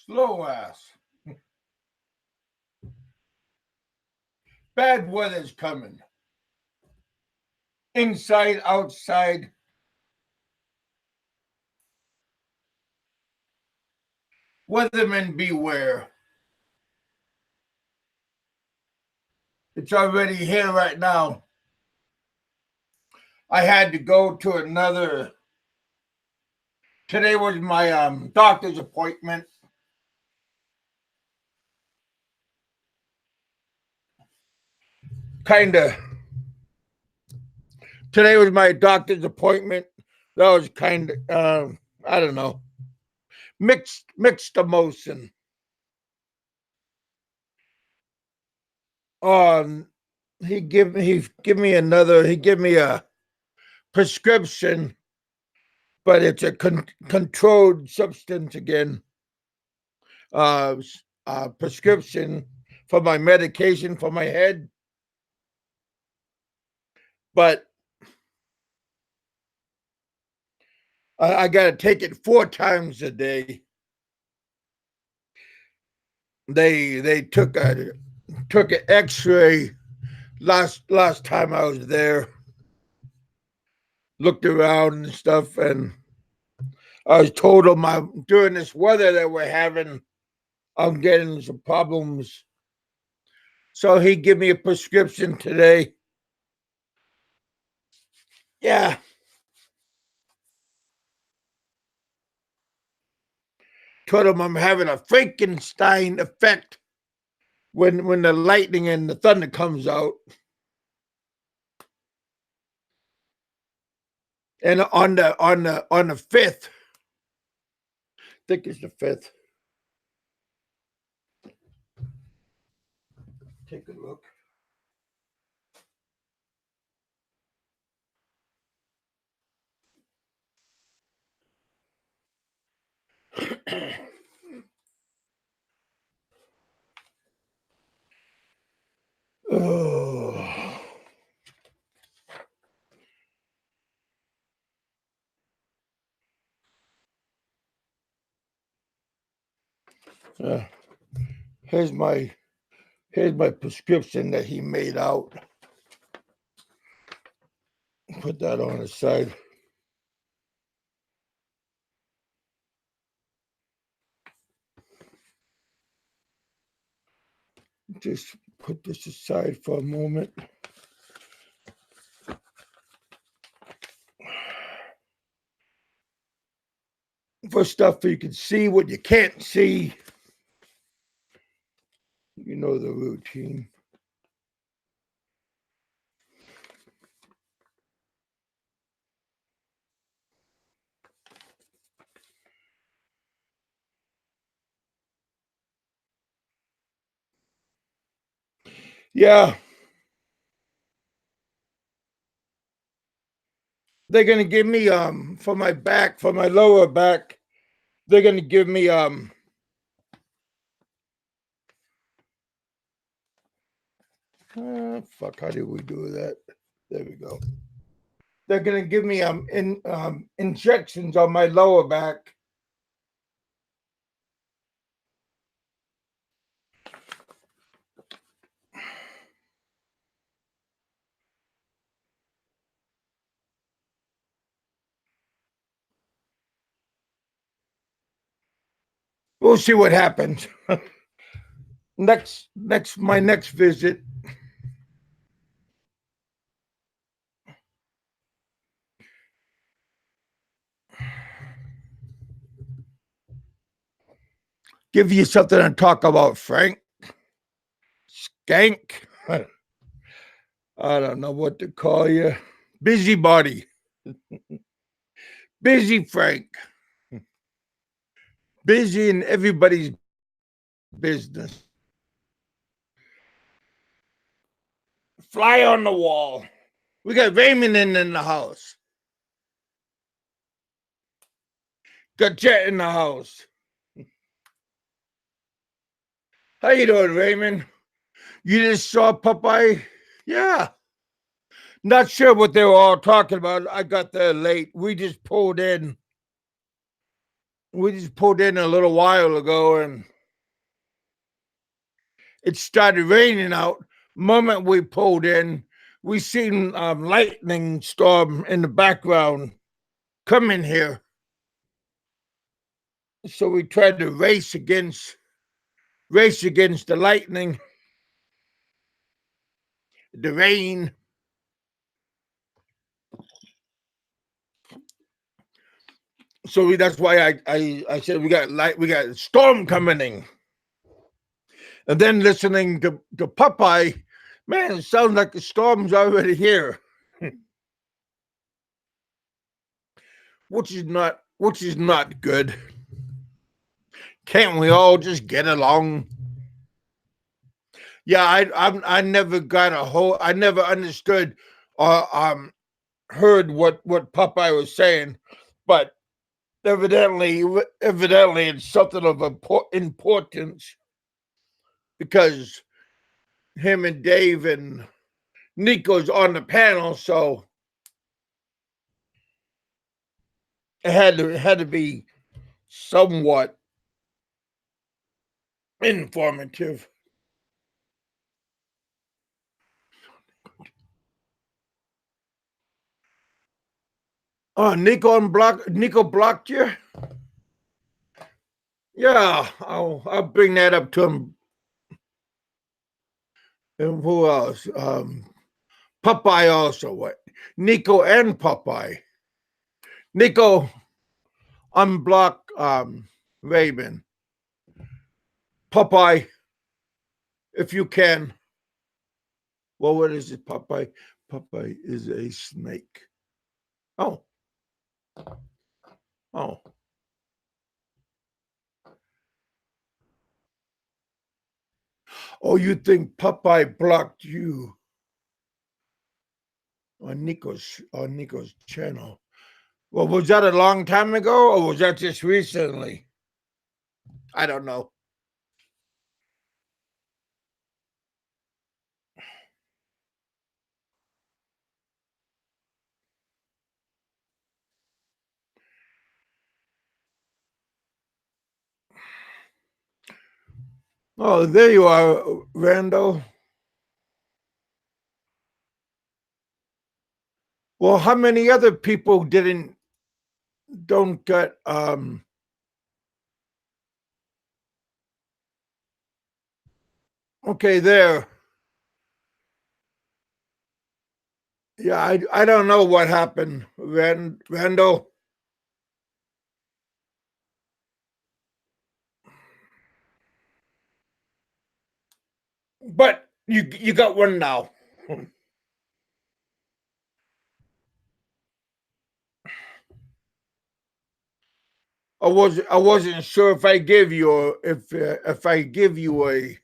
Slow ass. Bad weather's coming. Inside, outside. Weathermen beware. It's already here right now. I had to go to another. Today was my doctor's appointment. Kinda. Today was my doctor's appointment. That was kind of, I don't know, mixed emotion. Um, he give me a prescription, but it's a controlled substance again. Prescription for my medication for my head, but I got to take it 4 times a day. They took an X-ray last time I was there. Looked around and stuff, and I was told during this weather that we're having, I'm getting some problems. So he gave me a prescription today. Yeah. Told him I'm having a Frankenstein effect when the lightning and the thunder comes out. And on the 5th, I think it's the 5th. Take a look. Oh. Here's my prescription that he made out. Put that on the side. Just put this aside for a moment. For stuff you can see what you can't see. You know the routine. Yeah. They're gonna give me for my back, for my lower back, they're gonna give me fuck, how did we do that? There we go. They're gonna give me injections on my lower back. We'll see what happens. My next visit. Give you something to talk about, Frank. Skank. I don't know what to call you. Busybody. Busy Frank. Busy in everybody's business. Fly on the wall. We got Raymond in the house. Got Jet in the house. How you doing, Raymond? You just saw Popeye? Yeah. Not sure what they were all talking about. I got there late. We just pulled in. We just pulled in a little while ago, and it started raining out. Moment we pulled in, we seen lightning storm in the background coming here. So we tried to race against the lightning, the rain. So that's why I said we got a storm coming in. And then listening to Popeye, man, it sounds like the storm's already here. Which is not good. Can't we all just get along? Yeah, I never got a whole. I never understood or heard what Popeye was saying, but evidently it's something of importance because him and Dave and Nico's on the panel, so it had to be somewhat informative. Oh, Nico blocked you? Yeah, I'll bring that up to him. And who else? Popeye also. What? Nico and Popeye. Nico unblock Raven. Popeye, if you can. Well, what is it, Popeye? Popeye is a snake. Oh. Oh. Oh, you think Popeye blocked you on Nico's channel? Well, was that a long time ago, or was that just recently? I don't know. Oh, there you are, Randall. Well, how many other people don't get okay there? Yeah, I don't know what happened, Randall. But you got one now. I wasn't sure if I give you if I give you a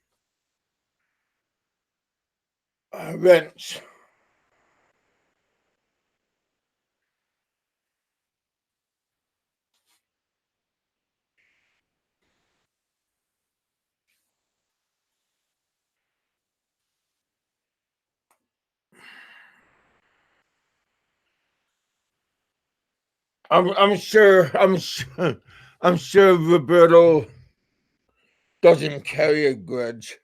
wrench. I'm sure I'm sure Roberto doesn't carry a grudge.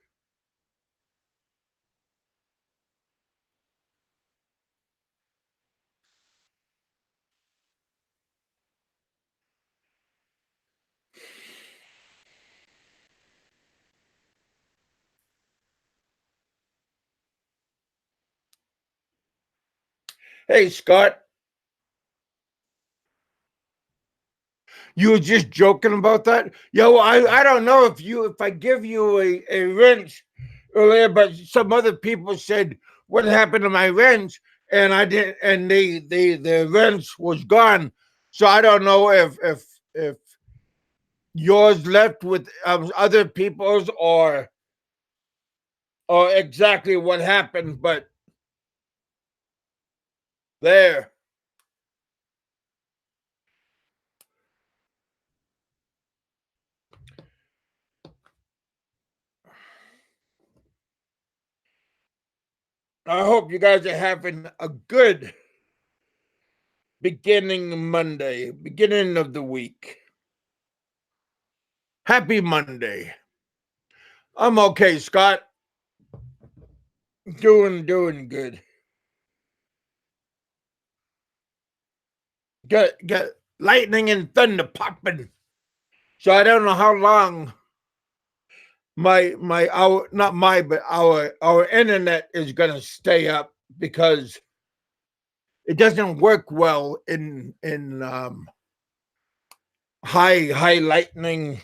Hey, Scott, you were just joking about that? Yo, I don't know if I give you a wrench earlier, but some other people said what happened to my wrench, and I didn't, and the wrench was gone. So I don't know if yours left with other people's or exactly what happened, but there. I hope you guys are having a good beginning of the week. Happy Monday. I'm okay, Scott. Doing good. Got lightning and thunder popping. So I don't know how long my our not my but our internet is gonna stay up because it doesn't work well in high lightning.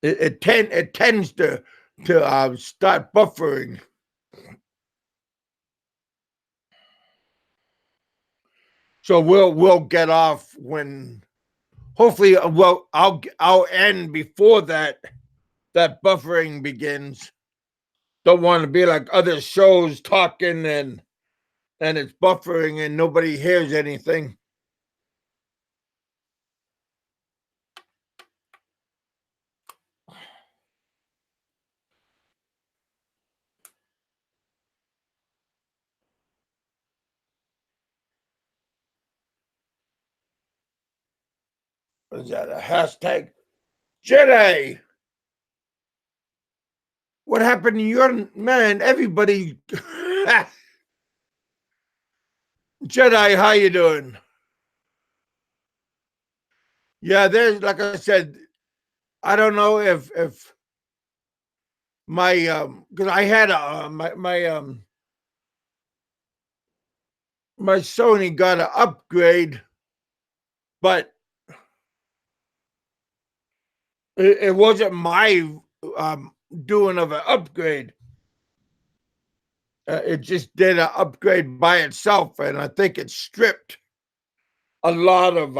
It tends to start buffering. So we'll get off when hopefully well I'll end before that buffering begins. Don't want to be like other shows talking and it's buffering and nobody hears anything. Is that a hashtag? Jedi. What happened to your man? Everybody Jedi, how you doing? Yeah, there's like I said, I don't know if my because I had my Sony got an upgrade, but it wasn't my doing of an upgrade. It just did an upgrade by itself, and I think it stripped a lot of.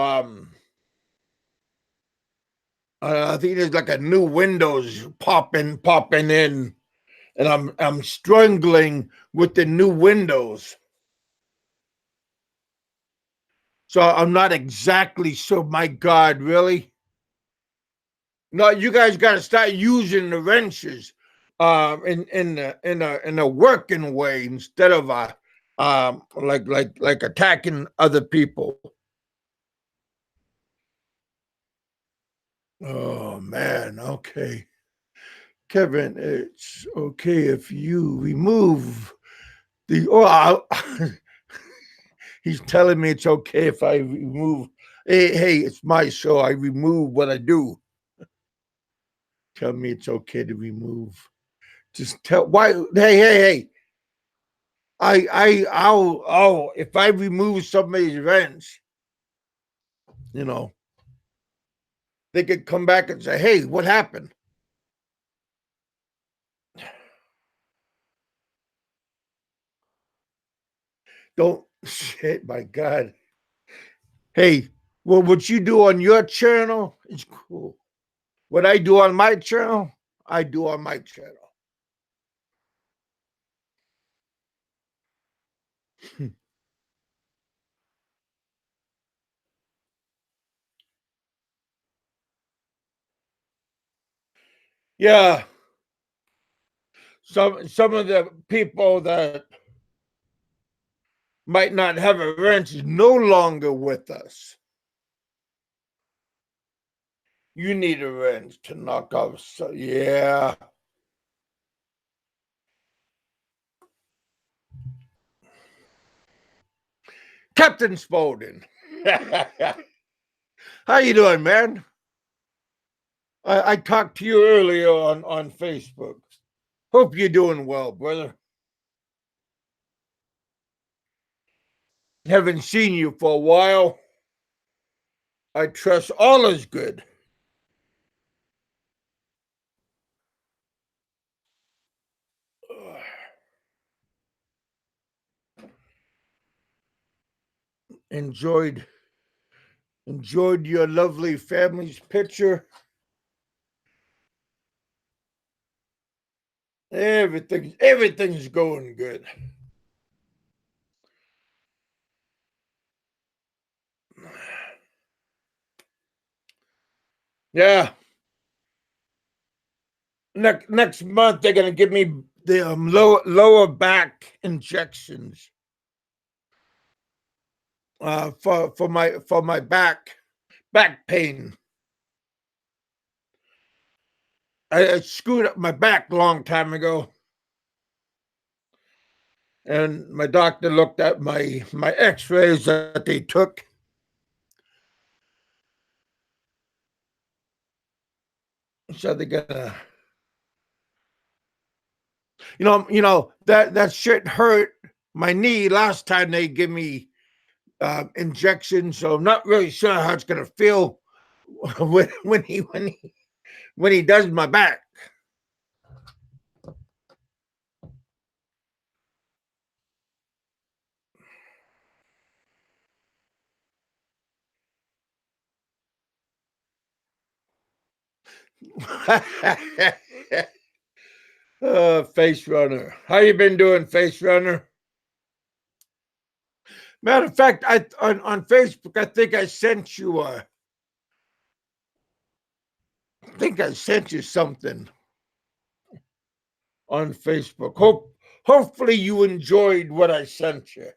I think there's like a new Windows popping in, and I'm struggling with the new Windows. So I'm not exactly sure. My God, really? No, you guys got to start using the wrenches, in a working way instead of like attacking other people. Oh man, okay, Kevin, it's okay if you remove the. He's telling me it's okay if I remove. Hey, it's my show. I remove what I do. Tell me it's okay to remove. Just tell why. Hey. If I remove somebody's wrench, you know, they could come back and say, "Hey, what happened?" Don't shit. My God. Hey, well, what you do on your channel is cool. What I do on my channel, I do on my channel. Yeah, some of the people that might not have a wrench is no longer with us. You need a wrench to knock off. So yeah, Captain Spaulding. How you doing, man? I talked to you earlier on Facebook. Hope you're doing well, brother. Haven't seen you for a while. I trust all is good. Enjoyed your lovely family's picture. Everything's going good. Yeah. Next month they're gonna give me the lower back injections for my back back pain. I screwed up my back a long time ago. And my doctor looked at my x-rays that they took. So they're gonna, that shit hurt my knee last time they give me injections. So I'm not really sure how it's gonna feel when he does my back. Face runner. How you been doing, face runner? Matter of fact, on Facebook, I think I sent you something on Facebook. Hopefully you enjoyed what I sent you.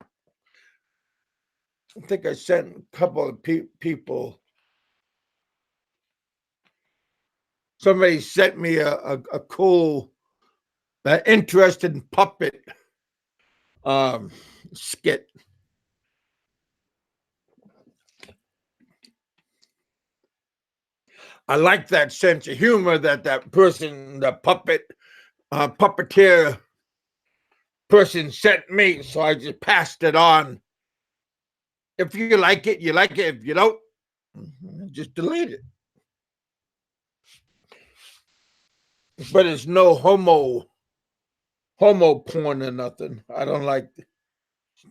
I think I sent a couple of people. Somebody sent me a cool, interesting puppet skit. I like that sense of humor that person, the puppeteer person sent me, so I just passed it on. If you like it, you like it. If you don't, just delete it. But it's no homo porn or nothing. I don't like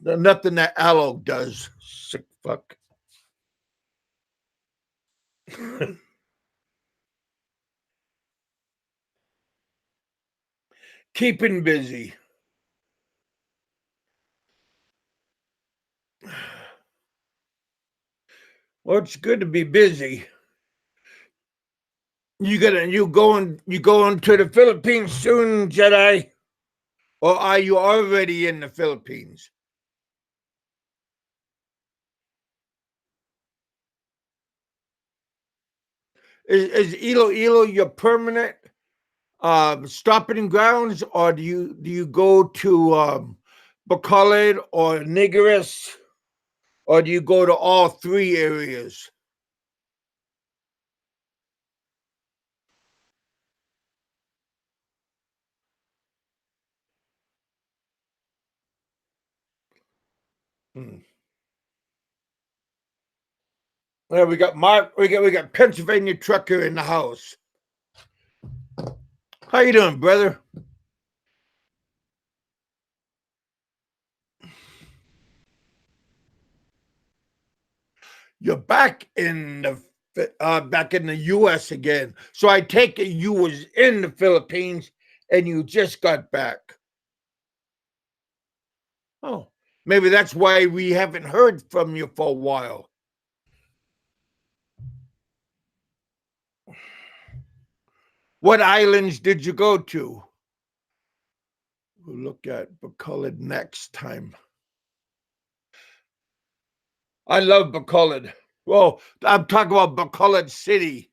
nothing that Aloe does. Sick fuck. Keeping busy. Well, it's good to be busy. You going to the Philippines soon, Jedi? Or are you already in the Philippines? Is Iloilo your permanent stopping grounds, or do you go to Bacolod or Negros, or do you go to all three areas? Hmm. Well, we got Mark. We got Pennsylvania trucker in the house. How you doing, brother? You're back in the U.S. again. So I take it you was in the Philippines and you just got back. Oh, maybe that's why we haven't heard from you for a while. What islands did you go to? We'll look at Bacolod next time. I love Bacolod. Well, I'm talking about Bacolod City.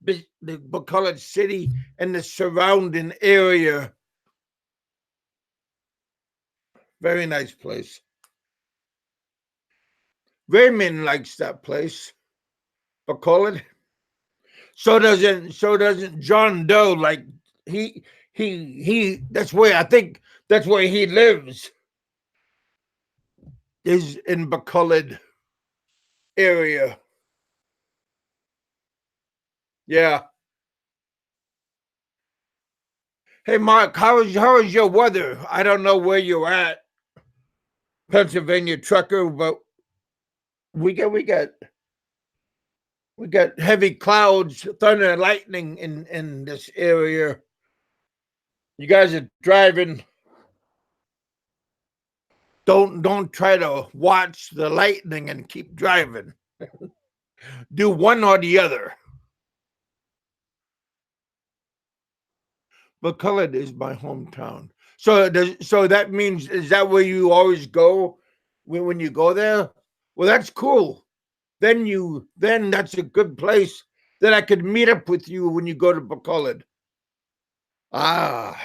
The Bacolod City and the surrounding area. Very nice place. Raymond likes that place. Bacolod. So doesn't John Doe. Like he that's where I think that's where he lives, is in Bacolod area. Yeah. Hey Mark, how is your weather? I don't know where you're at, Pennsylvania trucker, but we got we got we got heavy clouds, thunder and lightning in this area. You guys are driving. Don't try to watch the lightning and keep driving. Do one or the other. McCullough is my hometown. So that means, is that where you always go when you go there? Well, that's cool. then that's a good place that I could meet up with you when you go to Bacolod. Ah,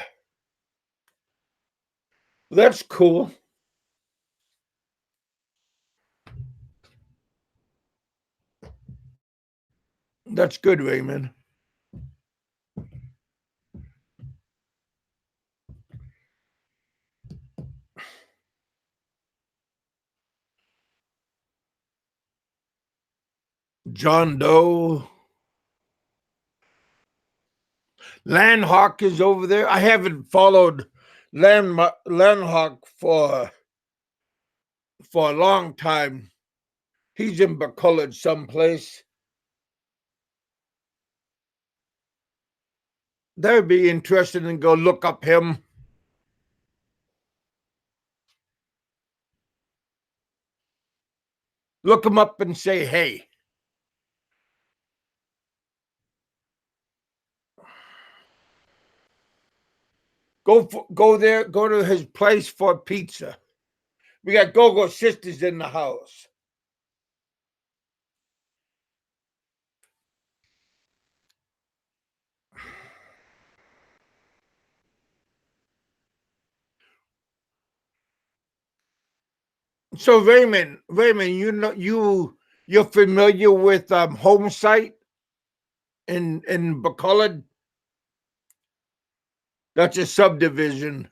that's cool. That's good, Raymond. John Doe. Landhawk is over there. I haven't followed Landhawk for a long time. He's in Bacolod someplace. That would be interesting to go look up him. Look him up and say, hey. Go there, go to his place for pizza. We got Go-Go Sisters in the house. So Raymond, you're familiar with Home Site in Bacolod? That's a subdivision.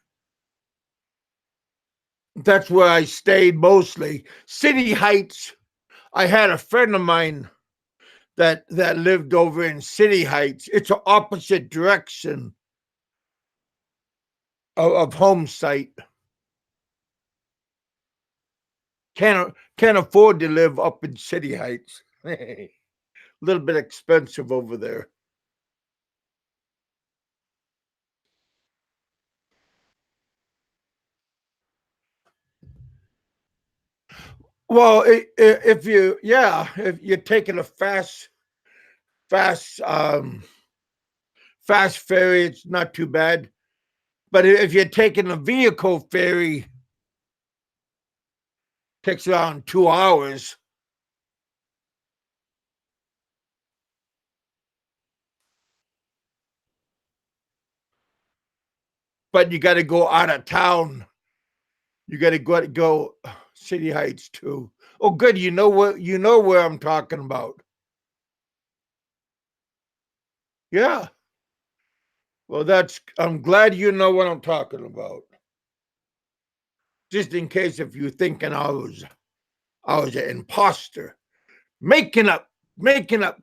That's where I stayed mostly. City Heights. I had a friend of mine that lived over in City Heights. It's an opposite direction of Home Site. Can't afford to live up in City Heights. A little bit expensive over there. Well, if you're taking a fast fast ferry, it's not too bad. But if you're taking a vehicle ferry, it takes around 2 hours. But you got to go out of town. You got to go City Heights too. Oh, good. You know where I'm talking about. Yeah. Well, I'm glad you know what I'm talking about. Just in case if you're thinking I was an imposter, making up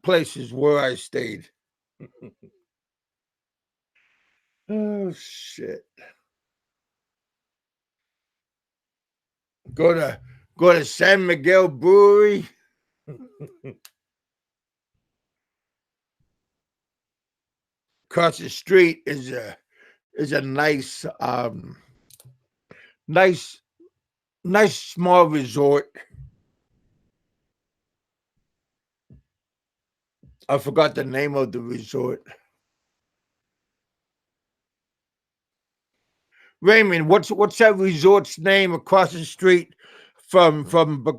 places where I stayed. Oh shit. Go to San Miguel Brewery. Across the street is a nice nice small resort. I forgot the name of the resort. Raymond, what's that resort's name across the street from the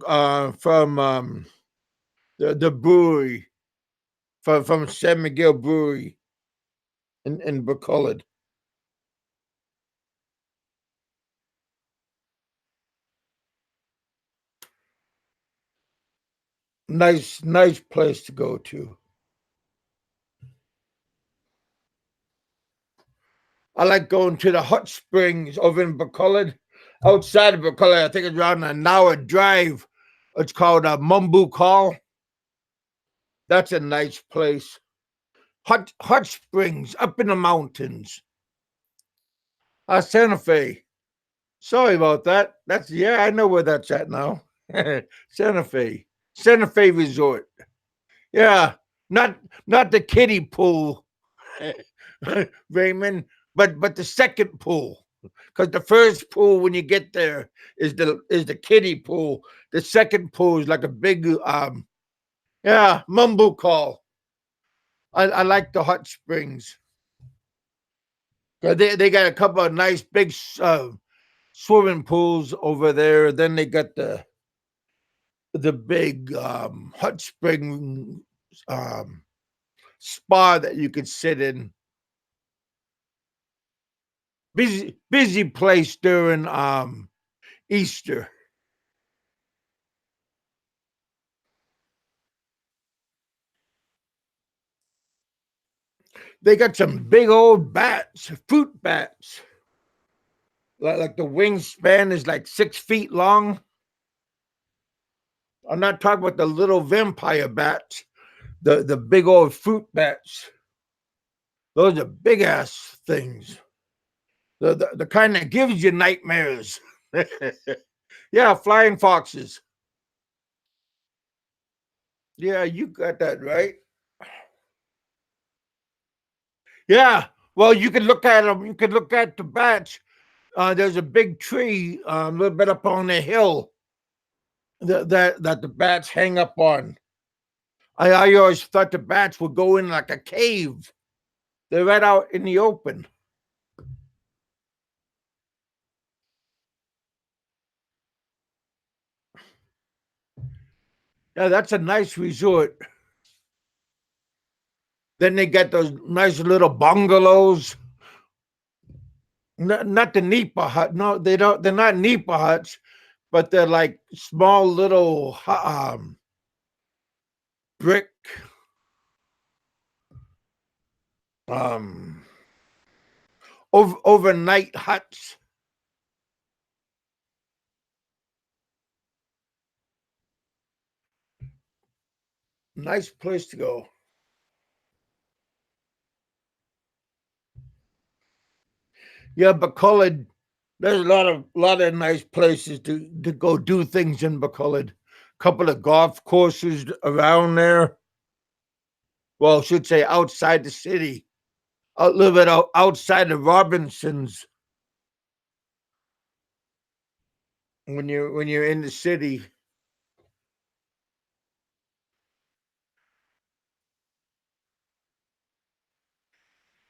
brewery from San Miguel Brewery in Bacolod? Nice place to go to. I like going to the hot springs over in Bacolod. Outside of Bacolod, I think it's around an hour drive. It's called Mumbu Call. That's a nice place. Hot springs up in the mountains. Santa Fe. Sorry about that. I know where that's at now. Santa Fe. Santa Fe Resort. Yeah. Not the kiddie pool, Raymond, but the second pool. Because the first pool when you get there is the kiddie pool. The second pool is like a big mumbo call. I like the hot springs. They got a couple of nice big swimming pools over there. Then they got the big hot spring um, spa that you could sit in. Busy place during Easter. They got some big old bats, fruit bats. Like the wingspan is like 6 feet long. I'm not talking about the little vampire bats, the big old fruit bats. Those are big ass things. The kind that gives you nightmares. Yeah, flying foxes. Yeah, you got that right. Yeah. Well, you can look at them. You can look at the bats. There's a big tree a little bit up on the hill that the bats hang up on. I always thought the bats would go in like a cave. They're right out in the open. Yeah, that's a nice resort. Then they got those nice little bungalows. Not the Nipa hut. No, they don't. They're not Nipa huts, but they're like small little brick um overnight huts. Nice place to go. Yeah, Bacolod. There's a lot of nice places to go do things in Bacolod. Couple of golf courses around there. Well, I should say outside the city. A little bit outside of Robinson's when you're in the city.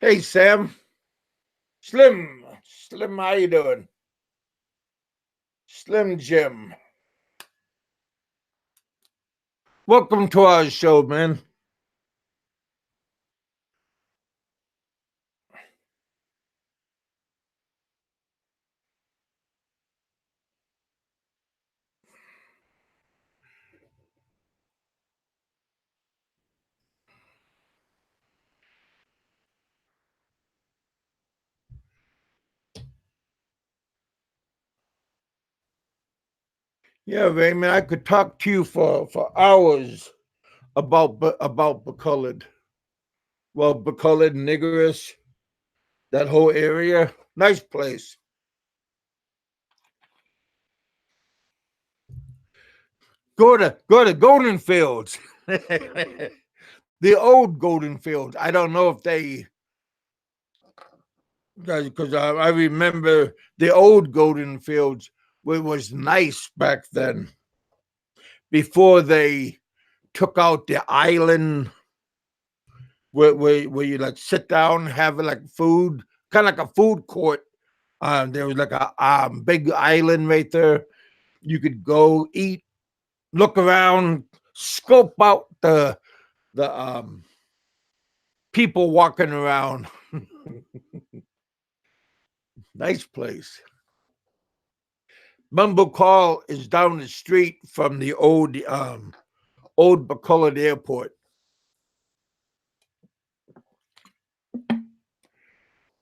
Hey Sam, Slim, how you doing? Slim Jim, welcome to our show, man. Yeah, Raymond, I could talk to you for hours about Bacolod. Well, Bacolod, Niggerish, that whole area, nice place. Go to Golden Fields, the old Golden Fields. I don't know if they because I remember the old Golden Fields was nice back then before they took out the island where you like sit down, have like food, kind of like a food court. There was like a big island right there. You could go eat, look around, scope out the people walking around. Nice place. Mumble Call is down the street from the old Bacolod Airport.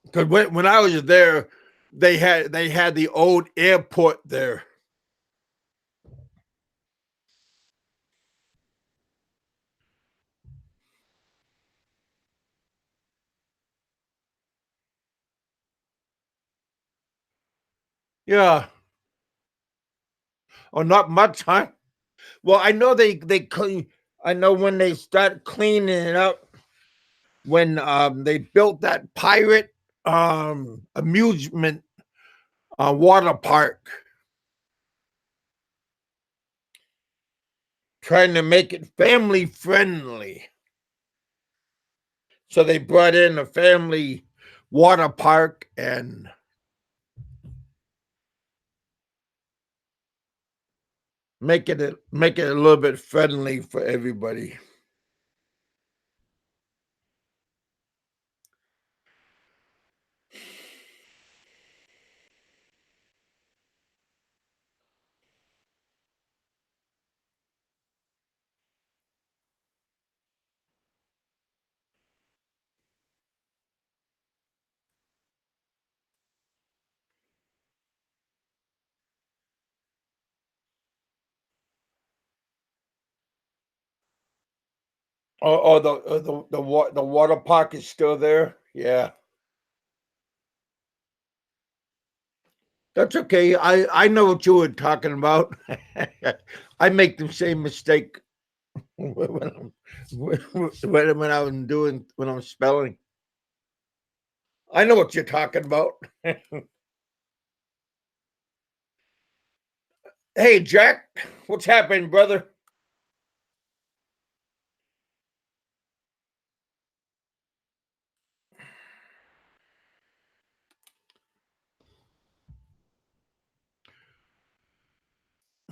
Because when I was there, they had the old airport there. Yeah. Oh, not much, huh? Well, I know they clean. I know when they start cleaning it up, when they built that pirate amusement water park, trying to make it family friendly. So they brought in a family water park and make it a little bit friendly for everybody. Oh, the water park is still there. Yeah, that's okay. I know what you were talking about. I make the same mistake when when I'm spelling. I know what you're talking about. Hey, Jack, what's happening, brother?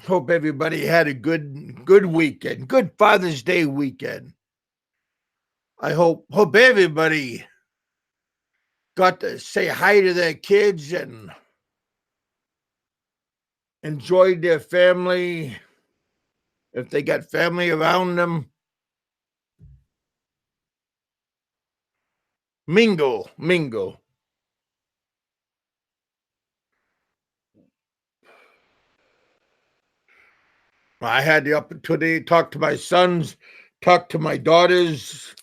Hope everybody had a good weekend, good Father's Day weekend. I hope everybody got to say hi to their kids and enjoyed their family if they got family around them. Mingle. I had the opportunity to talk to my sons, talk to my daughters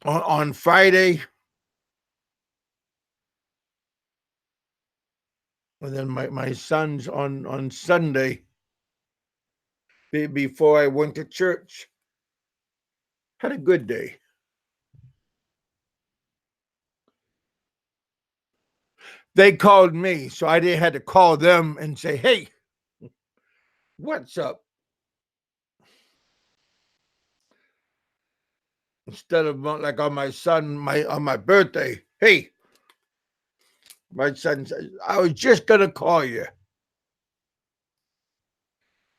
on Friday, and then my sons on Sunday before I went to church. Had a good day. They called me, so I didn't have to call them and say, "Hey, what's up?" Instead of like on my birthday, "Hey, my son says I was just gonna call you."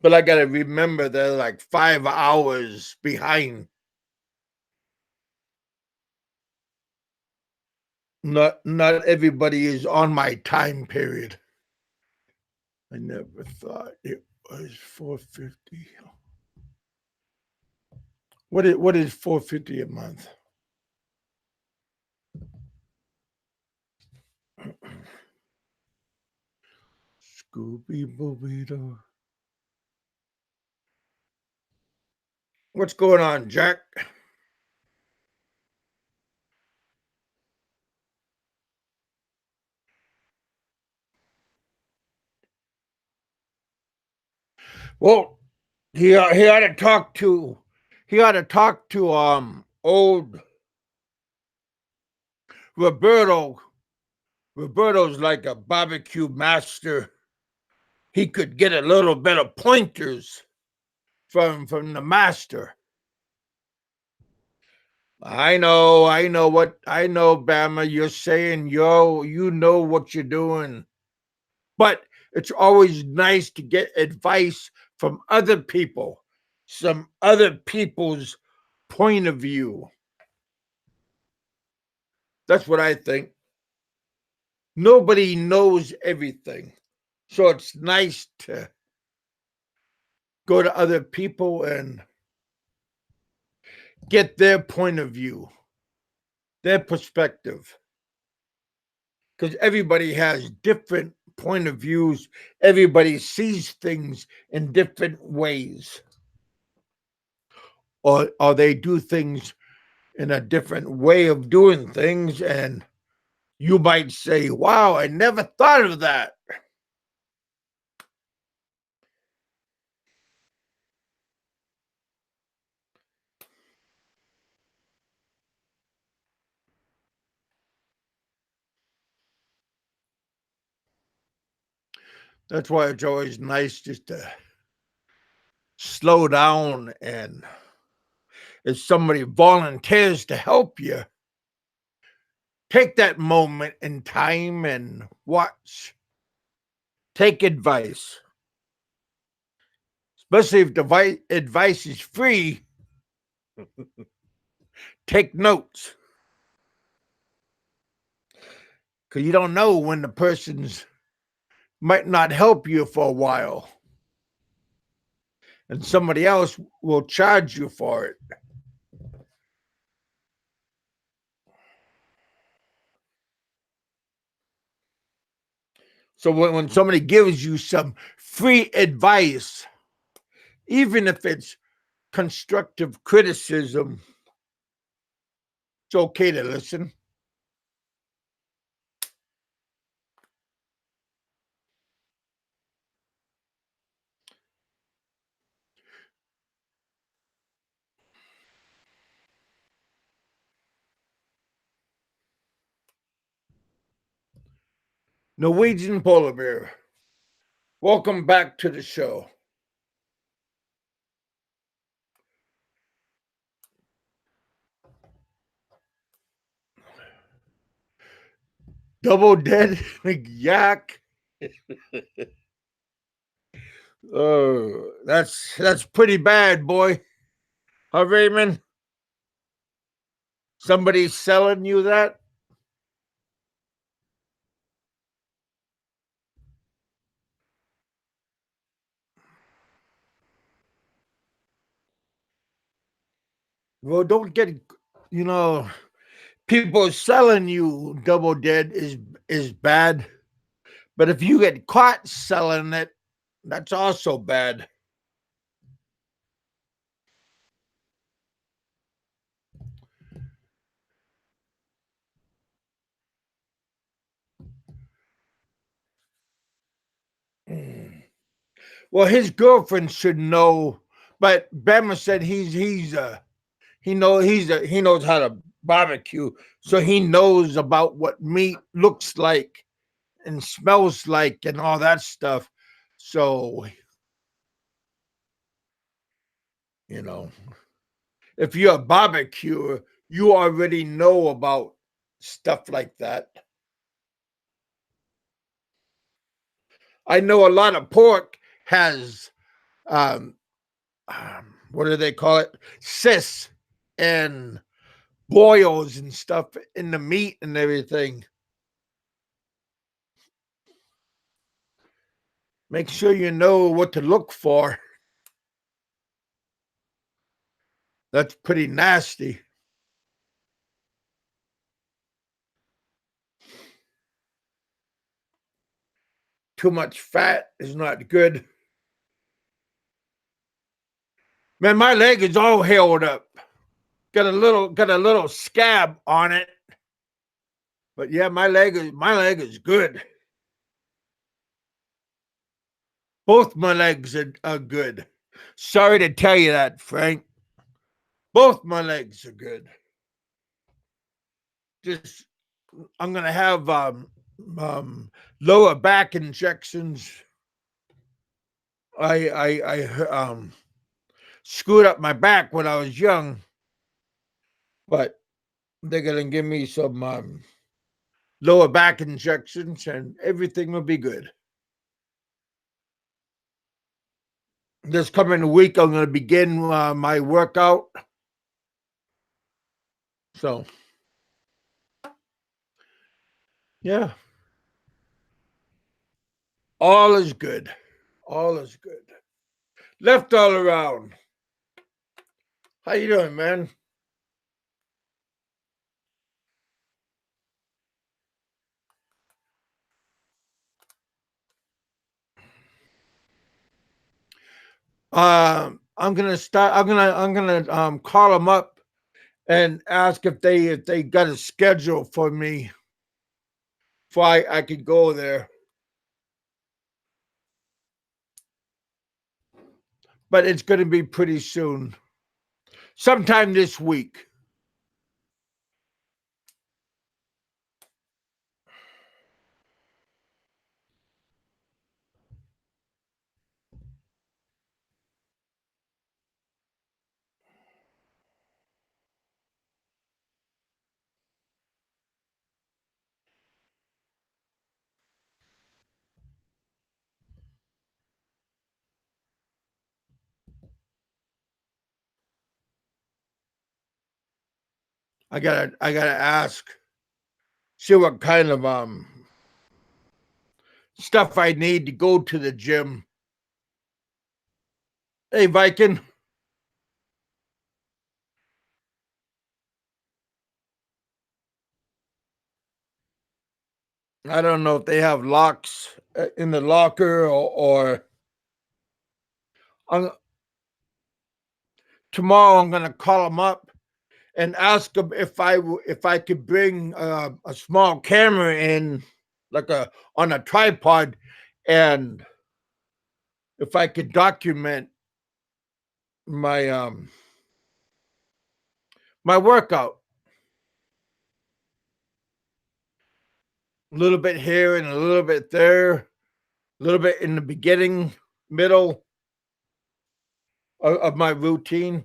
But I gotta remember they're like 5 hours behind. Not everybody is on my time period. I never thought it was 450. What is 450 a month? Scooby Booby. What's going on, Jack? Well, he ought to talk to old Roberto. Roberto's like a barbecue master. He could get a little bit of pointers from the master. I know, Bama. You're saying you know what you're doing, but it's always nice to get advice from other people, some other people's point of view. That's what I think. Nobody knows everything, so it's nice to go to other people and get their point of view, their perspective, because everybody has different point of views. Everybody sees things in different ways, or they do things in a different way of doing things, and you might say, "Wow, I never thought of that." That's why it's always nice just to slow down, and if somebody volunteers to help you, take that moment in time and watch. Take advice. especially if the advice is free. Take notes because you don't know when the person's might not help you for a while, and somebody else will charge you for it. So when somebody gives you some free advice, even if it's constructive criticism, it's okay to listen. Norwegian polar bear, welcome back to the show. Double dead yak. That's pretty bad, boy. Huh, Raymond? Somebody's selling you that? Well, don't get you know people selling you double dead is bad. But if you get caught selling it, that's also bad. Well, his girlfriend should know, but Bama said he knows how to barbecue, so he knows about what meat looks like and smells like and all that stuff. So, you know, if you're a barbecuer, you already know about stuff like that. I know a lot of pork has what do they call it? Cysts and boils and stuff in the meat and everything. Make sure you know what to look for. That's pretty nasty. Too much fat is not good. Man, my leg is all held up. Got a little scab on it. But yeah, my leg is good. Both my legs are good. Sorry to tell you that, Frank. Both my legs are good. Just I'm gonna have lower back injections. I screwed up my back when I was young, but they're gonna give me some lower back injections, and everything will be good. This coming week, I'm gonna begin my workout. So yeah, all is good. All is good. Left all around. How you doing, man? I'm gonna start. I'm gonna call them up and ask if they got a schedule for me, so I could go there. But it's gonna be pretty soon, sometime this week. I gotta ask, see what kind of stuff I need to go to the gym. Hey, Viking, I don't know if they have locks in the locker, or I'm, tomorrow I'm gonna call them up and ask them if I could bring a small camera in, like a on a tripod, and if I could document my my workout, a little bit here and a little bit there, a little bit in the beginning, middle of my routine.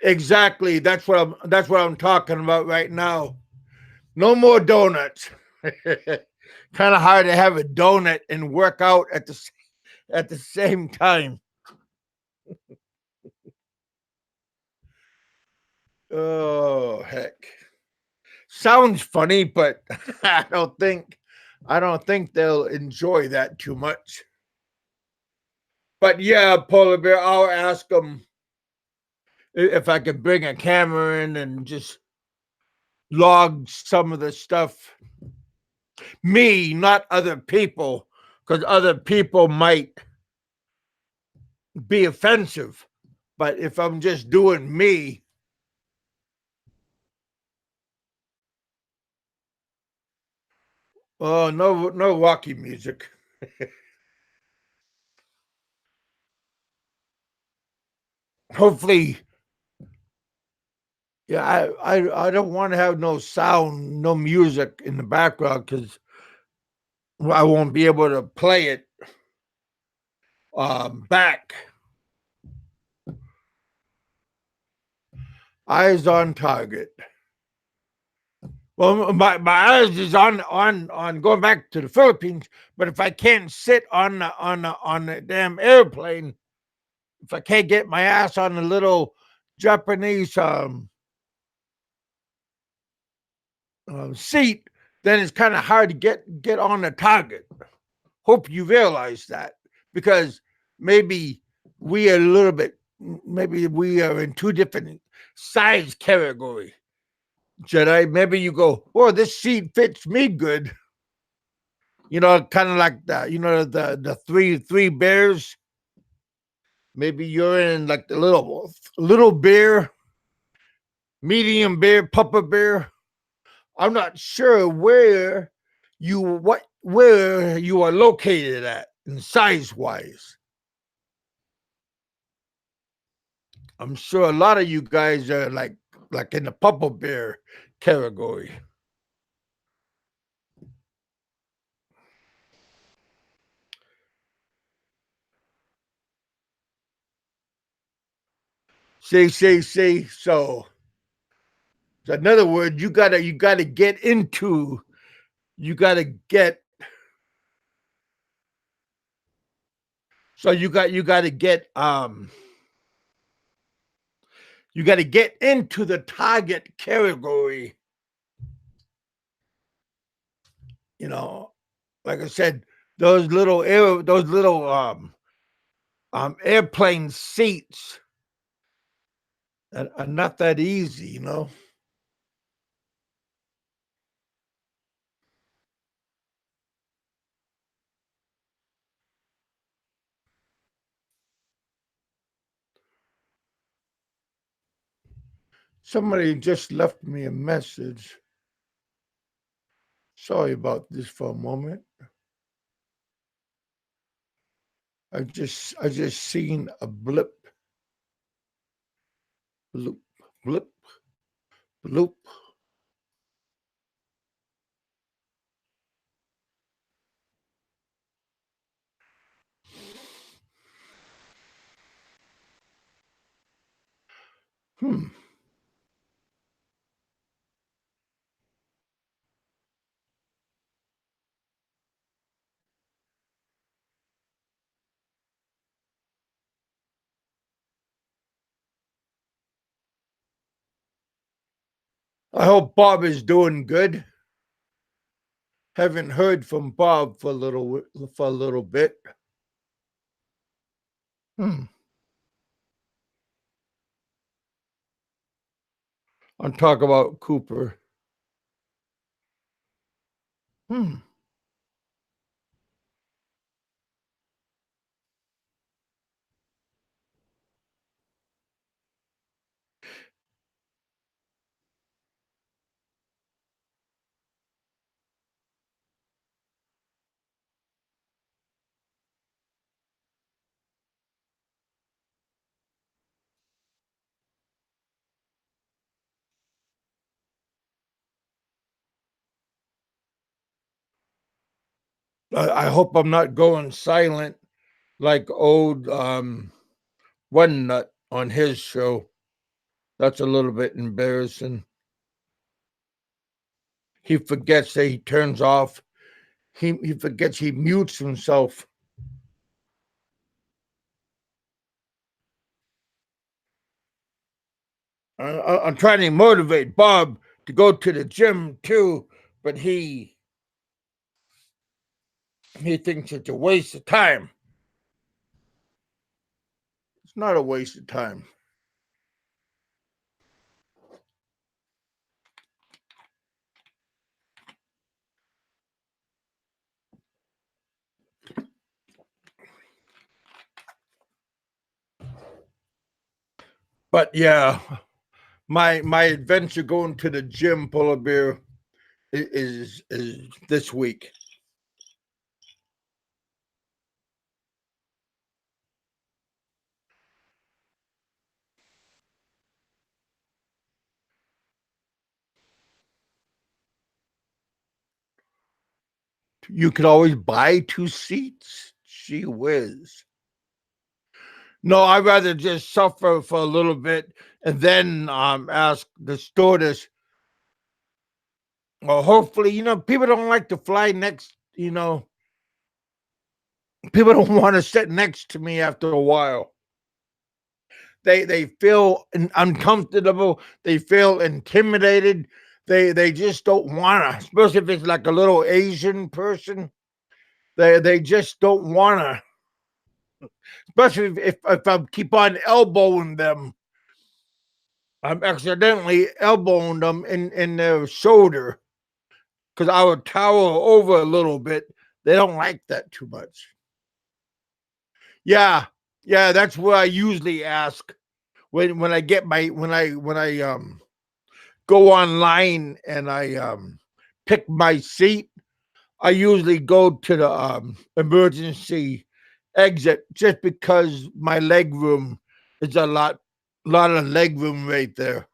Exactly. That's what I'm talking about right now. No more donuts. Kind of hard to have a donut and work out at the same time. Oh heck. Sounds funny, but I don't think they'll enjoy that too much. But yeah, polar bear, I'll ask them if I could bring a camera in and just log some of the stuff. Me, not other people, because other people might be offensive. But if I'm just doing me, oh no Rocky music. Hopefully, yeah, I don't want to have no sound, no music in the background because I won't be able to play it back. Eyes on target. Well, my eyes is on going back to the Philippines. But if I can't sit on the damn airplane, if I can't get my ass on the little Japanese seat, then it's kind of hard to get on the target. Hope you realize that, because maybe we are a little bit, maybe we are in two different size category. Jedi, maybe you go, oh, this seat fits me good. You know, kind of like that. You know, the three bears. Maybe you're in like the little bear, medium bear, pupper bear. I'm not sure where you are located at in size wise. I'm sure a lot of you guys are like in the pupper bear category. See. So in other words, you gotta get into you gotta get so you gotta get into the target category, you know. Like I said, those little airplane seats are not that easy, you know. Somebody just left me a message. Sorry about this for a moment. I just seen a blip, blip, bloop. Hmm. I hope Bob is doing good. Haven't heard from Bob for a little bit. Hmm. I'm talking about Cooper. Hmm. I hope I'm not going silent like old One Nut on his show. That's a little bit embarrassing. He forgets that he turns off. He forgets he mutes himself. I'm trying to motivate Bob to go to the gym too, but he thinks it's a waste of time. It's not a waste of time. But yeah, my adventure going to the gym, Polar Bear, is this week. You could always buy 2 seats. Gee whiz. No, I'd rather just suffer for a little bit and then ask the stewardess. Well, hopefully, people don't like to fly next. People don't want to sit next to me after a while. They feel uncomfortable. They feel intimidated. They just don't want to, especially if it's like a little Asian person. They just don't want to, especially if I keep on elbowing them. I'm accidentally elbowing them in their shoulder because I would tower over a little bit. They don't like that too much. Yeah, yeah, that's what I usually ask when I get my when I go online and I pick my seat. I usually go to the emergency exit just because my leg room is a lot of leg room right there.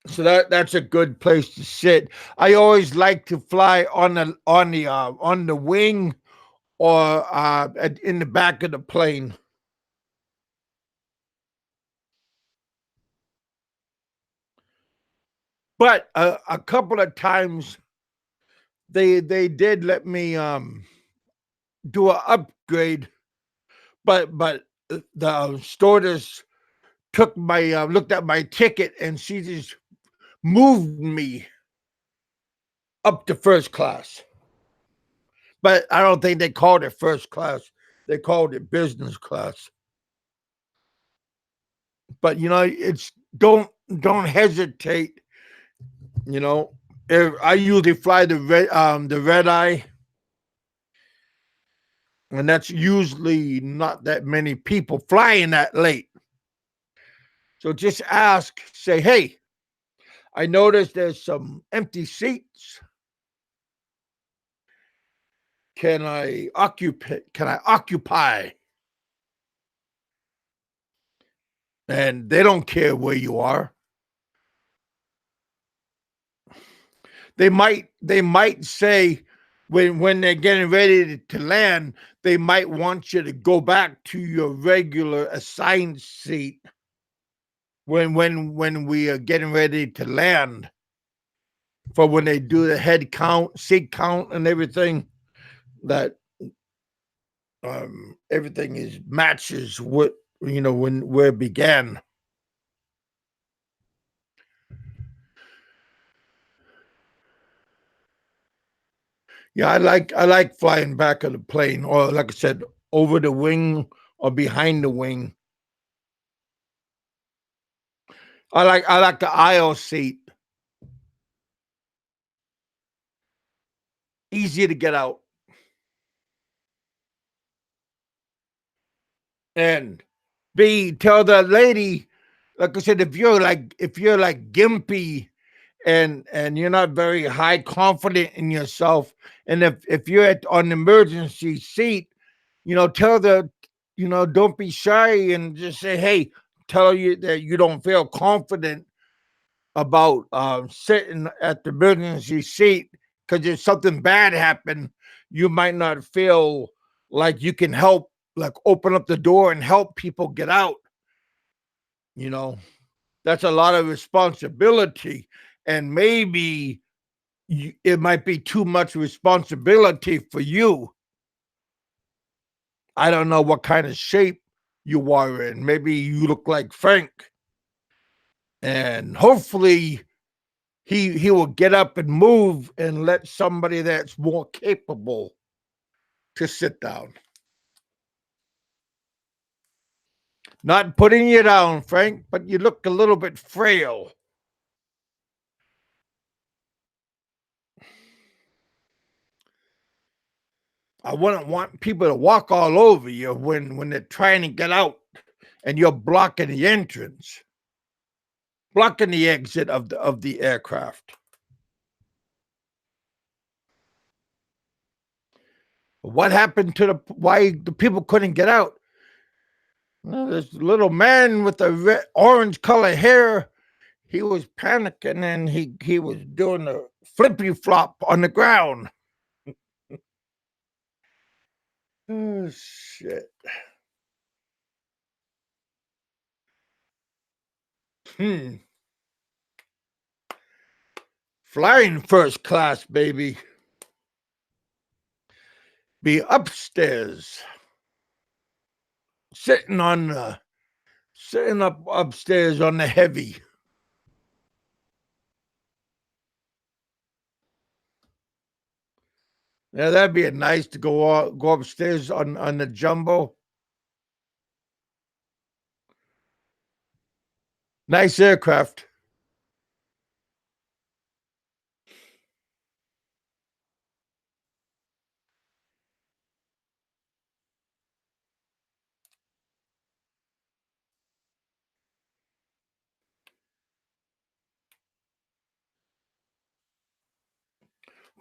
So that's a good place to sit. I always like to fly on the wing or in the back of the plane. But a couple of times they did let me do an upgrade, but the stewardess took my looked at my ticket and she just moved me up to first class. But I don't think they called it first class. They called it business class. But it's don't hesitate. You know, if I usually fly the red eye, and that's usually not that many people flying that late. So just ask, say, hey, I noticed there's some empty seats. Can I occupy? And they don't care where you are. They might say when they're getting ready to land, they might want you to go back to your regular assigned seat when we are getting ready to land, for when they do the head count, seat count, and everything, that everything is matches what when where it began. Yeah, I like flying back of the plane, or like I said, over the wing or behind the wing. I like the aisle seat. Easier to get out. And B, tell the lady, like I said, if you're like gimpy and you're not very high confident in yourself, and if you're on the emergency seat, tell the, don't be shy and just say, hey, tell you that you don't feel confident about sitting at the emergency seat, because if something bad happened, you might not feel like you can help, like open up the door and help people get out. You know, that's a lot of responsibility, and maybe it might be too much responsibility for you. I don't know what kind of shape you are in. Maybe you look like Frank, and hopefully he will get up and move and let somebody that's more capable to sit down. Not putting you down, Frank, but you look a little bit frail. I wouldn't want people to walk all over you when they're trying to get out and you're blocking the entrance, blocking the exit of the aircraft. What happened to the why the people couldn't get out? Well, this little man with the orange color hair, he was panicking and he was doing a flippy flop on the ground. Oh shit. Hmm. Flying first class, baby. Be upstairs, sitting on sitting up upstairs on the heavy. Yeah, that'd be nice to go upstairs on the jumbo. Nice aircraft.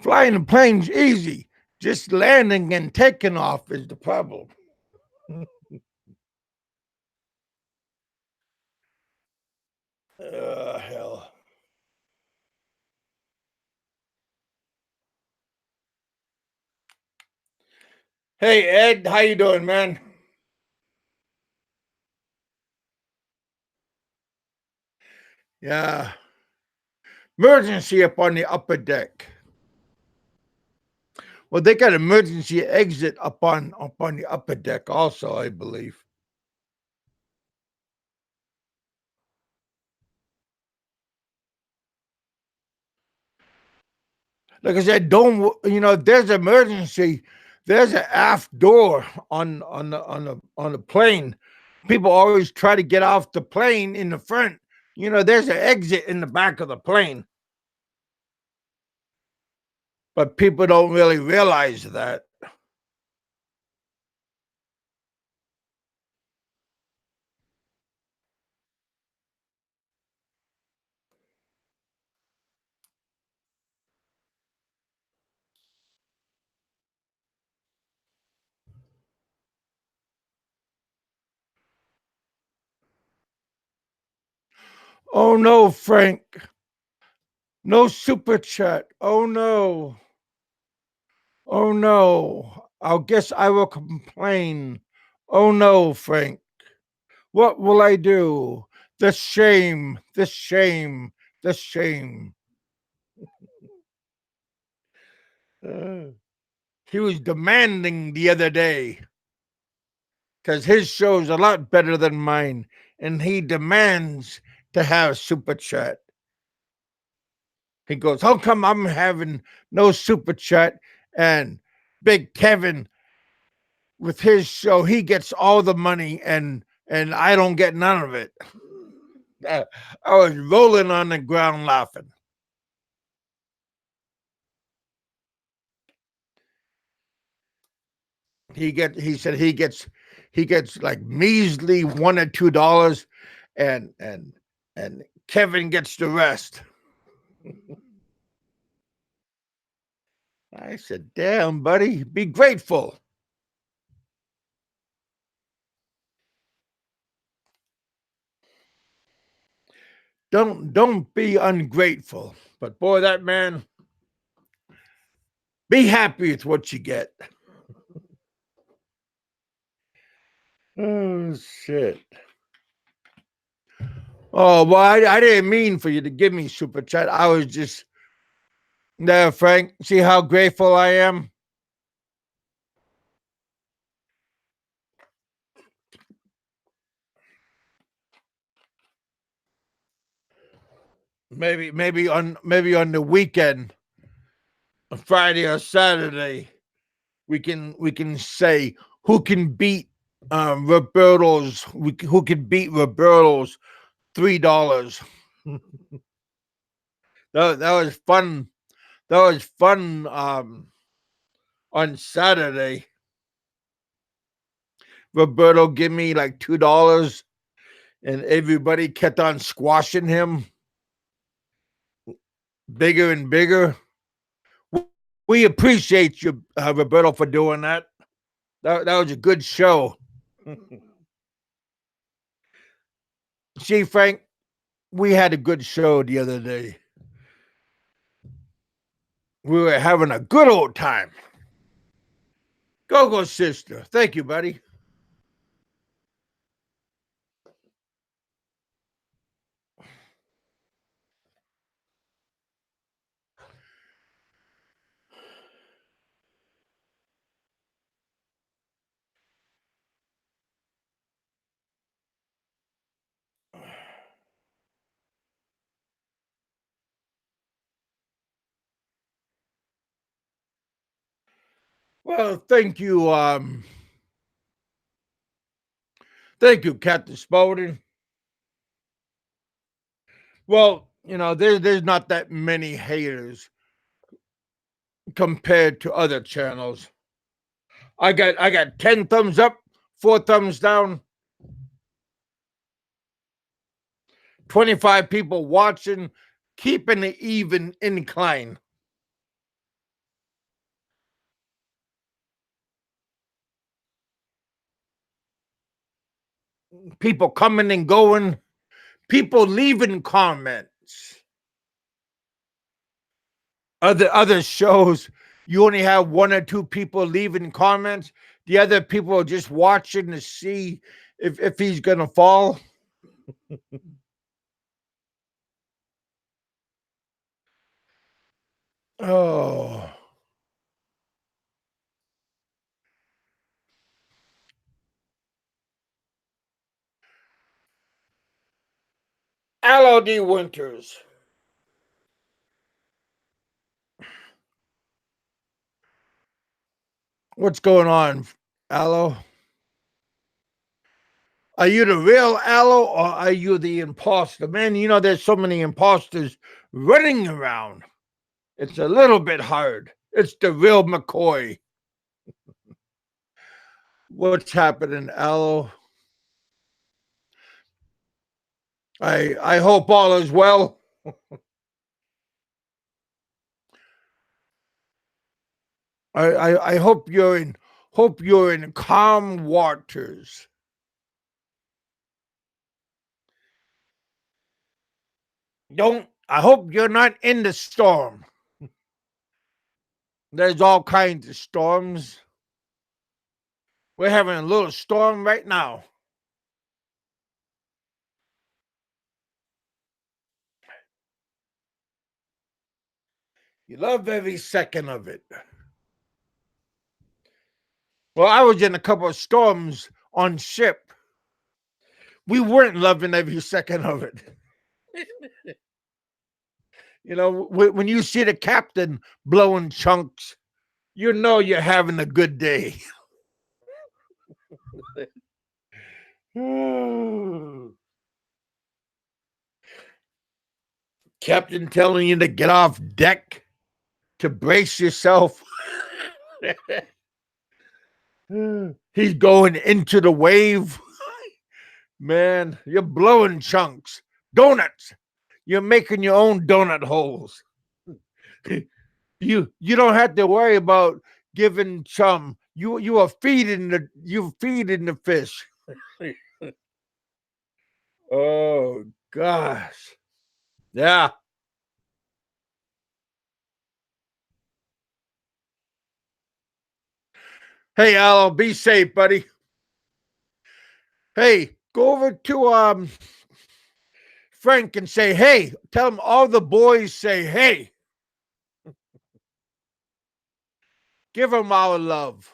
Flying the plane's easy. Just landing and taking off is the problem. Hell. Hey Ed, how you doing, man? Yeah. Emergency up on the upper deck. Well, they got emergency exit up on the upper deck also, I believe. Like I said, don't if there's an emergency, there's an aft door on the plane. People always try to get off the plane in the front. There's an exit in the back of the plane, but people don't really realize that. Oh no, Frank. No super chat. Oh no. Oh no. I guess I will complain. Oh no, Frank. What will I do? The shame, the shame, the shame. Uh, he was demanding the other day because his show's a lot better than mine, and he demands to have super chat. He goes, how come I'm having no super chat And Big Kevin with his show, he gets all the money, and I don't get none of it. I was rolling on the ground laughing. He said he gets like measly $1 or $2, and Kevin gets the rest. I said, damn, buddy, be grateful. Don't be ungrateful. But boy, that man, be happy with what you get. Oh shit. Oh well, I didn't mean for you to give me super chat. I was just there, Frank. See how grateful I am. Maybe on the weekend, Friday or Saturday, we can say who can beat Roberto's who can beat Roberto's $3. That was fun. That was fun. On Saturday, Roberto give me like $2, and everybody kept on squashing him bigger and bigger. We appreciate you, Roberto, for doing that. That was a good show. See, Frank, we had a good show the other day. We were having a good old time. Go, sister. Thank you, buddy. Well, thank you, Captain Spaulding. Well, there's not that many haters compared to other channels. I got 10 thumbs up, 4 thumbs down, 25 people watching, keeping it even incline. People coming and going, people leaving comments. Other shows, you only have 1 or 2 people leaving comments. The other people are just watching to see if he's gonna fall. Oh, Aloe D. Winters. What's going on, Aloe? Are you the real Aloe or are you the imposter? Man, there's so many imposters running around. It's a little bit hard. It's the real McCoy. What's happening, Aloe? I hope all is well. I hope you're in calm waters. I hope you're not in the storm. There's all kinds of storms. We're having a little storm right now. You love every second of it. Well, I was in a couple of storms on ship. We weren't loving every second of it. When you see the captain blowing chunks, you know you're having a good day. Captain telling you to get off deck to brace yourself. He's going into the wave. Man, you're blowing chunks. Donuts. You're making your own donut holes. You don't have to worry about giving chum. You are feeding the fish. Oh gosh. Yeah. Hey Al, be safe, buddy. Hey, go over to Frank and say, hey, tell him all the boys say, hey, give him our love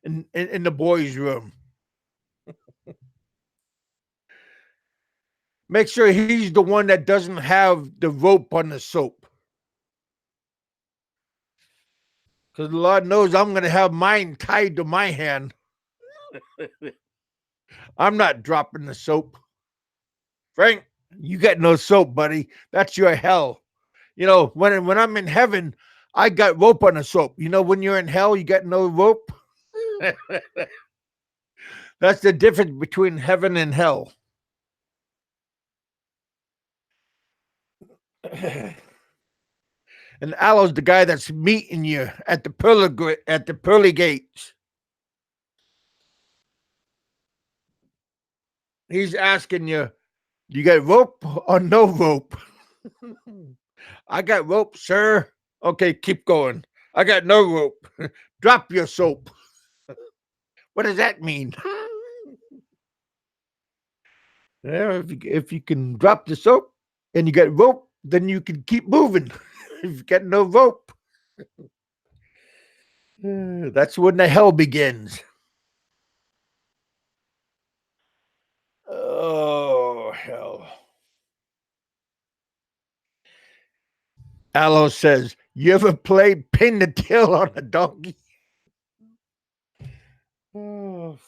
in the boys' room. Make sure he's the one that doesn't have the rope on the soap. Because the Lord knows I'm going to have mine tied to my hand. I'm not dropping the soap. Frank, you got no soap, buddy. That's your hell. You know, when I'm in heaven, I got rope on the soap. You know, when you're in hell, you got no rope. That's the difference between heaven and hell. And Alo's the guy that's meeting you at the pearly gates. He's asking you, you got rope or no rope? I got rope, sir. Okay, keep going. I got no rope. Drop your soap. What does that mean? Yeah, if you can drop the soap and you get rope, then you can keep moving. If you got no rope, that's when the hell begins. Oh, hell. Aloe says, you ever played pin the tail on a donkey? Oh,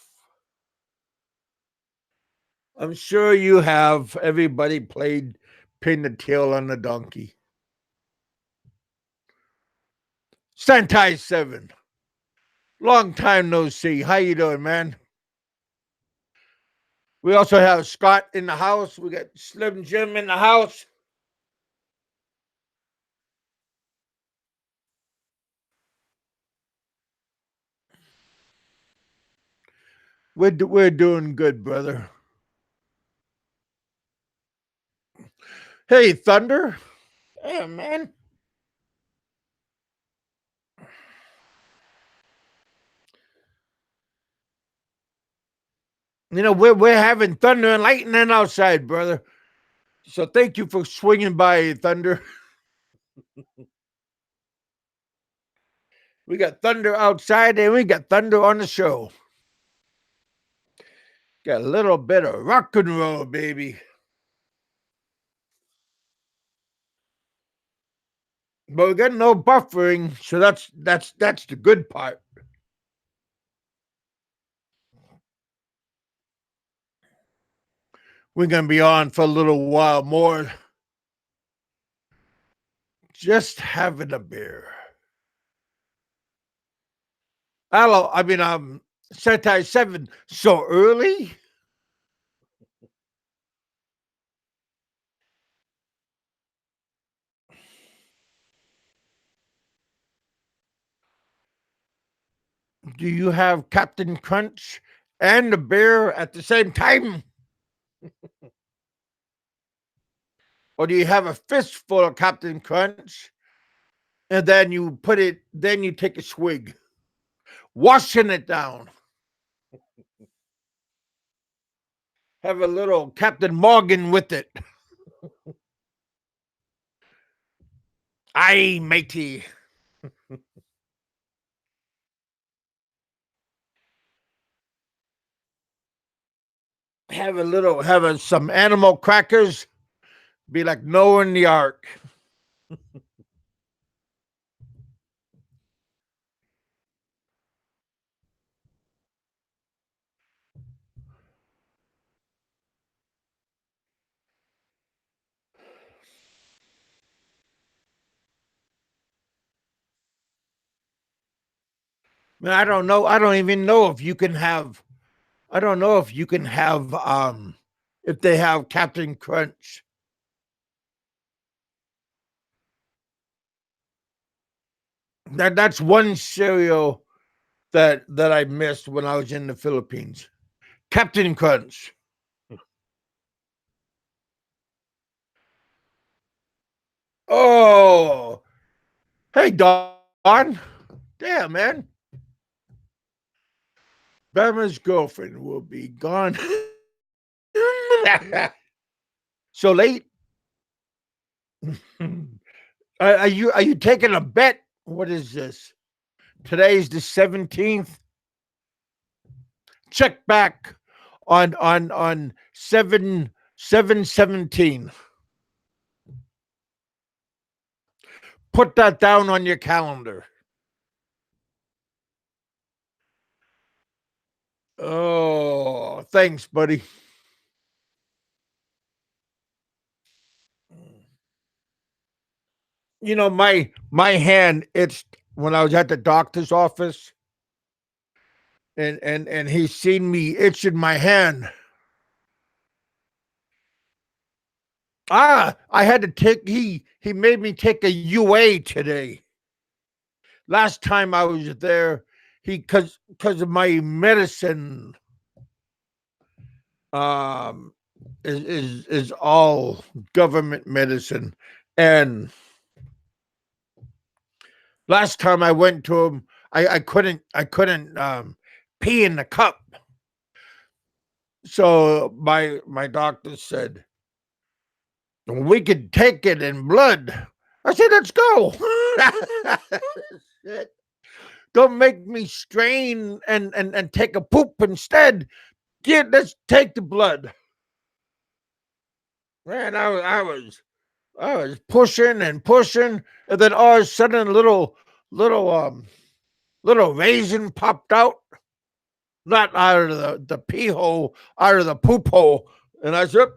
I'm sure you have. Everybody played pin the tail on a donkey. Santai 7. Long time no see. How you doing, man? We also have Scott in the house. We got Slim Jim in the house. We're doing good, brother. Hey, Thunder. Yeah, man. You know, we're having thunder and lightning outside, brother. So thank you for swinging by, Thunder. We got thunder outside and we got thunder on the show. Got a little bit of rock and roll, baby. But we got no buffering, so that's the good part. We're gonna be on for a little while more. Just having a beer. Hello, I mean Sentai 7 so early? Do you have Captain Crunch and the beer at the same time? Or do you have a fistful of Captain Crunch and then then you take a swig, washing it down? Have a little Captain Morgan with it. Aye, matey. Some animal crackers. Be like Noah in the Ark. Man, I don't know. I don't even know if you can have. I don't know if you can have. If they have Captain Crunch. That's one cereal that I missed when I was in the Philippines. Captain Crunch. Oh, hey Don. Damn, man. Bama's girlfriend will be gone. So late. Are you taking a bet? What is this? Today's the 17th. Check back on 7/17. Put that down on your calendar. Oh, thanks, buddy. My hand itched when I was at the doctor's office, and he seen me itching my hand. I had to take he made me take a UA today. Last time I was there, he because of my medicine um is all government medicine. And last time I went to him, I couldn't pee in the cup. So my doctor said we could take it in blood. I said, let's go. Don't make me strain and take a poop instead. Let's take the blood. Man, I was pushing and pushing, and then all of a sudden, a little raisin popped out, not out of the pee hole, out of the poop hole, and I said,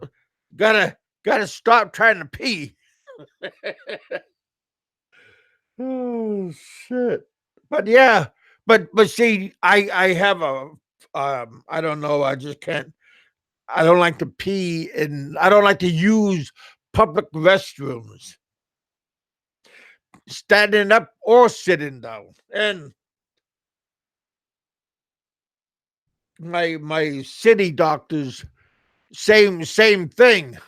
gotta stop trying to pee. Oh shit! But yeah, but see, I have a I don't know, I just can't. I don't like to pee, and I don't like to use public restrooms, standing up or sitting down. And my city doctors, same thing.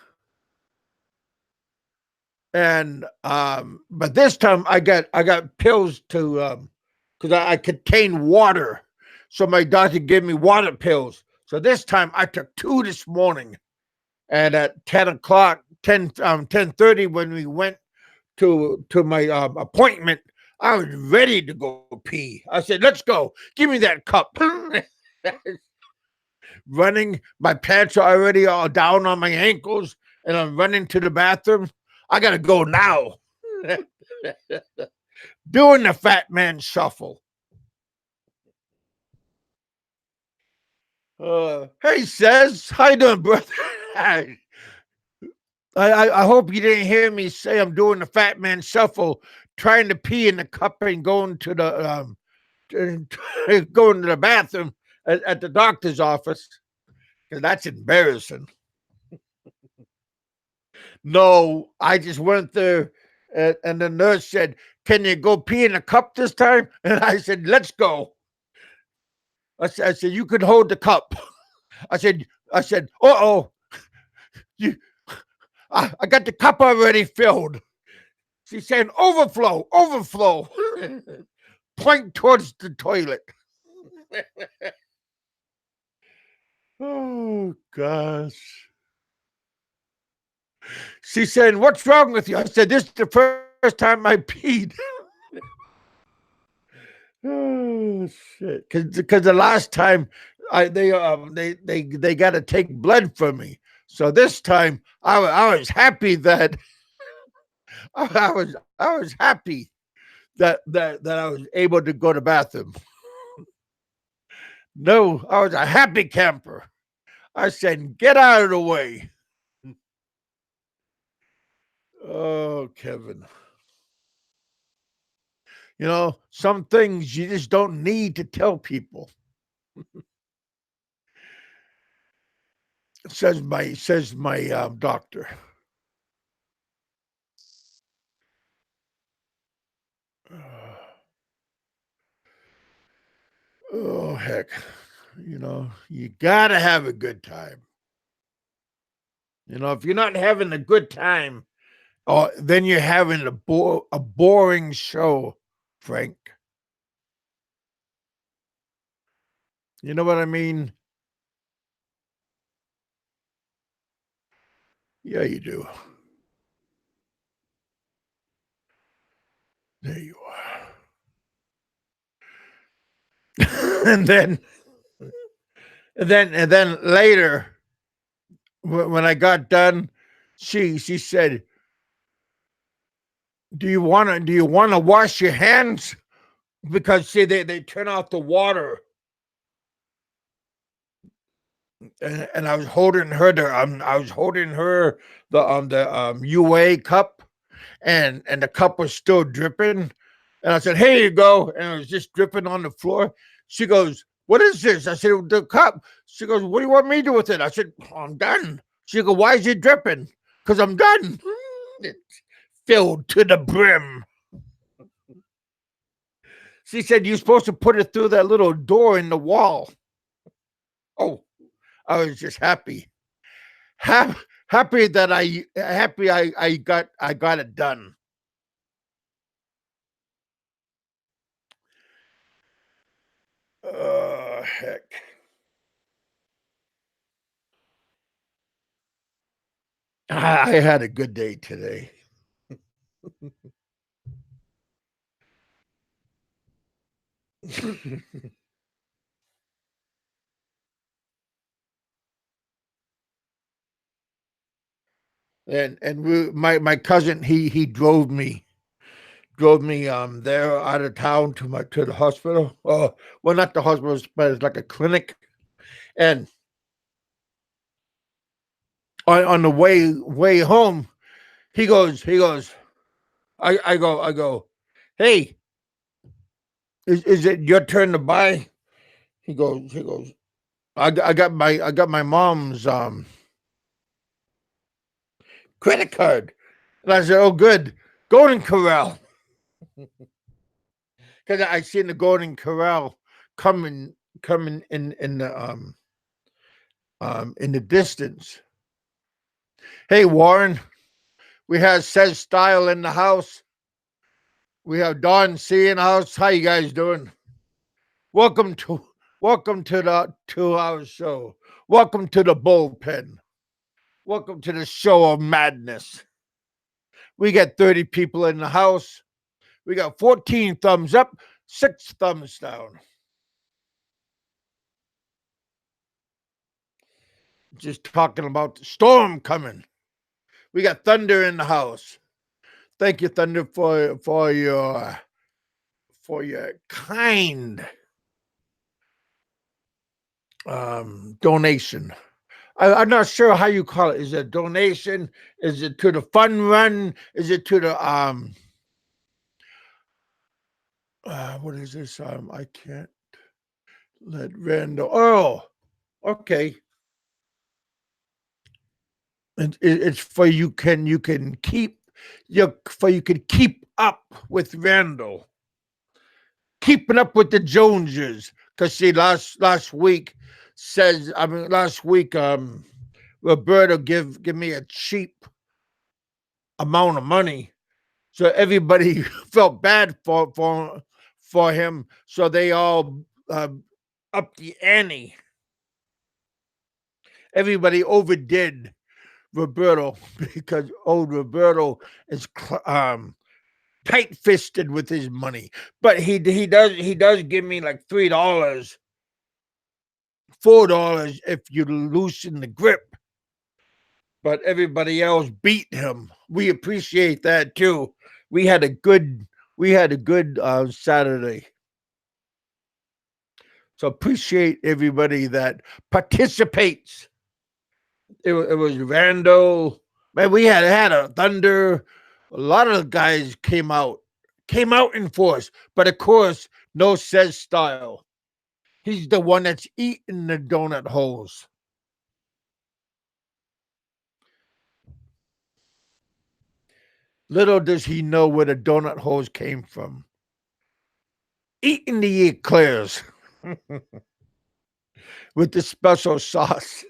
And but this time I got pills to because I contain water, so my doctor gave me water pills. So this time I took two this morning, and at 10 o'clock, 10:30 when we went to my appointment, I was ready to go pee. I said, "Let's go. Give me that cup." Running, my pants are already all down on my ankles, and I'm running to the bathroom. I gotta go now. Doing the fat man shuffle. Hey, says, how you doing, brother? I hope you didn't hear me say I'm doing the fat man shuffle, trying to pee in the cup and going to the going to the bathroom at the doctor's office, because that's embarrassing. No, I just went there, and the nurse said, "Can you go pee in a cup this time?" And I said, "Let's go." I said, "You can hold the cup." I said, "Uh-oh, you, I got the cup already filled." She's saying, "Overflow, overflow." Point towards the toilet. Oh gosh. She said, "What's wrong with you?" I said, "This is the first time I peed." Oh shit! Because the last time they got to take blood from me, so this time I was happy that I was happy that I was able to go to bathroom. No, I was a happy camper. I said, "Get out of the way." Oh, Kevin. some things you just don't need to tell people. Says my doctor. Oh heck, you gotta have a good time. If you're not having a good time, oh, then you're having a boring show, Frank. You know what I mean? Yeah, you do. There you are. and then later, when I got done, she said, "Do you want to wash your hands?" Because see, they turn off the water, and I was holding her the UA cup, and the cup was still dripping, and I said, "Here you go," and it was just dripping on the floor. She goes, "What is this?" I said, "The cup." She goes, "What do you want me to do with it?" I said, "I'm done." She goes, "Why is it dripping?" "Because I'm done." It filled to the brim. She said, "You're supposed to put it through that little door in the wall." Oh, I was just happy. Happy, happy I got it done. Heck. I had a good day today. My cousin, he drove me there out of town to the hospital. Well, not the hospital, but it's like a clinic. And on the way home, he goes, I go, "Hey, is it your turn to buy?" He goes, I got my mom's credit card. And I said, "Oh, good. Golden Corral." Because I seen the Golden Corral coming in the distance. Hey, Warren, we have Says Style in the house. We have Don C in the house. How you guys doing? Welcome to welcome to our show. Welcome to the bullpen. Welcome to the show of madness. We got 30 people in the house. We got 14 thumbs up, 6 thumbs down. Just talking about the storm coming. We got thunder in the house. Thank you, Thunder, for your kind donation. I'm not sure how you call it. Is it a donation? Is it to the fun run? Is it to the what is this? I can't let Randall. Oh, okay. It's for you can keep you can keep up with Randall, keeping up with the Joneses. Because see, last week Roberto give me a cheap amount of money, so everybody felt bad for him. So they all upped the ante. Everybody overdid Roberto because old Roberto is tight fisted with his money, but he does give me like $3, $4 if you loosen the grip. But everybody else beat him. We appreciate that too. We had a good Saturday. So appreciate everybody that participates. It was Randall. Man, we had a Thunder. A lot of the guys came out. came out in force, but of course, no says style. He's the one that's eating the donut holes. Little does he know where the donut holes came from. Eating the eclairs with the special sauce.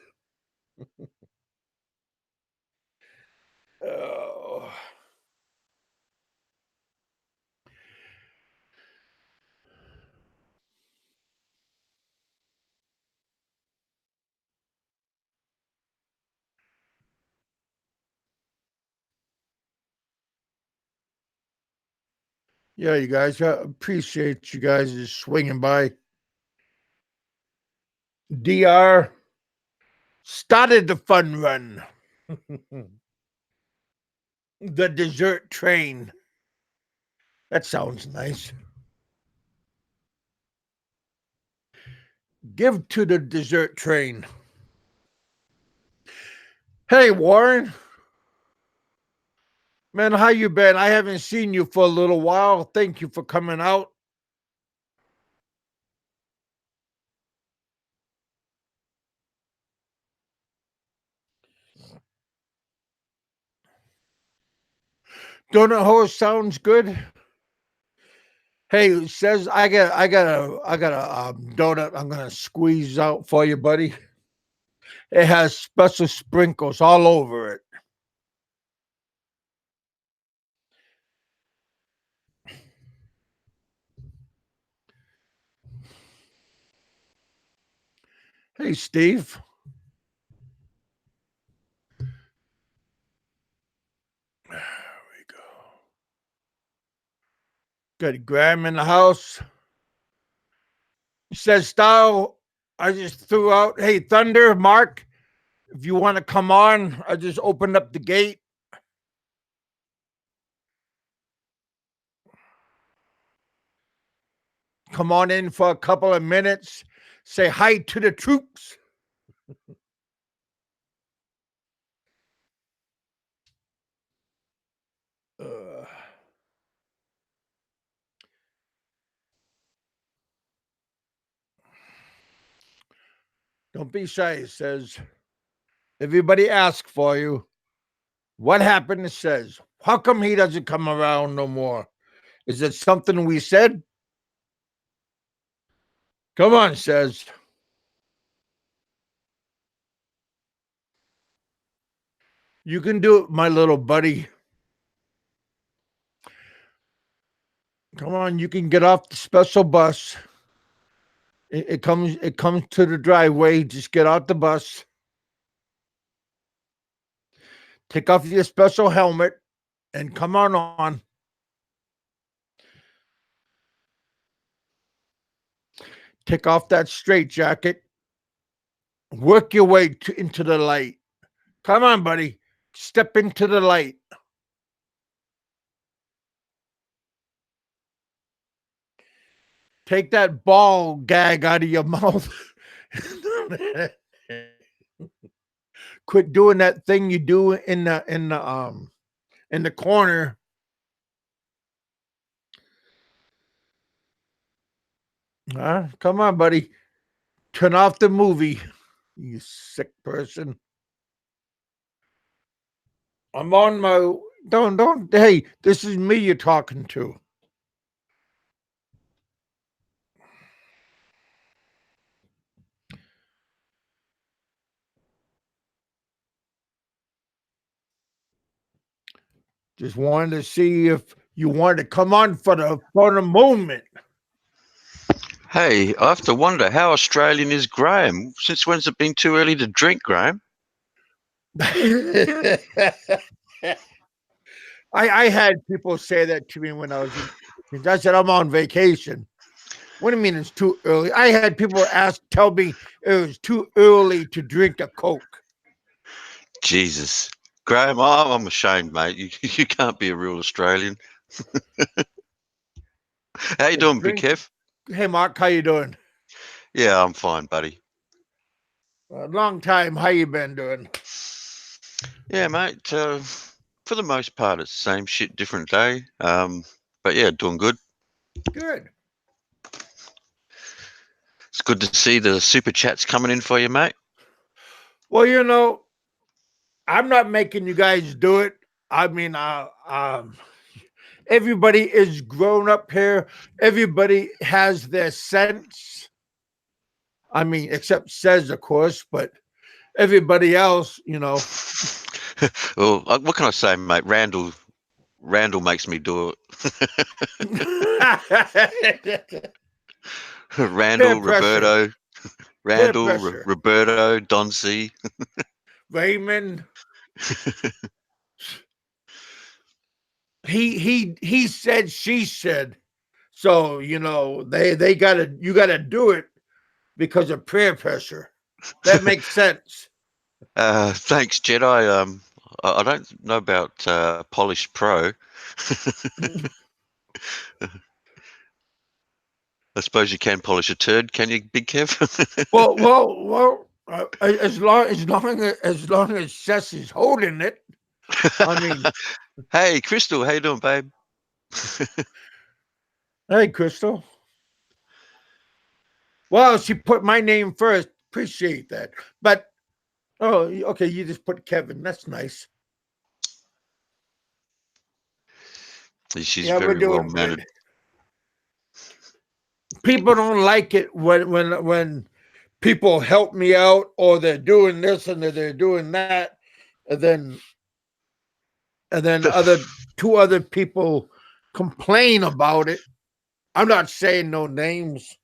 Oh. Yeah, you guys, I appreciate you guys just swinging by. DR started the fun run. The dessert train. That sounds nice. Give to the dessert train. Hey, Warren. Man, how you been? I haven't seen you for a little while. Thank you for coming out. Donut hole sounds good. Hey, it says I got a donut. I'm gonna squeeze out for you, buddy. It has special sprinkles all over it. Hey, Steve. There we go. Got Graham in the house. He says, "Style." I just threw out. Hey, Thunder, Mark. If you want to come on, I just opened up the gate. Come on in for a couple of minutes. Say hi to the troops. Uh, don't be shy, it says. Everybody asks for you. What happened? It says. How come he doesn't come around no more? Is it something we said? Come on, says. You can do it, my little buddy. Come on, you can get off the special bus. It comes to the driveway. Just get out the bus. Take off your special helmet and come on. Take off that straight jacket. Work your way into the light. Come on, buddy. Step into the light. Take that ball gag out of your mouth. Quit doing that thing you do in the corner. Come on, buddy. Turn off the movie. You sick person. I'm on my don't hey, this is me you're talking to. Just wanted to see if you wanted to come on for the moment. Hey, I have to wonder how Australian is Graham? Since when's it been too early to drink, Graham? I had people say that to me when I was in, I said I'm on vacation. What do you mean it's too early? I had people tell me it was too early to drink a Coke. Jesus. Graham, I'm ashamed, mate. You can't be a real Australian. How you doing, Big Kev? Hey, Mark, how you doing? Yeah, I'm fine, buddy. A long time. How you been doing? Yeah, mate. For the most part, it's the same shit, different day. But yeah, doing good. Good. It's good to see the super chats coming in for you, mate. Well, I'm not making you guys do it. I mean, everybody is grown up here. Everybody has their sense. I mean, except says, of course, but everybody else, Well, what can I say, mate? Randall makes me do peer it. Randall, pressure, Roberto, peer Randall, pressure. Roberto, Don C. Raymond, he said, she said. So they gotta you gotta do it because of peer pressure. That makes sense. Thanks, Jedi. I don't know about Polish Pro. I suppose you can polish a turd, can you, Big Kev? Well. As long as Seth is holding it. I mean, Hey, Crystal, how you doing, babe? hey, Crystal. Well, she put my name first. Appreciate that. But okay, you just put Kevin. That's nice. She's Yeah, we're very well doing mannered. good. People don't like it when people help me out or they're doing this and they're doing that, and then two other people complain about it. I'm not saying no names.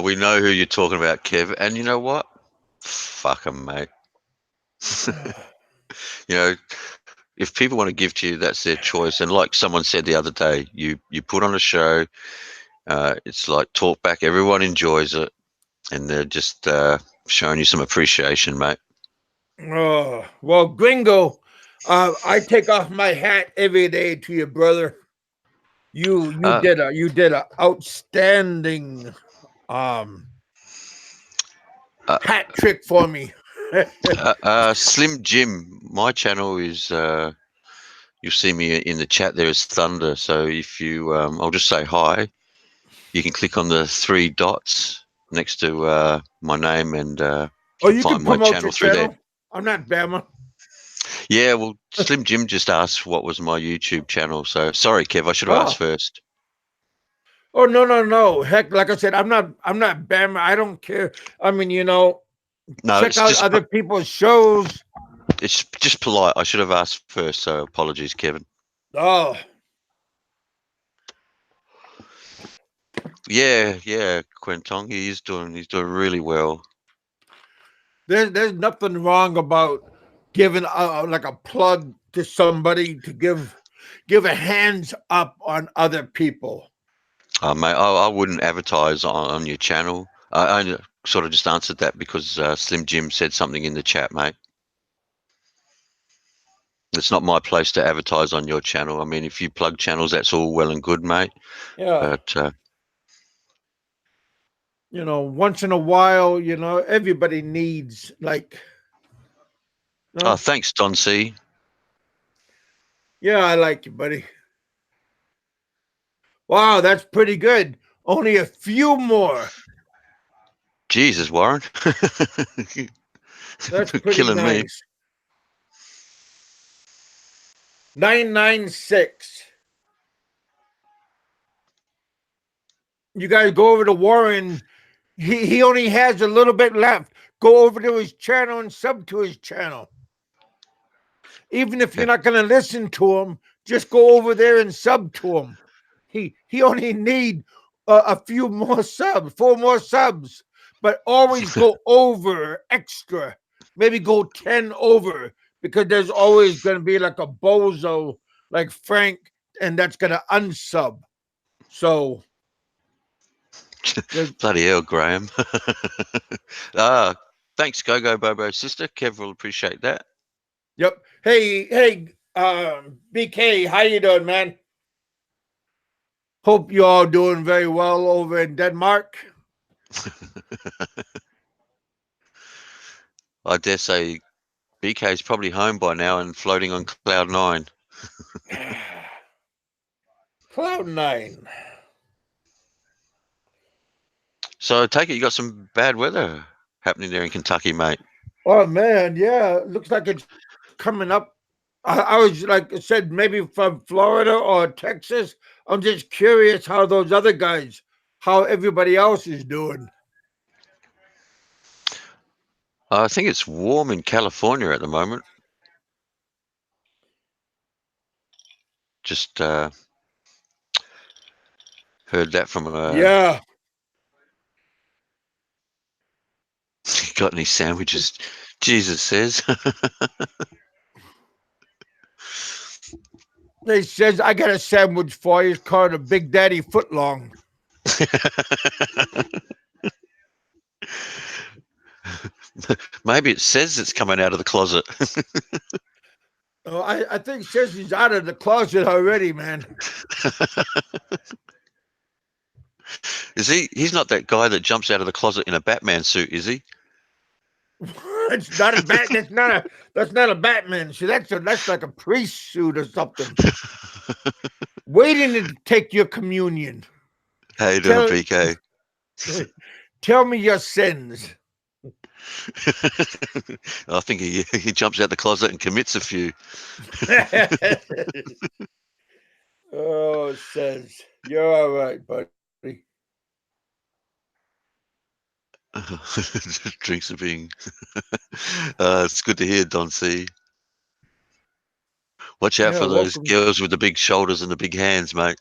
We know who you're talking about, Kev. And you know what? Fuck 'em, mate. You know, if people want to give to you, that's their choice. And like someone said the other day, you put on a show. It's like talk back. Everyone enjoys it, and they're just showing you some appreciation, mate. Well, Gringo, I take off my hat every day to your brother. You Uh, did a outstanding um uh, hat trick for me. Slim Jim, my channel is. You'll see me in the chat there as Thunder. So if you, I'll just say hi. You can click on the three dots next to my name, and you Oh, can you can find my promote your channel through there. channel. I'm not Bama. Yeah, well, Slim Jim just asked what was my YouTube channel. So sorry, Kev, I should have asked Oh, first. oh no. Heck, like I said, I'm not Bama. I don't care. I mean, No, check out other people's shows. it's just polite. I should have asked first. So apologies, Kevin. Oh, Yeah, Quentong, he's doing really well. there's nothing wrong about giving like a plug to somebody to give a hands up on other people. Mate, I wouldn't advertise on your channel. I sort of just answered that because Slim Jim said something in the chat, mate. It's not my place to advertise on your channel. I mean, if you plug channels, that's all well and good, mate. Yeah. But Once in a while, everybody needs like, no, thanks, Don C. yeah, I like you, buddy. Wow, that's pretty good. Only a few more. Jesus, Warren, That's pretty killing me. nice. 996. You guys go over to Warren. He only has a little bit left. Go over to his channel and sub to his channel. Even if you're not going to listen to him, just go over there and sub to him. He only need a few more subs, 4 more subs, but always go over extra. Maybe go 10 over because there's always going to be like a bozo like Frank, and that's going to unsub. So, Bloody hell, Graham. uh, Thanks, Go Bobo sister. Kev will appreciate that. yep. Hey, BK, how you doing, man? Hope you all doing very well over in Denmark. I dare say BK is probably home by now and floating on cloud nine. cloud nine. So I take it you got some bad weather happening there in Kentucky, mate. Oh man, yeah, looks like it's coming up. I was like I said, maybe from Florida or Texas. I'm just curious how those other guys, how everybody else is doing. I think it's warm in California at the moment. Just heard that from Yeah, got any sandwiches? Jesus says. they says I got a sandwich for you. It's called a Big Daddy Footlong. Maybe it says it's coming out of the closet. Oh, I think says he's out of the closet already, man. Is he? He's not that guy that jumps out of the closet in a Batman suit, is he? It's not a bat. That's not a Batman. See, that's like a priest suit or something. Waiting to take your communion. How you doing, Tell PK? tell me your sins. I think he jumps out the closet and commits a few. Oh, says you're all right, buddy. Drinks are being. It's good to hear, Don C. Watch out Yeah, for those welcome. girls with the big shoulders and the big hands, mate.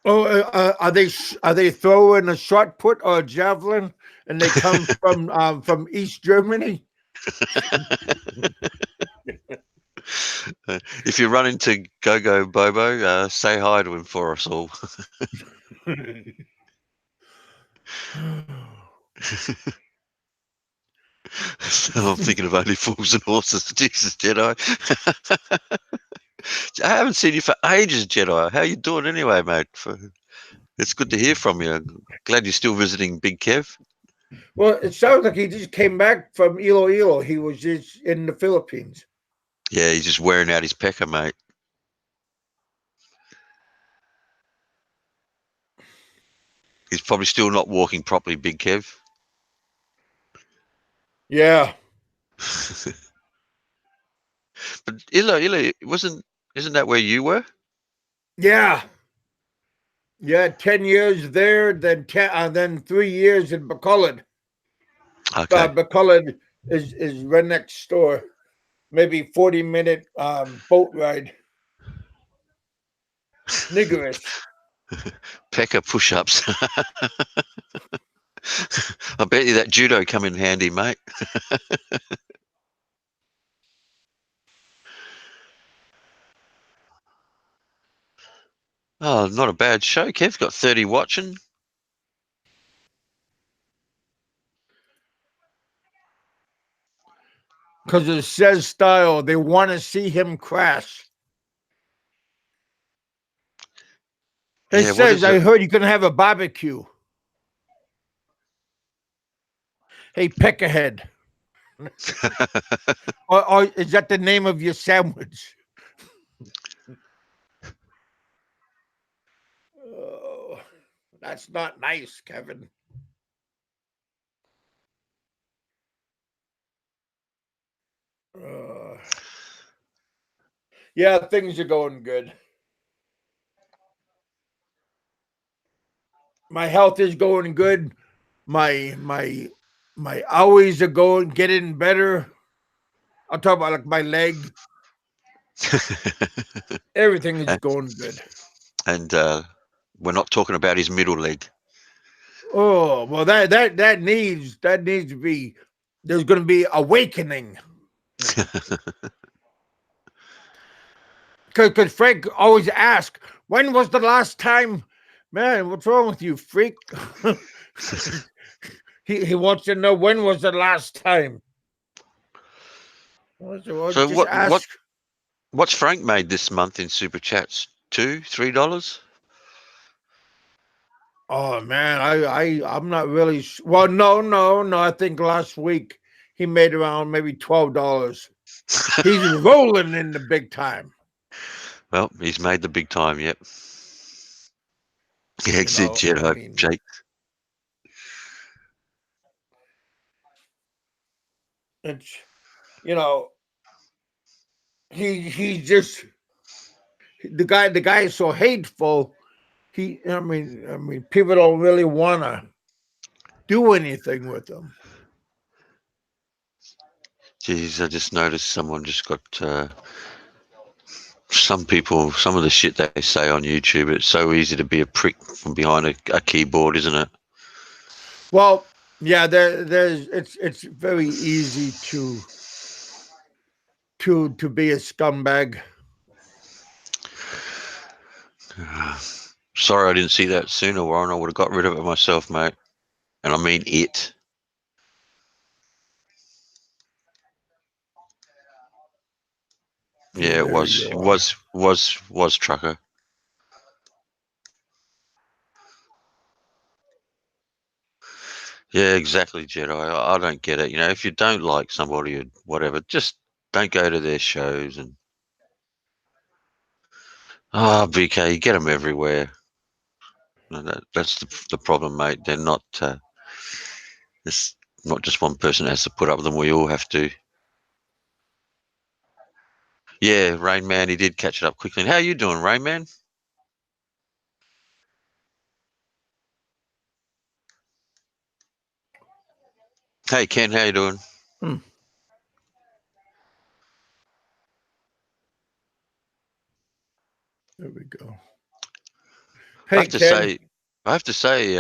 Oh, are they throwing a shot put or a javelin, and they come from East Germany? If you run into Go Bobo, say hi to him for us all. I'm thinking of Only Fools and Horses. Jesus, Jedi. I haven't seen you for ages, Jedi. How you doing anyway, mate? It's good to hear from you. Glad you're still visiting Big Kev. Well, it sounds like he just came back from Iloilo. He was just in the Philippines. Yeah, he's just wearing out his pecker, mate. He's probably still not walking properly, Big Kev. Yeah, But Ilo, isn't that where you were? yeah, yeah. 10 years there, then 3 years in Bacolod. Okay. Bacolod is right next door. Maybe 40-minute boat ride. Niggerish. Pecker push-ups. I bet you that judo come in handy, mate. Oh, not a bad show. Kev's got 30 watching. Because it says style. They want to see him crash. It Yeah, what says, is I it? heard you can have a barbecue. Hey, peckerhead. Or is that the name of your sandwich? Oh, that's not nice, Kevin. Uh, yeah, things are going good. My health is going good. My hours are getting better. I'll talk about like my leg. Everything is going good. And we're not talking about his middle leg. Oh well, that needs to be. There's going to be awakening because Frank always asks, "When was the last time?" Man, what's wrong with you, freak? he wants to know when was the last time. Well, So just ask. what's Frank made this month in super chats? $2, $3? Oh man, I'm not really. Well, no. I think last week he made around maybe $12. He's rolling in the big time. Well, he's made the big time. Yep. The You exit know, I Jedi, mean, Jake. it's you know, he just the guy is so hateful. I mean, people don't really want to do anything with him. Jeez, I just noticed someone just got some people, some of the shit they say on YouTube. It's so easy to be a prick from behind a keyboard, isn't it? Well, yeah, there's it's very easy to be a scumbag. Sorry, I didn't see that sooner, Warren. I would have got rid of it myself, mate. And I mean it. Yeah, it There was, you it are. was trucker. Yeah, exactly, Jedi. I don't get it. You know, if you don't like somebody or whatever, just don't go to their shows. And BK, you get them everywhere. And that's the problem, mate. They're not. It's not just one person has to put up with them. We all have to. Yeah, Rain Man, he did catch it up quickly. How you doing, Rain Man? Hey, Ken, how you doing? Hmm, there we go. I Hey, have to Ken. say, I have to say,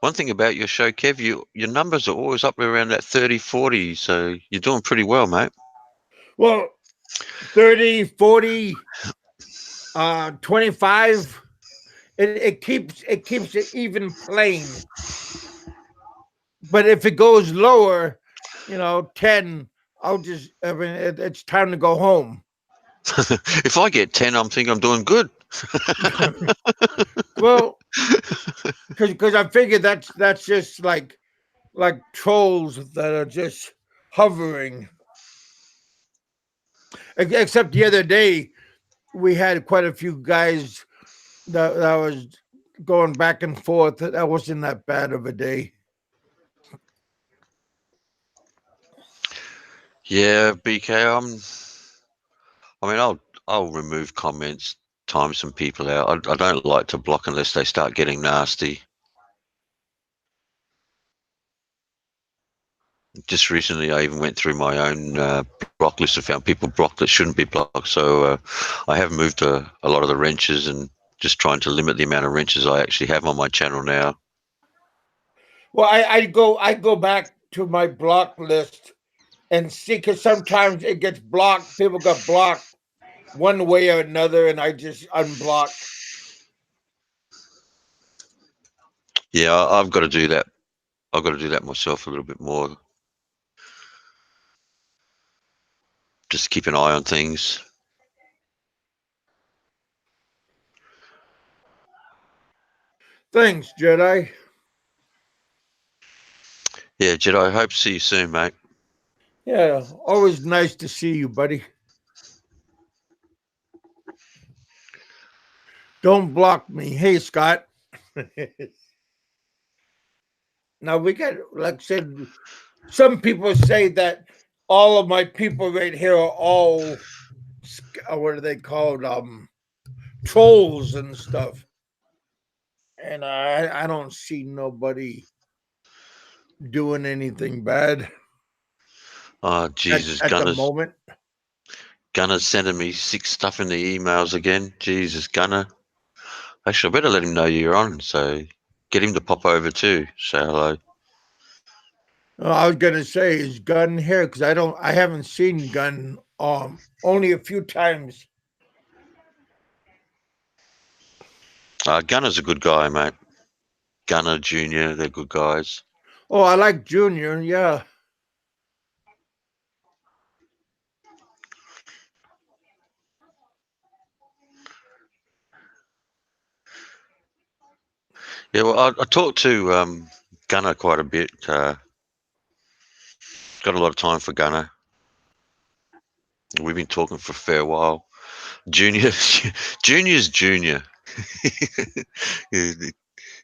one thing about your show, Kev, your numbers are always up around that 30, 40. So you're doing pretty well, mate. Well, 30, 40, 25. It keeps it even playing. But if it goes lower, 10, it's time to go home. If I get 10, I'm thinking I'm doing good. Well, because I figure that's just like trolls that are just hovering. Except the other day, we had quite a few guys that was going back and forth. That wasn't that bad of a day. Yeah, BK, I mean, I'll remove comments, time some people out. I don't like to block unless they start getting nasty. Just recently, I even went through my own block list and found people blocked that shouldn't be blocked. So I have moved a lot of the wrenches and just trying to limit the amount of wrenches I actually have on my channel now. Well, I go back to my block list and see, because sometimes it gets blocked. People got blocked one way or another, and I just unblock. Yeah, I've got to do that. I've got to do that myself a little bit more. Just keep an eye on things. Thanks, Jedi. Yeah, Jedi, I hope to see you soon, mate. Yeah, always nice to see you, buddy. Don't block me. Hey, Scott. Now we got, like I said, some people say that all of my people right here are all what are they called? Trolls and stuff. And I don't see nobody doing anything bad Oh, at, Jesus, at the moment. Gunner's sending me sick stuff in the emails again. Jesus, Gunner. Actually, I better let him know you're on. So get him to pop over too. Say hello. I was gonna say, is Gun here? Because I haven't seen Gun only a few times. Gunner's a good guy, mate. Gunner Junior, they're good guys. Oh, I like Junior. Yeah. Yeah, well, I talked to Gunner quite a bit. Got a lot of time for Gunner. We've been talking for a fair while. Junior, Junior's Junior. He-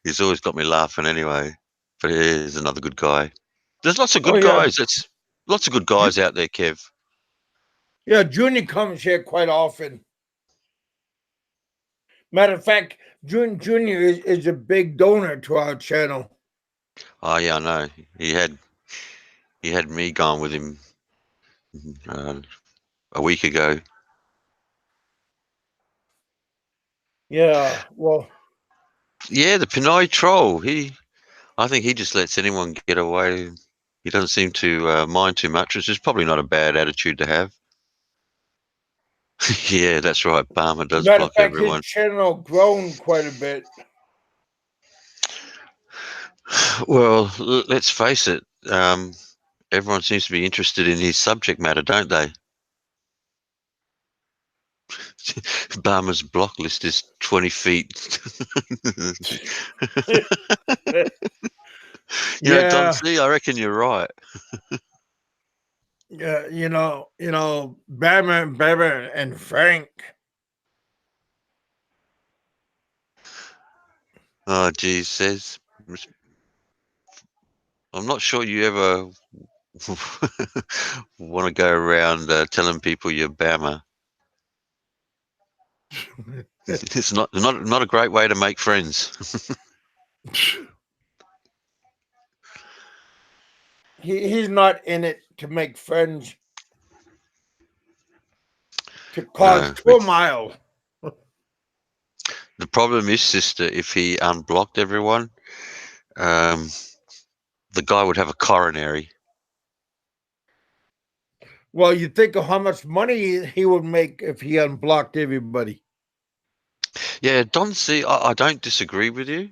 He's always got me laughing anyway. But he is another good guy. There's lots of Oh good yeah, guys. That's lots of good guys out there, Kev. yeah. Junior comes here quite often. Matter of fact, Junior is a big donor to our channel. Oh yeah, I know. He had he had me going with him uh, a week ago. Yeah, well, Yeah, the Pinay troll. I think he just lets anyone get away. He doesn't seem to mind too much, which is probably not a bad attitude to have. Yeah, that's right. Barmer does matter of block fact, his everyone. channel grown quite a bit. Well, let's face it. Everyone seems to be interested in his subject matter, don't they? Barmer's block list is 20 feet. Don Yeah, C, I reckon you're right. yeah. Batman, and Frank. Oh, geez, says. I'm not sure you ever want to go around telling people you're Bama. It's not a great way to make friends. He's not in it to make friends, to cause No, turmoil. the problem is, sister, if he unblocked everyone, um, the guy would have a coronary. Well, you think of how much money he would make if he unblocked everybody. Yeah, Don C, I don't disagree with you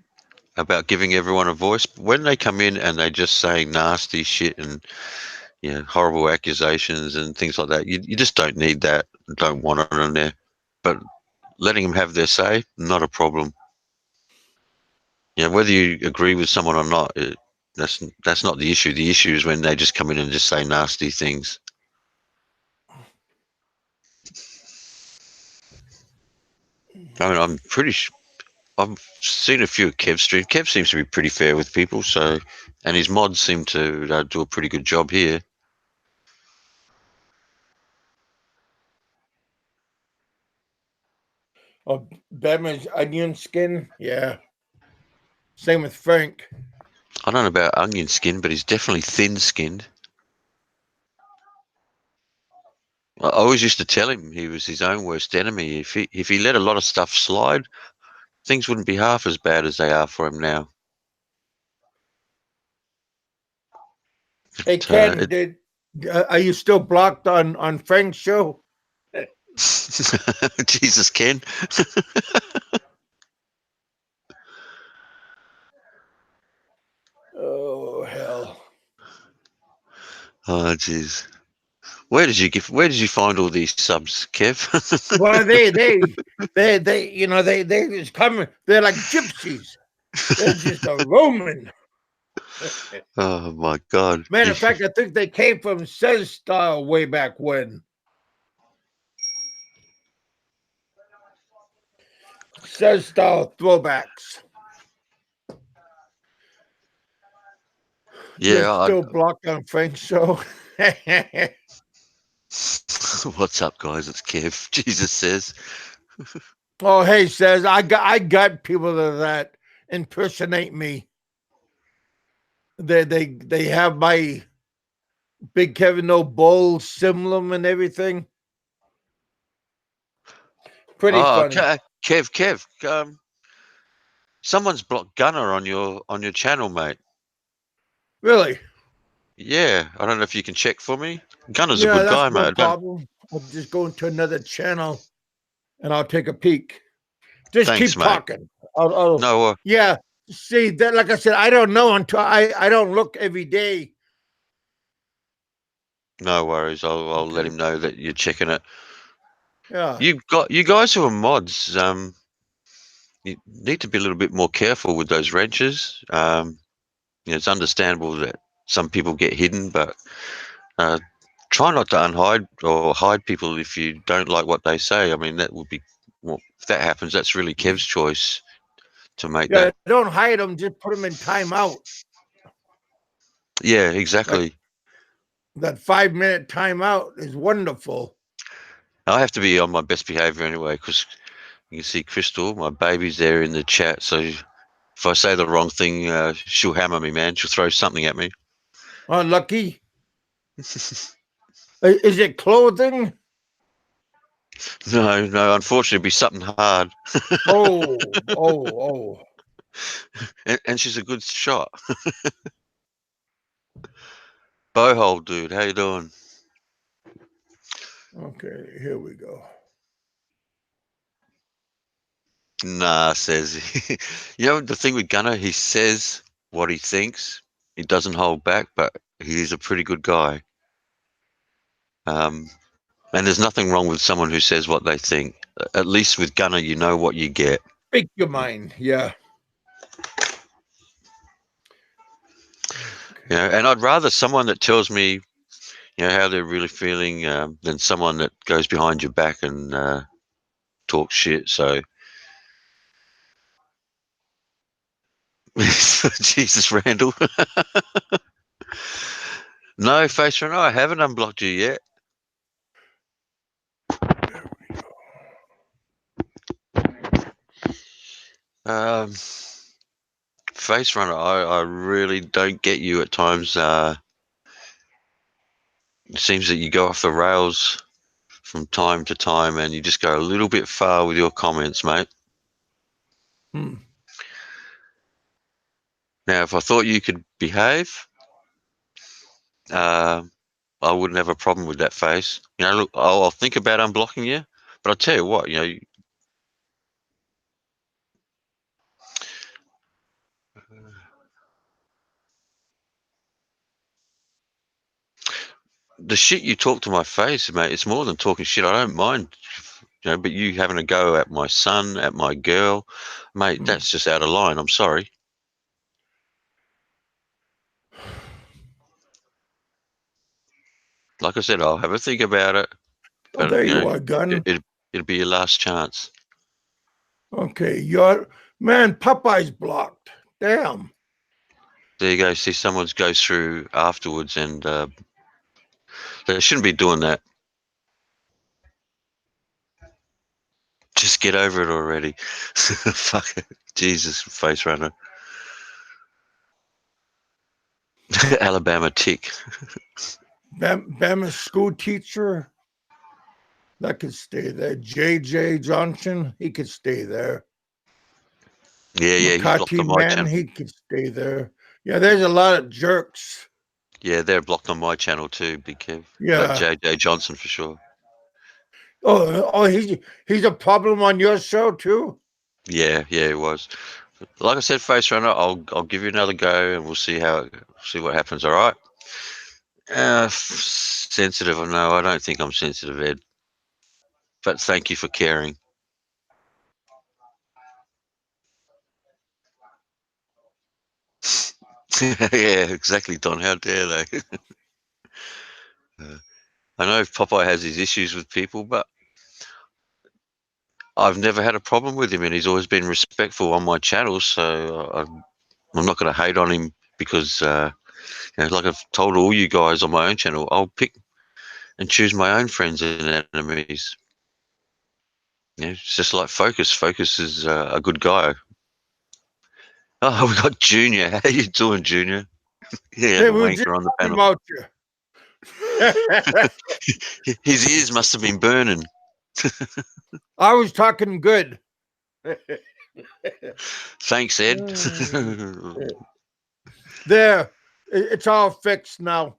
about giving everyone a voice. But when they come in and they just say nasty shit and horrible accusations and things like that, you just don't need that. Don't want it in there. But letting them have their say, not a problem. Whether you agree with someone or not, that's not the issue. The issue is when they just come in and just say nasty things. I mean, I've seen a few of Kev's streams. Kev seems to be pretty fair with people, and his mods seem to do a pretty good job here. Oh, Batman's onion skin. Yeah. Same with Frank. I don't know about onion skin, but he's definitely thin-skinned. I always used to tell him he was his own worst enemy. If he let a lot of stuff slide, things wouldn't be half as bad as they are for him now. Hey But, Ken, are you still blocked on Frank's show? Jesus, Ken. Oh hell! Oh, jeez. Where did you find all these subs, Kev? Well, they just coming. They're like gypsies. They're just a Roman. Oh my God. Matter of fact, I think they came from Says style way back when. Says style throwbacks. You're Yeah. still blocked on Frank's show. What's up, guys? It's Kev. Jesus says. Oh, hey, Says I got people that impersonate me. They have my Big Kevin No Bull emblem and everything. Pretty Oh, funny. Kev. Someone's blocked Gunner on your channel, mate. Really? Yeah, I don't know if you can check for me. Gunner's a Yeah, good that's guy, no mate. Don't. problem. I'll just go into another channel and I'll take a peek. Just Thanks, keep mate. talking. I'll No, yeah. See that, like I said, I don't know until I don't look every day. no worries. I'll let Okay. him know that you're checking it. Yeah. You guys who are mods. You need to be a little bit more careful with those wrenches. It's understandable that some people get hidden, but uh, try not to unhide or hide people if you don't like what they say. I mean, that would be, well, if that happens, that's really Kev's choice to make Yeah, that. don't hide them. Just put them in timeout. Yeah, Like exactly. that 5 minute timeout is wonderful. I have to be on my best behavior anyway, because you can see Crystal, my baby's there in the chat. So if I say the wrong thing, she'll hammer me, man. She'll throw something at me. Oh, lucky. Is it clothing? No, unfortunately, it'd be something hard. Oh. And she's a good shot. Bowhole, dude, how you doing? Okay, here we go. Nah, says he. You know the thing with Gunner, he says what he thinks. He doesn't hold back, but he's a pretty good guy. And there's nothing wrong with someone who says what they think. At least with Gunner, you know what you get. Speak your mind. Yeah. You know, and I'd rather someone that tells me, how they're really feeling, than someone that goes behind your back and talks shit. So, Jesus, Randall. No, Face Runner, I haven't unblocked you yet. There we go. Face Runner, I really don't get you at times. It seems that you go off the rails from time to time, and you just go a little bit far with your comments, mate. Hmm. Now, if I thought you could behave, uh, I wouldn't have a problem with that face. Look, I'll think about unblocking you, but I'll tell you what, the shit you talk to my face, mate, it's more than talking shit. I don't mind, but you having a go at my son, at my girl, mate, Hmm. that's just out of line. I'm sorry. Like I said, I'll have a think about it, Oh, but there you are, gun. it'll be your last chance. Okay, your man Popeye's blocked. Damn. There you go. See, someone goes through afterwards, and they shouldn't be doing that. Just get over it already. Fuck it. Jesus, Face Runner. Alabama tick. Bama school teacher. That could stay there. JJ Johnson, he could stay there. Yeah, he's blocked Makati on my man, channel. he could stay there. Yeah, there's a lot of jerks. Yeah, they're blocked on my channel too, Big Kev. That Yeah. JJ Johnson for sure. Oh, he's a problem on your show too. Yeah, it was. Like I said, Face Runner, I'll give you another go, and we'll see what happens. All right. Sensitive or no, I don't think I'm sensitive, Ed. But thank you for caring. Yeah, exactly, Don. How dare they? I know Popeye has his issues with people, but I've never had a problem with him, and he's always been respectful on my channel. So I'm not going to hate on him because, like I've told all you guys on my own channel, I'll pick and choose my own friends and enemies. It's just like Focus. Focus is a good guy. Oh, we got Junior. How you doing, Junior? Yeah, Hey, the we were just wanker on the talking panel. about you. His ears must have been burning. I was talking good. Thanks, Ed. There, it's all fixed now.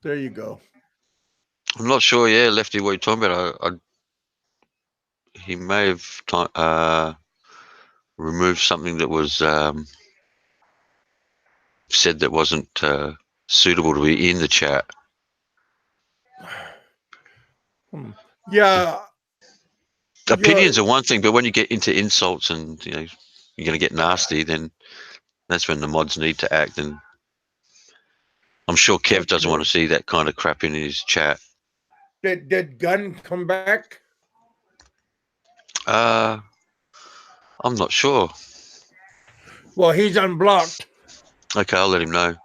There you go. I'm not sure, yeah, Lefty, what you're talking about. He may have removed something that was said that wasn't suitable to be in the chat. Yeah, Opinions you're are one thing, but when you get into insults and you're going to get nasty, then that's when the mods need to act. And I'm sure Kev doesn't want Okay. to see that kind of crap in his chat. Did Gunn come back? Uh, I'm not sure. Well, he's unblocked. Okay, I'll let him know.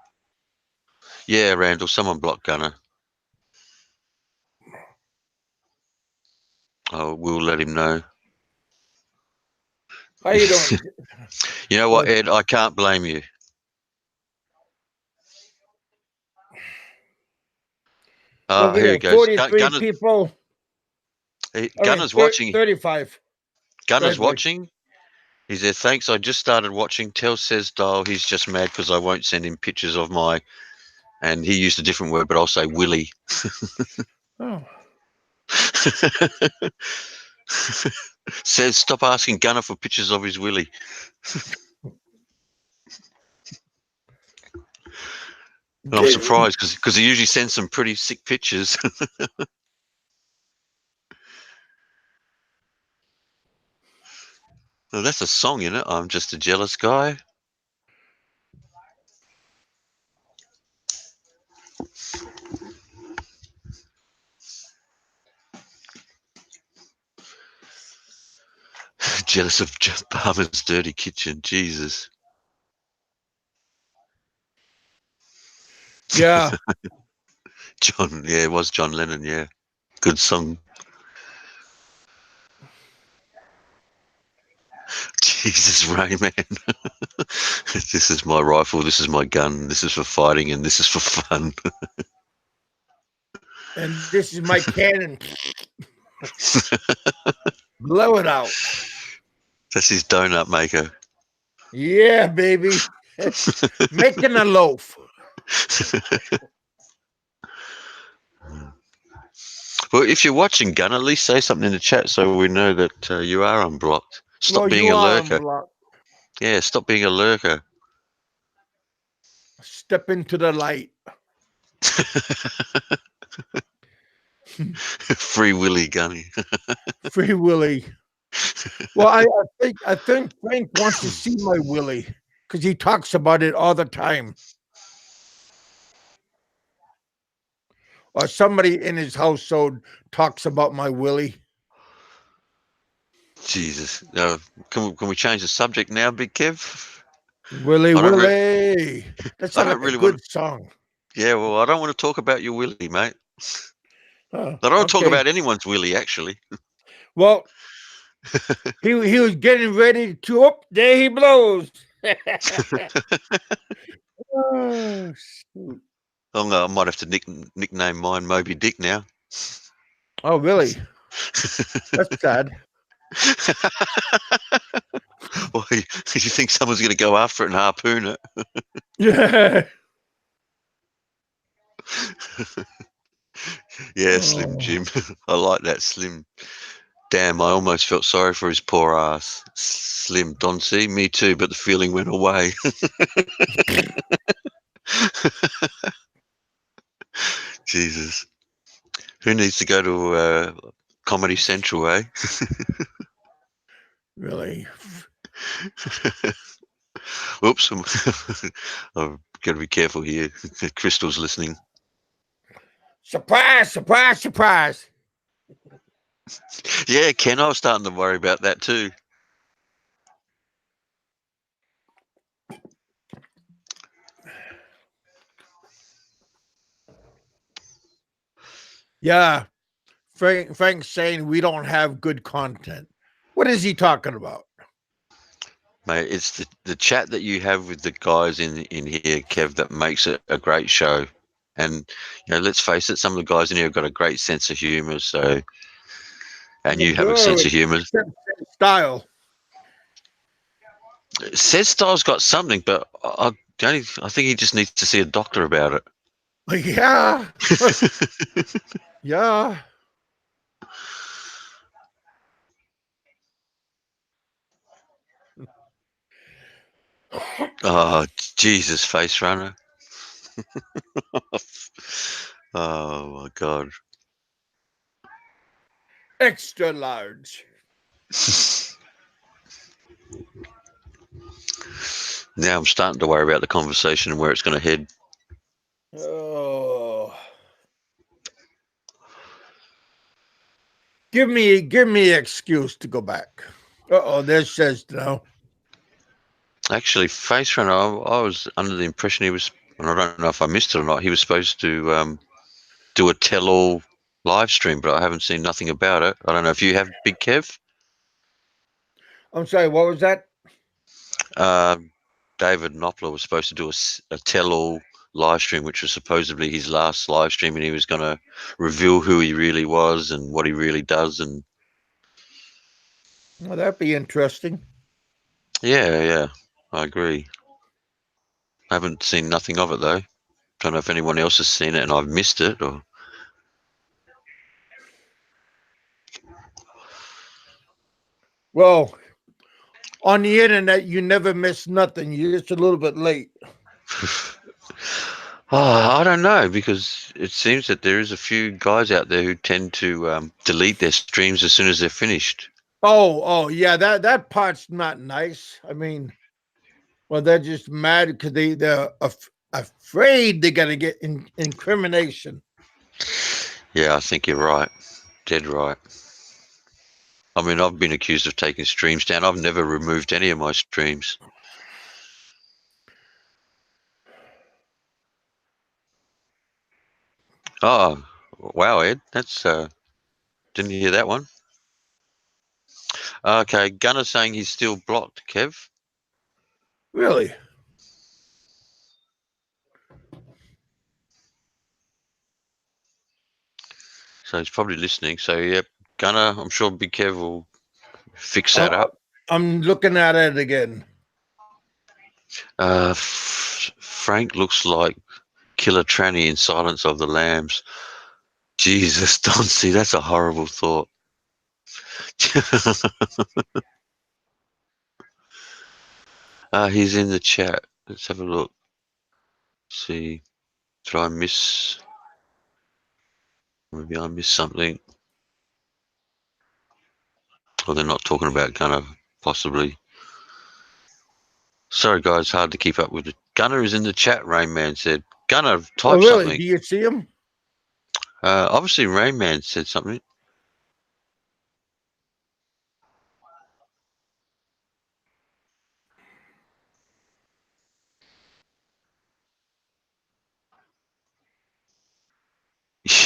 Yeah, Randall, someone blocked Gunner. Oh, we'll let him know. How you doing? You know what, Ed? I can't blame you. Look at Here he that, goes. 43 people. I mean, Gunner's watching. 35. Go Gunner's ahead, buddy. watching. He said, "Thanks. I just started watching. Tell says Dial he's just mad because I won't send him pictures of my." And he used a different word, but I'll say Willie. Oh. Says, "Stop asking Gunner for pictures of his Willie." And I'm surprised because he usually sends some pretty sick pictures. Well, that's a song, isn't it? I'm just a jealous guy. Jealous of Jeff Palmer's dirty kitchen. Jesus. Yeah. John, yeah, it was John Lennon, yeah. Good song. Jesus, Rayman. This is my rifle, this is my gun, this is for fighting, and this is for fun. And this is my cannon. Blow it out. That's his donut maker. Yeah, baby. Making a loaf. Well, if you're watching, Gun, at least say something in the chat so we know that you are unblocked. Stop Well, being you a are lurker. unblocked. Yeah, stop being a lurker. Step into the light. Free Willy Gunny. Free Willy. Well, I think Frank wants to see my Willie because he talks about it all the time. Or somebody in his household talks about my Willie. Jesus. Can we change the subject now, Big Kev? Willie, I don't, Willie. That I sounds don't like a really want good to. song. Yeah, well, I don't want to talk about your Willy, mate. Oh, I don't want to talk okay. about anyone's Willy, actually. Well, he was getting ready to up. There he blows. Oh, shoot. I might have to nickname mine Moby Dick now. Oh, really? That's sad. Well, you think someone's going to go after it and harpoon it? Yeah. Yeah, Slim Oh. Jim. I like that, Slim. Damn, I almost felt sorry for his poor ass. Slim, Don C, me too, but the feeling went away. Jesus. Who needs to go to Comedy Central, eh? Really? Oops. I've got to be careful here. Crystal's listening. Surprise, surprise, surprise. Yeah, Ken, I was starting to worry about that too. Yeah. Frank's saying we don't have good content. What is he talking about? Mate, it's the chat that you have with the guys in here, Kev, that makes it a great show. And let's face it, some of the guys in here have got a great sense of humour. So, and you have a sense of humour. Style. Says Style's got something, but I think he just needs to see a doctor about it. Yeah. Yeah. Oh, Jesus, face runner. Oh my God. Extra large. Now I'm starting to worry about the conversation and where it's going to head. Oh, give me an excuse to go back. Oh, this says no. Actually, Face Runner, I was under the impression he was, and I don't know if I missed it or not, he was supposed to do a tell-all live stream, but I haven't seen nothing about it. I don't know if you have, Big Kev. I'm sorry. What was that? Um, David Knopfler was supposed to do a tell-all live stream, which was supposedly his last live stream, and he was going to reveal who he really was and what he really does. And Well, that'd be interesting. yeah, I agree. I haven't seen nothing of it though. Don't know if anyone else has seen it and I've missed it or. Well, on the internet, you never miss nothing. You're just a little bit late. I don't know because it seems that there is a few guys out there who tend to delete their streams as soon as they're finished. Oh, yeah. That part's not nice. I mean, well, they're just mad because they're afraid they're gonna get incrimination. Yeah, I think you're right. Dead right. I mean, I've been accused of taking streams down. I've never removed any of my streams. Oh, wow, Ed. That's didn't hear that one. Okay, Gunner saying he's still blocked, Kev. Really? So he's probably listening. So yep, Gunner, I'm sure Big Kev will fix that I, up. I'm looking at it again. Frank looks like Killer Tranny in Silence of the Lambs. Jesus, Don C, that's a horrible thought. He's in the chat. Let's have a look. See, did I miss? Maybe I missed something. Or they're not talking about Gunner, possibly. Sorry, guys, hard to keep up with it. Gunner is in the chat, Rain Man said. Gunner, Oh, type really? something. Do you see him? Obviously, Rain Man said something.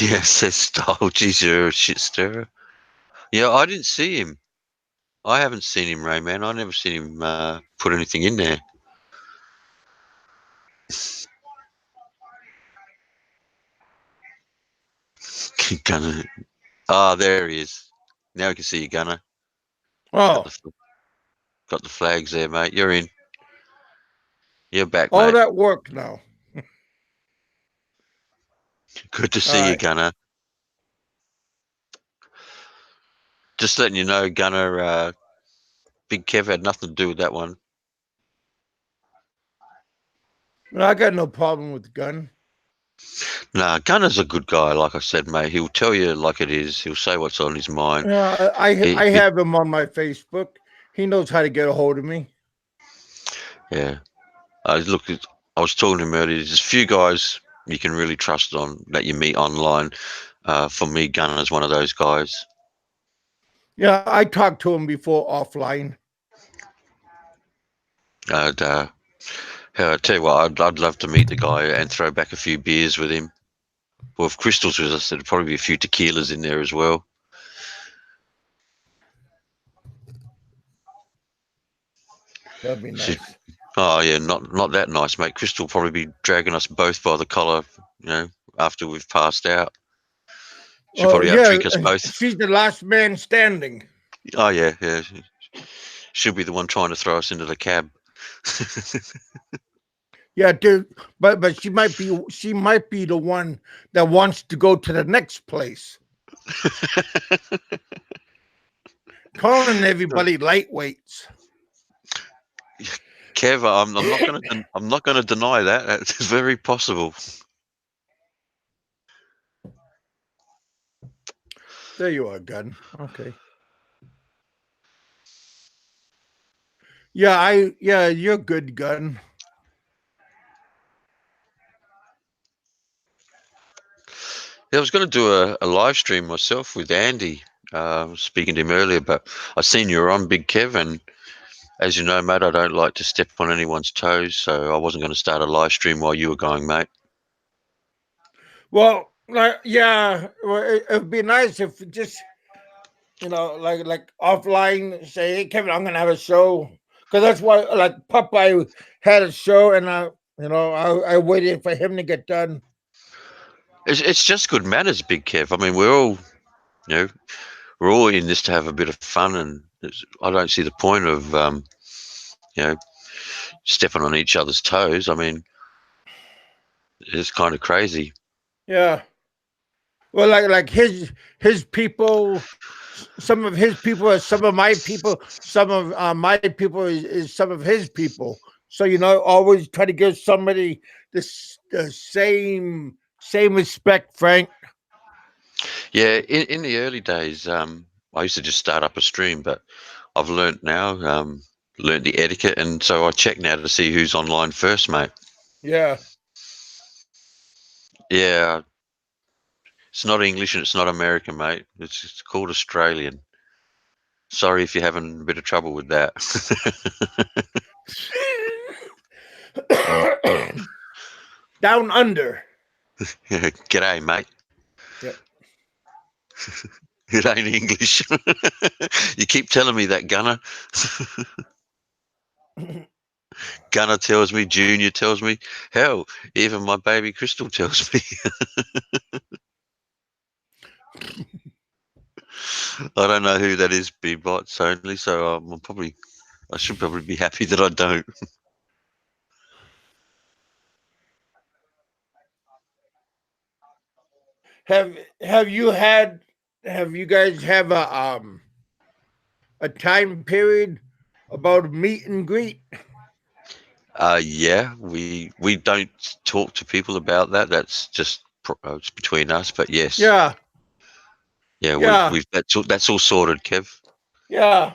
Yeah, says Style. Geez, you're a shit stirrer. Yeah, I didn't see him. I haven't seen him, Rain Man. I never seen him put anything in there. Gunner. Ah, there he is. Now we can see you, Gunner. Got Oh, the got the flags there, mate. You're in. You're back, all mate. that work now. Good to All see you, right. Gunner. Just letting you know, Gunner. Big Kev had nothing to do with that one. No, I got no problem with the gun. Nah, Gunner's a good guy. Like I said, mate, he'll tell you like it is. He'll say what's on his mind. Yeah, I He have him on my Facebook. He knows how to get a hold of me. yeah. Look, I was talking to him earlier. There's a few guys you can really trust on that you meet online. For me, Gunner's one of those guys. Yeah, I talked to him before offline. And I tell you what, I'd love to meet the guy and throw back a few beers with him. Well, if Crystal's with us, there'd probably be a few tequilas in there as well. That'd be She's, nice. oh yeah, not that nice, mate. Crystal will probably be dragging us both by the collar, after we've passed out. She'll Oh probably out yeah, drink us both. she's the last man standing. Oh yeah. She'll be the one trying to throw us into the cab. Yeah, dude, but she might be the one that wants to go to the next place. Calling everybody lightweights. Kev, I'm not gonna deny that. It's very possible. There you are, gun. Okay. Yeah, you're good, gun. Yeah, I was going to do a live stream myself with Andy. I was speaking to him earlier, but I seen you were on, Big Kev, and as you know, mate, I don't like to step on anyone's toes, so I wasn't going to start a live stream while you were going, mate. Well, like, yeah, well, it'd be nice if just like offline, say, hey, Kevin, I'm gonna have a show, because that's why, like, Popeye had a show, and I waited for him to get done. It's just good manners, Big Kev. I mean, you know, we're all in this to have a bit of fun, and I don't see the point of, you know, stepping on each other's toes. I mean, it's kind of crazy. Yeah. Well, like his people, some of his people are some of my people. Some of my people is some of his people. So always try to give somebody the same respect, Frank. Yeah, in the early days, I used to just start up a stream, but I've learnt now, learnt the etiquette, and so I check now to see who's online first, mate. Yeah. Yeah, it's not English and it's not American, mate. It's called Australian. Sorry if you're having a bit of trouble with that. Down under. G'day, mate. Yep. It ain't English. You keep telling me that, Gunner. Gunner tells me, Junior tells me, hell, even my baby Crystal tells me. I don't know who that is, B-bots only, so I should probably be happy that I don't. Have you had have you guys have a time period about meet and greet? Yeah, we don't talk to people about that. That's just it's between us. But yes, Yeah. yeah, Yeah. we've that's all sorted, Kev. Yeah.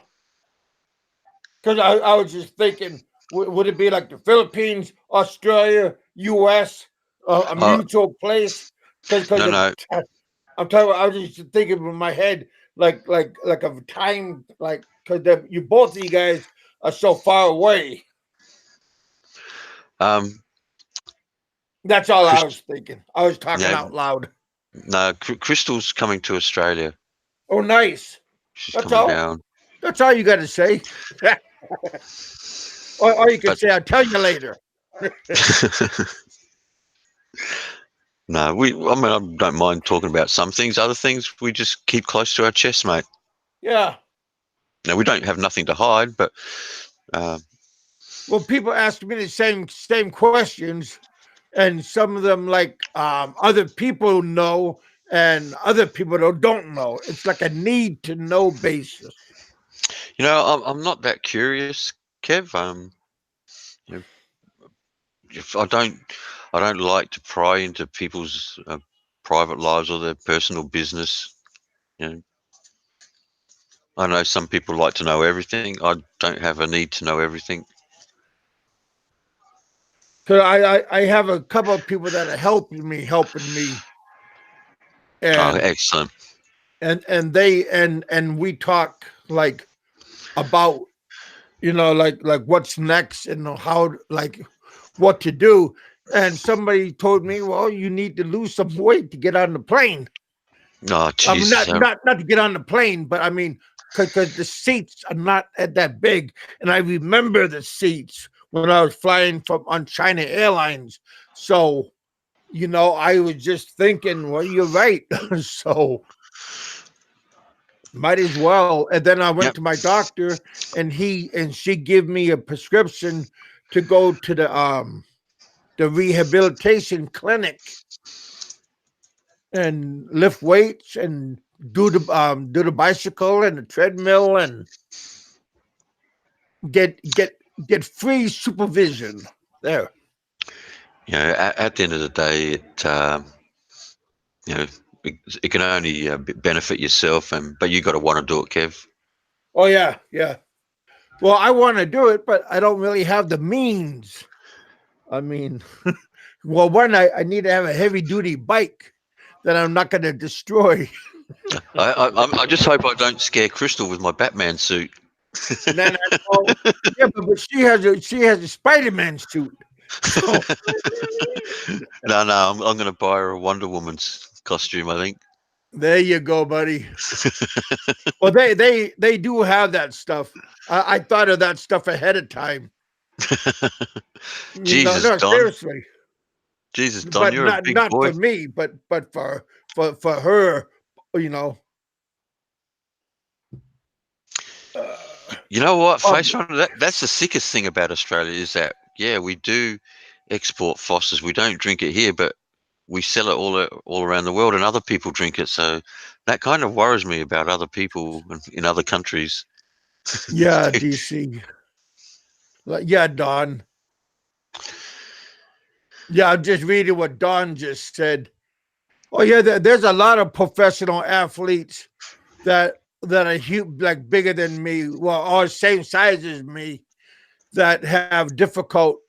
Because I was just thinking, would it be like the Philippines, Australia, U.S., a Uh, mutual place? Because no, no, I'm talking. I was just thinking in my head, like of time, like because you both of you guys are so far away. um, That's all I Chris, was thinking. I was talking no, out loud. no, Crystal's coming to Australia. Oh, nice. She's That's coming all. down. That's all you got to say. Or you can But say, "I'll tell you later." no, I mean, I don't mind talking about some things. Other things, we just keep close to our chest, mate. Yeah. Now we don't have nothing to hide, but uh, Well, people ask me the same questions, and some of them, like, other people know, and other people don't know. It's like a need to know basis. I'm not that curious, Kev. You know, if I don't like to pry into people's private lives or their personal business. You know, I know some people like to know everything. I don't have a need to know everything. Because I have a couple of people that are helping me, Oh, and excellent. and we talk, like, about like what's next, and how, like, what to do. And somebody told me, well, you need to lose some weight to get on the plane. Oh, I mean, Jesus. not to get on the plane, but I mean, because the seats are not that big, and I remember the seats when I was flying from on China Airlines. So I was just thinking, well, you're right. So might as well. And then I went Yep. to my doctor, and she gave me a prescription to go to the rehabilitation clinic and lift weights and do the bicycle and the treadmill, and get free supervision there. At the end of the day, you know, it can only benefit yourself, but you got to want to do it, Kev. Oh, yeah, yeah. Well, I want to do it, but I don't really have the means. I mean, well, one, I need to have a heavy duty bike that I'm not going to destroy. I just hope I don't scare Crystal with my Batman suit. And then I know, yeah, but she has a Spider-Man suit. So No, I'm going to buy her a Wonder Woman's costume, I think. there you go, buddy. Well, they do have that stuff. I thought of that stuff ahead of time. Jesus, No, Don. seriously. Jesus, Don, But you're a big not boy. for me, but for her, you know. Uh, You know what, um, Face Runner? That's the sickest thing about Australia is that, yeah, we do export Fosters. We don't drink it here, but we sell it all around the world, and other people drink it. So that kind of worries me about other people in other countries. yeah, DC. Yeah, Don. Yeah, I'm just reading what Don just said. Oh yeah, there's a lot of professional athletes that are huge, like bigger than me, well, or same size as me, that have difficult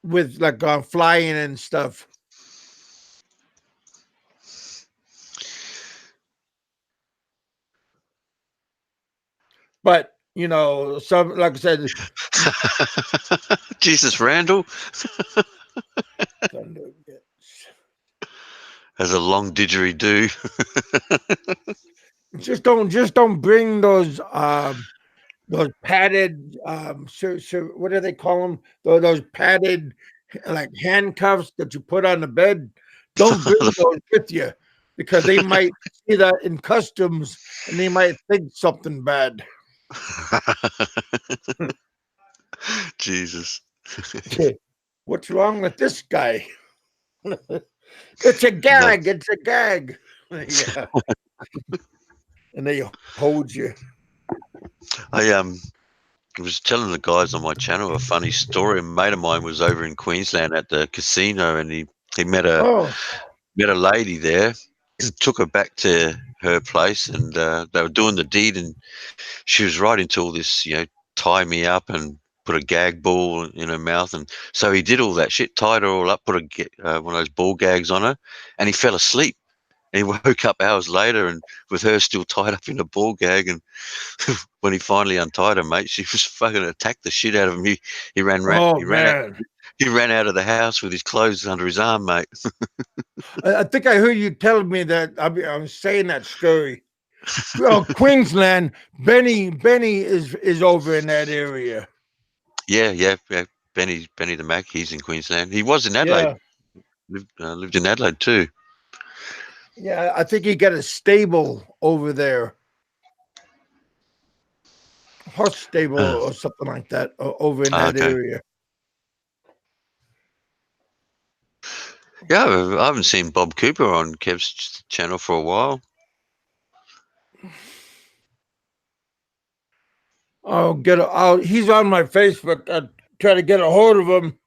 with like flying and stuff. But some, like I said, Jesus, Randall has a long didgeridoo. just don't bring those padded what do they call them? Those padded like handcuffs that you put on the bed. Don't bring those with you because they might see that in customs and they might think something bad. Jesus. What's wrong with this guy? It's a No, gag. It's a gag. Yeah, and they hold you. I was telling the guys on my channel a funny story. A mate of mine was over in Queensland at the casino, and he Oh, met a lady there, took her back to her place, and they were doing the deed, and she was right into all this, tie me up and put a gag ball in her mouth, and so he did all that shit, tied her all up, put one of those ball gags on her, and he fell asleep. And he woke up hours later, and with her still tied up in a ball gag, and when he finally untied her, mate, she was fucking attacked the shit out of him. He ran oh he ran out man. he ran out of the house with his clothes under his arm, mate. I think I heard you telling me that. I'm saying that story. Well, Queensland, Benny is over in that area. Yeah. Benny the Mac, he's in Queensland. He was in Adelaide. Yeah, Lived in Adelaide too. yeah. I think he got a stable over there, horse stable Uh, or something like that, over in that okay. area. Yeah, I haven't seen Bob Cooper on Kev's channel for a while. I'll get. He's on my Facebook. I try to get a hold of him.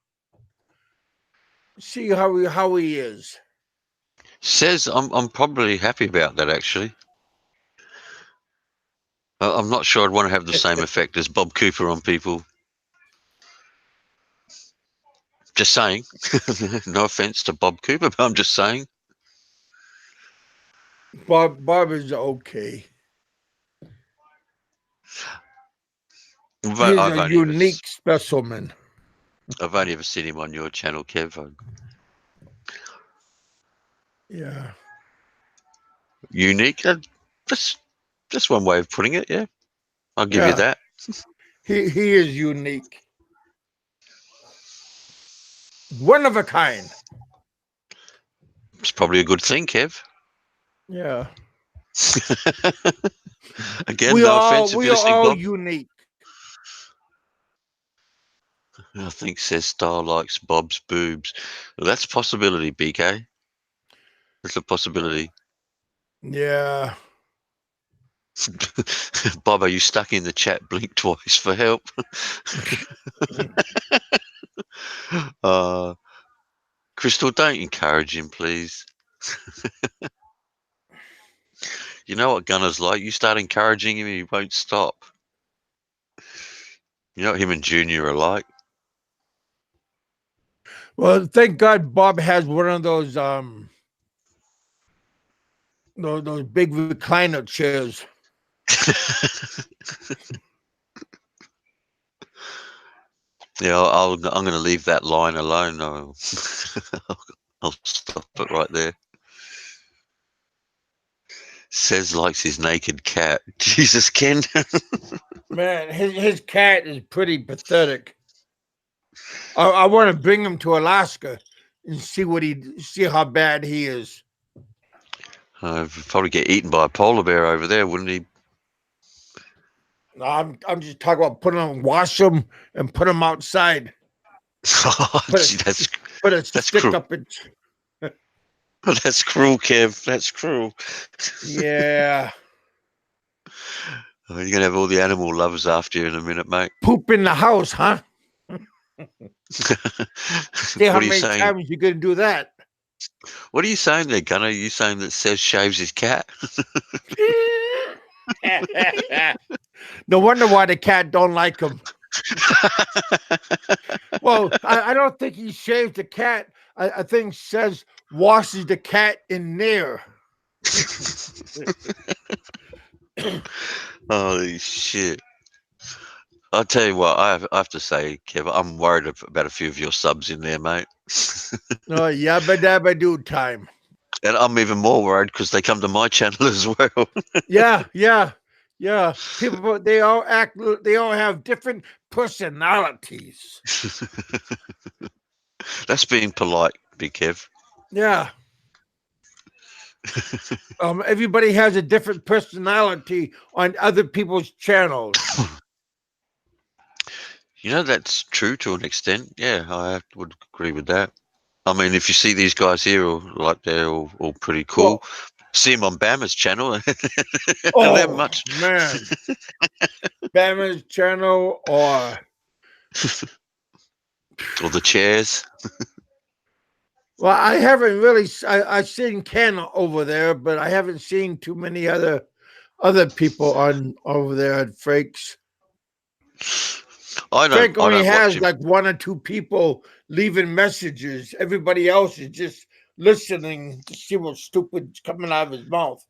See how he is. Says I'm probably happy about that actually. I'm not sure I'd want to have the same effect as Bob Cooper on people. Just saying. No offense to Bob Cooper, but I'm just saying. Bob is okay. He's I've a only ever unique specimen. I've only ever seen him on your channel, Kev. Yeah, Unique. That's one way of putting it. Yeah, I'll give you yeah. that. He is unique, one of a kind. It's probably a good thing, Kev. Yeah, Again, no offense if we you're are listening, all Bob. unique. I think says Star likes Bob's boobs. Well, that's a possibility, BK. That's a possibility. Yeah. Bob, are you stuck in the chat? Blink twice for help. uh, Crystal, don't encourage him, please. You know what Gunner's like. You start encouraging him, he won't stop. You know what him and Junior are like. Well, thank God Bob has one of those those big recliner chairs. Yeah, I'm going to leave that line alone. I'll stop it right there. Says likes his naked cat. Jesus, Ken. Man, his cat is pretty pathetic. I want to bring him to Alaska and see how bad he is. Probably get eaten by a polar bear over there, wouldn't he? I'm just talking about putting him, wash him, and put him outside. Put Gee, a that's stick cruel. up its. That's cruel, Kev. That's cruel. Yeah. You're going to have all the animal lovers after you in a minute, mate. Poop in the house, huh? See how What are you many saying? times you're gonna do that. What are you saying there, Gunner? Are you saying that Says shaves his cat? No wonder why the cat don't like him. Well, I don't think he shaved the cat. I think says washes the cat in there. Holy shit. I'll tell you what, I have to say, Kev, I'm worried about a few of your subs in there, mate. Oh, yabba dabba do time. And I'm even more worried because they come to my channel as well. Yeah. People, they all have different personalities. That's being polite, Big Kev. Yeah. Everybody has a different personality on other people's channels. You know, that's true to an extent. Yeah, I would agree with that. I mean, if you see these guys here, they're all pretty cool. Well, See them on Bama's channel, and they're oh much. man, Bama's channel or Or the chairs. well, I haven't really. I've seen Ken over there, but I haven't seen too many other people on over there at Frake's. Frank I only don't watch has him. like one or two people leaving messages. Everybody else is just listening to see what stupid's coming out of his mouth.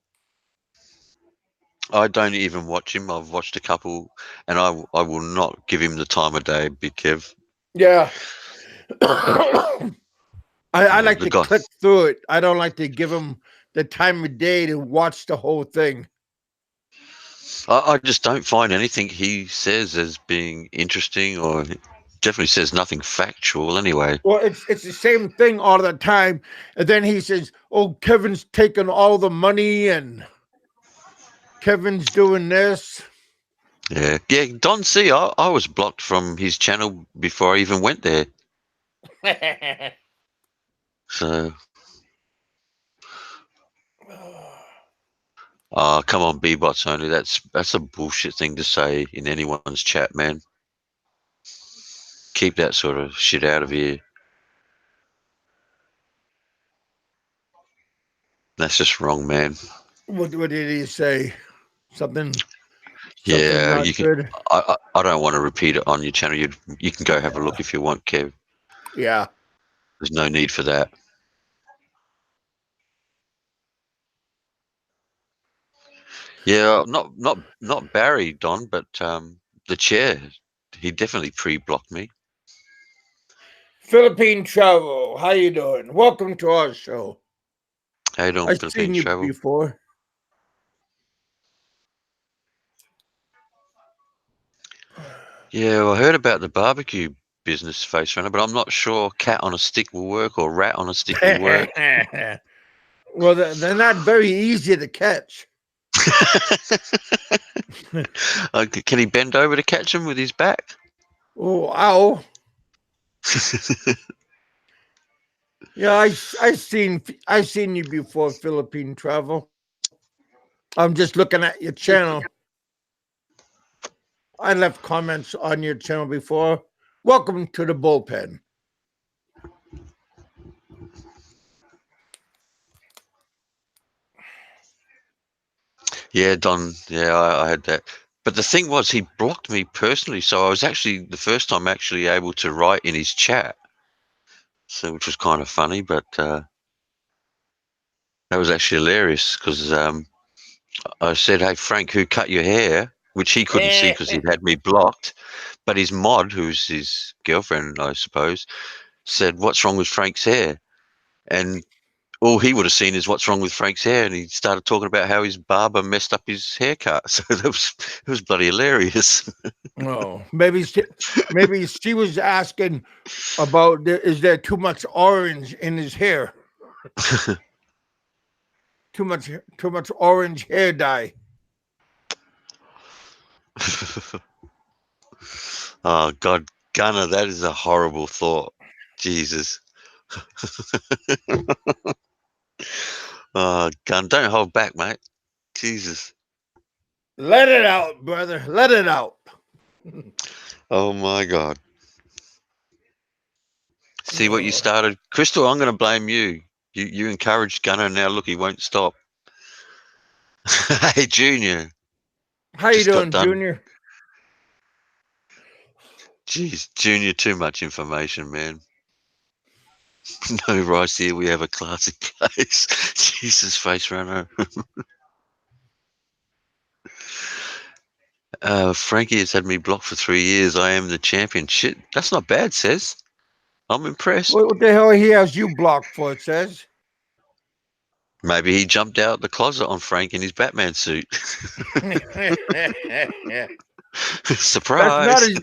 I don't even watch him. I've watched a couple, and I will not give him the time of day, Big Kev. Yeah. I Yeah, like the to guy. click through it. I don't like to give him the time of day to watch the whole thing. I just don't find anything he says as being interesting, or definitely says nothing factual anyway. Well, it's the same thing all the time. And then he says, "Oh, Kevin's taking all the money and Kevin's doing this." Yeah. Don C. I was blocked from his channel before I even went there. So, come on, B-bots only. That's a bullshit thing to say in anyone's chat, man. Keep that sort of shit out of here. That's just wrong, man. What did he say? Something Yeah, not you can. good. I don't want to repeat it on your channel. You can go have a look if you want, Kev. Yeah. There's no need for that. Yeah, not Barry, Don, but the chair. He definitely pre-blocked me. Philippine Travel, how you doing? Welcome to our show. How you doing, I've Philippine seen you Travel? before. Yeah, well, I heard about the barbecue business, Face Runner, but I'm not sure cat on a stick will work or rat on a stick will work. Well, they're not very easy to catch. Can he bend over to catch him with his back? Oh, ow. Yeah, I've seen you before, Philippine Travel. I'm just looking at your channel. I left comments on your channel before. Welcome to the bullpen. Yeah, Don. Yeah, I had that. But the thing was, he blocked me personally, so I was actually the first time actually able to write in his chat. So, which was kind of funny, but That was actually hilarious because I said, "Hey Frank, who cut your hair?" Which he couldn't see because he'd had me blocked. But his mod, who's his girlfriend, I suppose, said, "What's wrong with Frank's hair?" And all he would have seen is what's wrong with Frank's hair, and he started talking about how his barber messed up his haircut. So it was bloody hilarious. Oh, maybe she was asking about is there too much orange in his hair? Too much orange hair dye. Oh God, Gunner, that is a horrible thought. Jesus. Oh, Gun, don't hold back, mate. Jesus. Let it out, brother. Let it out. Oh my God. See what you started, Crystal. I'm going to blame you. You encouraged Gunner. Now look, he won't stop. Hey, Junior, How you just got doing, done. Junior? Jeez, Junior, too much information, man. No rice here. We have a classy place. Jesus, face runner. Frankie has had me blocked for 3 years. I am the champion. Shit, that's not bad, says. I'm impressed. What the hell he has you blocked for? It says. Maybe he jumped out the closet on Frank in his Batman suit. That's not Surprise. his.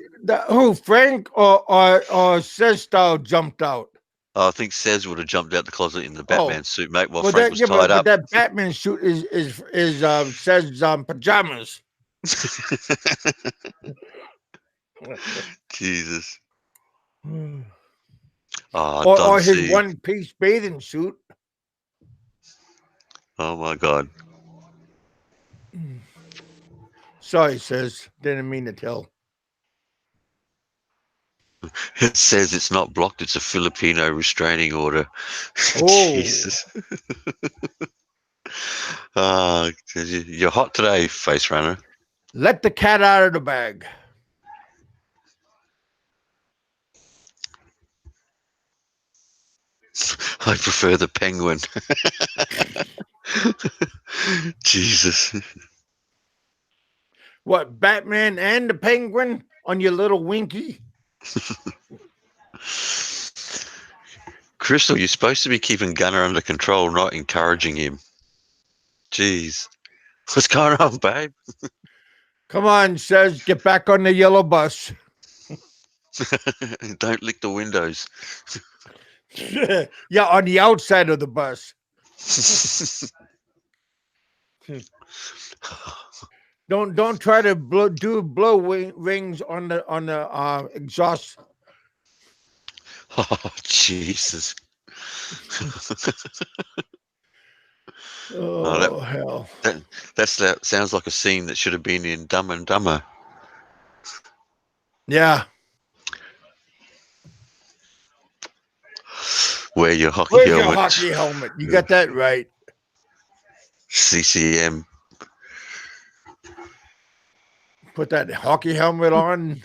Who Frank or says style jumped out. Oh, I think Says would have jumped out the closet in the Oh, Batman suit, mate, while well Frank that was yeah, tied but up. that Batman suit is says pajamas. Jesus. or Oh, Don or his C. one piece bathing suit. Oh my God. Sorry, says didn't mean to tell. It says it's not blocked. It's a Filipino restraining order. Oh, Jesus. Oh, you're hot today, face runner. let the cat out of the bag. I prefer the penguin. Jesus. What Batman and the Penguin on your little winky? Crystal, you're supposed to be keeping Gunner under control, not encouraging him. Jeez. What's going on, babe? Come on, says get back on the yellow bus. Don't lick the windows. Yeah, on the outside of the bus. Don't try to blow rings on the exhaust. Oh, Jesus. Oh, Oh hell. that that sounds like a scene that should have been in Dumb and Dumber. Yeah. Wear your hockey Where's your helmet. hockey helmet? You got that right. CCM. Put that hockey helmet on.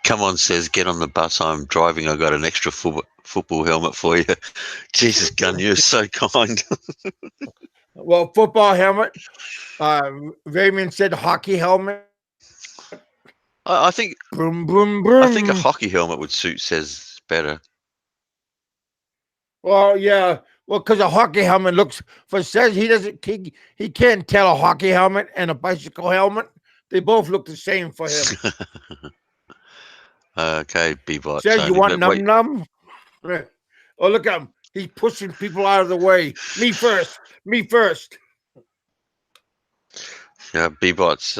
Come on, says, get on the bus. I'm driving. I got an extra football helmet for you. Jesus, Gun, you're so kind. Well, football helmet. Raymond said hockey helmet. I think Boom, boom, I think a boom. hockey helmet would suit Says better. Well, yeah. Well, because a hockey helmet looks for says he can't tell a hockey helmet and a bicycle helmet. They both look the same for him. Okay, Bebots Says you only. want But wait, num num. Oh, look at him. He's pushing people out of the way. Me first. Me first. Bebots,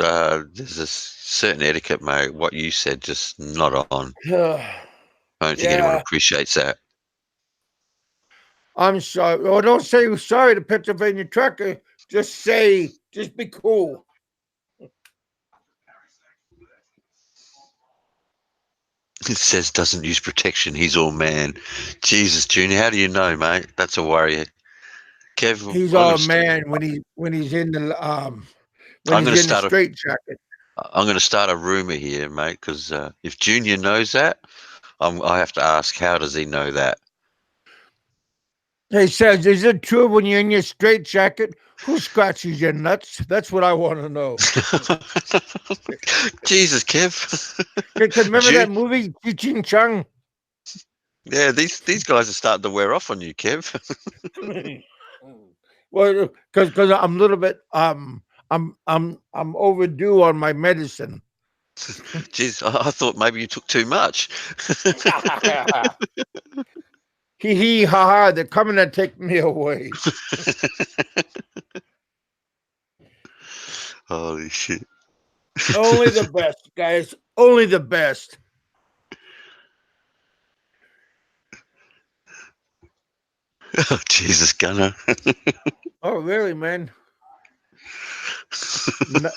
there's a certain etiquette, mate. What you said, just not on. I don't think anyone Yeah. appreciates that. I'm sorry. Oh, don't say sorry to Pennsylvania trucker. Just be cool. It says doesn't use protection. He's all man. Jesus, Junior, how do you know, mate? That's a worry. Kev, He's all man when he's in the when I'm he's going to in the start a straight jacket. I'm going to start a rumor here, mate. Because if Junior knows that, I have to ask, how does he know that? He says, "Is it true when you're in your straitjacket, who scratches your nuts?" That's what I want to know. Jesus, Kev. Because remember that Jude. movie, Ching Chung? Yeah, these guys are starting to wear off on you, Kev. Well, because I'm a little bit I'm overdue on my medicine. Jeez, I thought maybe you took too much. Hee hee ha ha! They're coming to take me away. Holy shit. Only the best, guys. Only the best. Oh, Jesus, Gunner. Oh, really, man?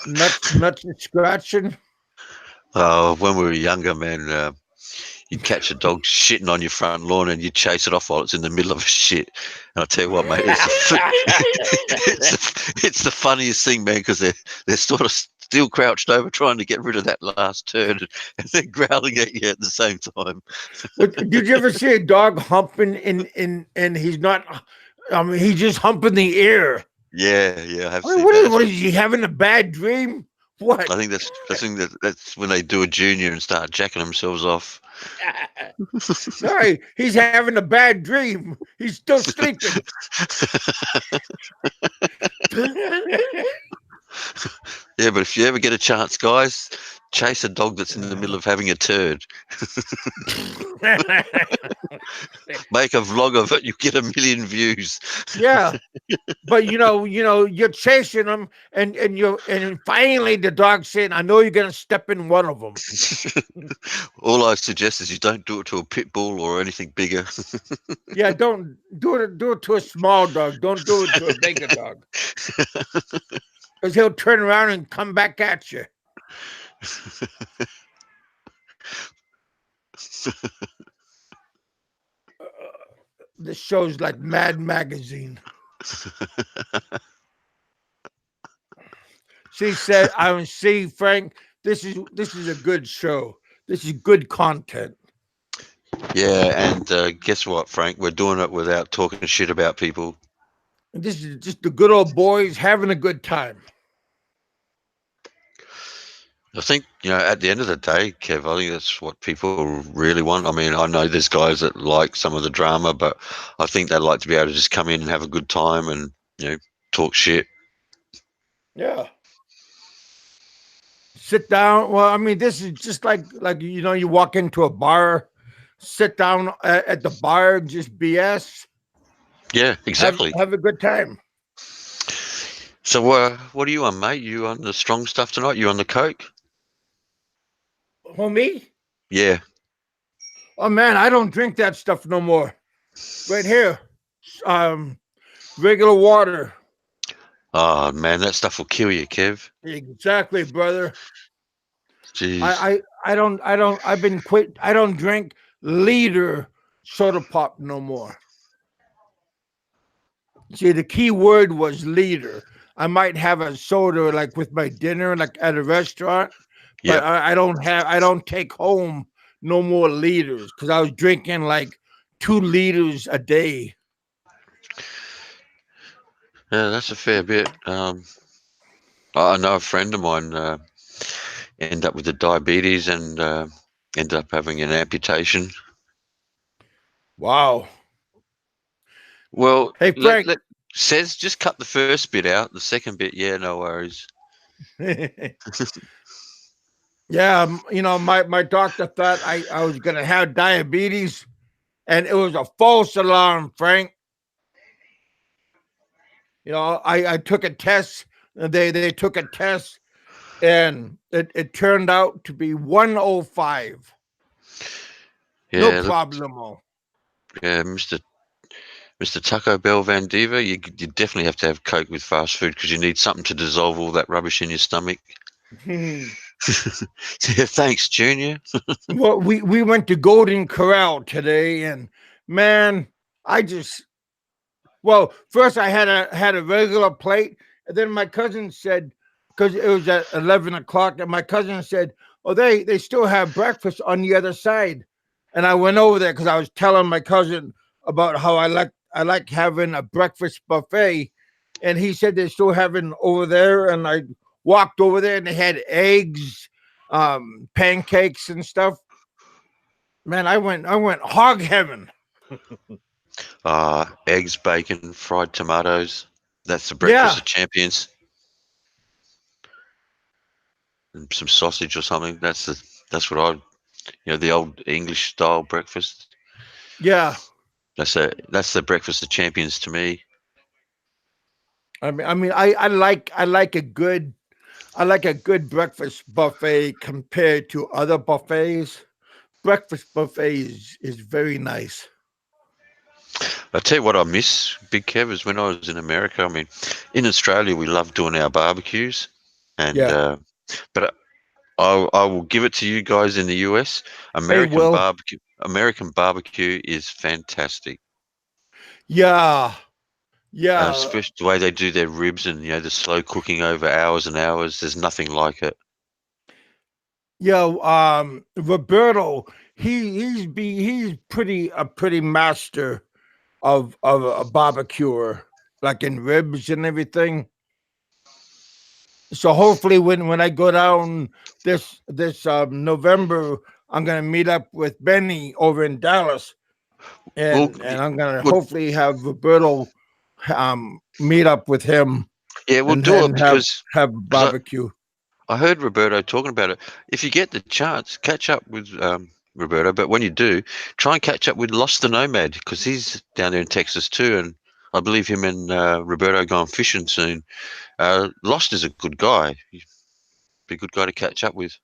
Nuts and scratching. Oh, when we were younger, man, you'd catch a dog shitting on your front lawn and you'd chase it off while it's in the middle of a shit. And I'll tell you what, mate, it's the funniest thing, man, because they're sort of still crouched over trying to get rid of that last turd and they're growling at you at the same time. Did you ever see a dog humping and he's not? I mean, he's just humping the air. Yeah, I have I mean, seen that. what is he having a bad dream? What? I think that's when they do a junior and start jacking themselves off. No, he's having a bad dream. He's still sleeping. Yeah, but if you ever get a chance, guys, chase a dog that's in the middle of having a turd. Make a vlog of it. You get 1,000,000 views. Yeah, but you're chasing them, and finally the dog's saying, "I know you're gonna step in one of them." All I suggest is you don't do it to a pit bull or anything bigger. Yeah, don't do it to a small dog. Don't do it to a bigger dog, because he'll turn around and come back at you. This show's like Mad Magazine. She said, "I see, Frank. This is a good show. This is good content." Yeah, and guess what, Frank? We're doing it without talking shit about people. And this is just the good old boys having a good time. I think, at the end of the day, Kev, I think that's what people really want. I mean, I know there's guys that like some of the drama, but I think they like to be able to just come in and have a good time and, talk shit. Yeah. Sit down. Well, I mean, this is just like you walk into a bar, sit down at the bar and just BS. Yeah, exactly. Have a good time. So, what are you on, mate? You on the strong stuff tonight? You on the Coke? Homie? Yeah. Oh man, I don't drink that stuff no more. Right here. Regular water. Oh, man, that stuff will kill you, Kev. Exactly, brother. Jeez. I've been quit. I don't drink liter soda pop no more. See, the key word was liter. I might have a soda like with my dinner, like at a restaurant, but Yep. I don't take home no more liters because I was drinking like 2 liters a day. Yeah, that's a fair bit. I know a friend of mine ended up with the diabetes and ended up having an amputation. Wow. Well, Hey Frank. says just cut the first bit out. The second bit, yeah, no worries. Yeah, my doctor thought I was gonna have diabetes, and it was a false alarm, Frank. I took a test. They took a test, and it turned out to be 105. Yeah, No look, problemo. yeah, Mr. Taco Bell Van Diva, you definitely have to have Coke with fast food because you need something to dissolve all that rubbish in your stomach. Yeah, thanks, Junior. Well, we went to Golden Corral today, and man, first I had a regular plate, and then my cousin said, because it was at 11 o'clock, and my cousin said, "Oh, they still have breakfast on the other side," and I went over there because I was telling my cousin about how like having a breakfast buffet, and he said they're still having over there, and I walked over there and they had eggs, pancakes and stuff. Man, I went hog heaven. Eggs, bacon, fried tomatoes. That's the breakfast Yeah, of champions. And some sausage or something. That's what the old English style breakfast. yeah. That's the breakfast of champions to me. I like a good breakfast buffet compared to other buffets. Breakfast buffet is very nice. I tell you what I miss, Big Kev, is when I was in America. I mean, in Australia we love doing our barbecues, and Yeah. but I will give it to you guys in the US. Hey, Will. American barbecue is fantastic. Yeah. Yeah. Especially the way they do their ribs and the slow cooking over hours and hours. There's nothing like it. Yeah. Roberto, he's pretty a pretty master of a barbecuer, like in ribs and everything. So hopefully when I go down this November, I'm gonna meet up with Benny over in Dallas, Well, and I'm gonna well, hopefully have Roberto meet up with him yeah, we'll and do then it have because barbecue. I heard Roberto talking about it. If you get the chance, catch up with Roberto. But when you do, try and catch up with Lost the Nomad because he's down there in Texas too, and I believe him and Roberto going fishing soon. Lost is a good guy. He'd be a good guy to catch up with.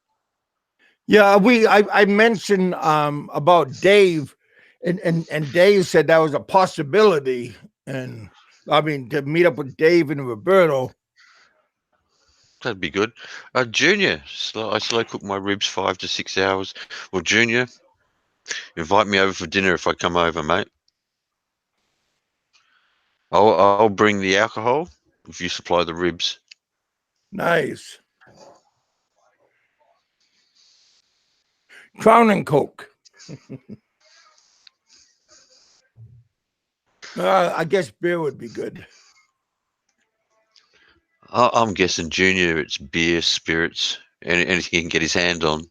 Yeah, I mentioned about Dave, and Dave said that was a possibility, and I mean to meet up with Dave and Roberto. That'd be good. Junior, I slow cook my ribs 5 to 6 hours. Well, Junior, invite me over for dinner if I come over, mate. I'll bring the alcohol if you supply the ribs. Nice. Crown and Coke. I guess beer would be good. I'm guessing Junior, it's beer, spirits, anything he can get his hand on.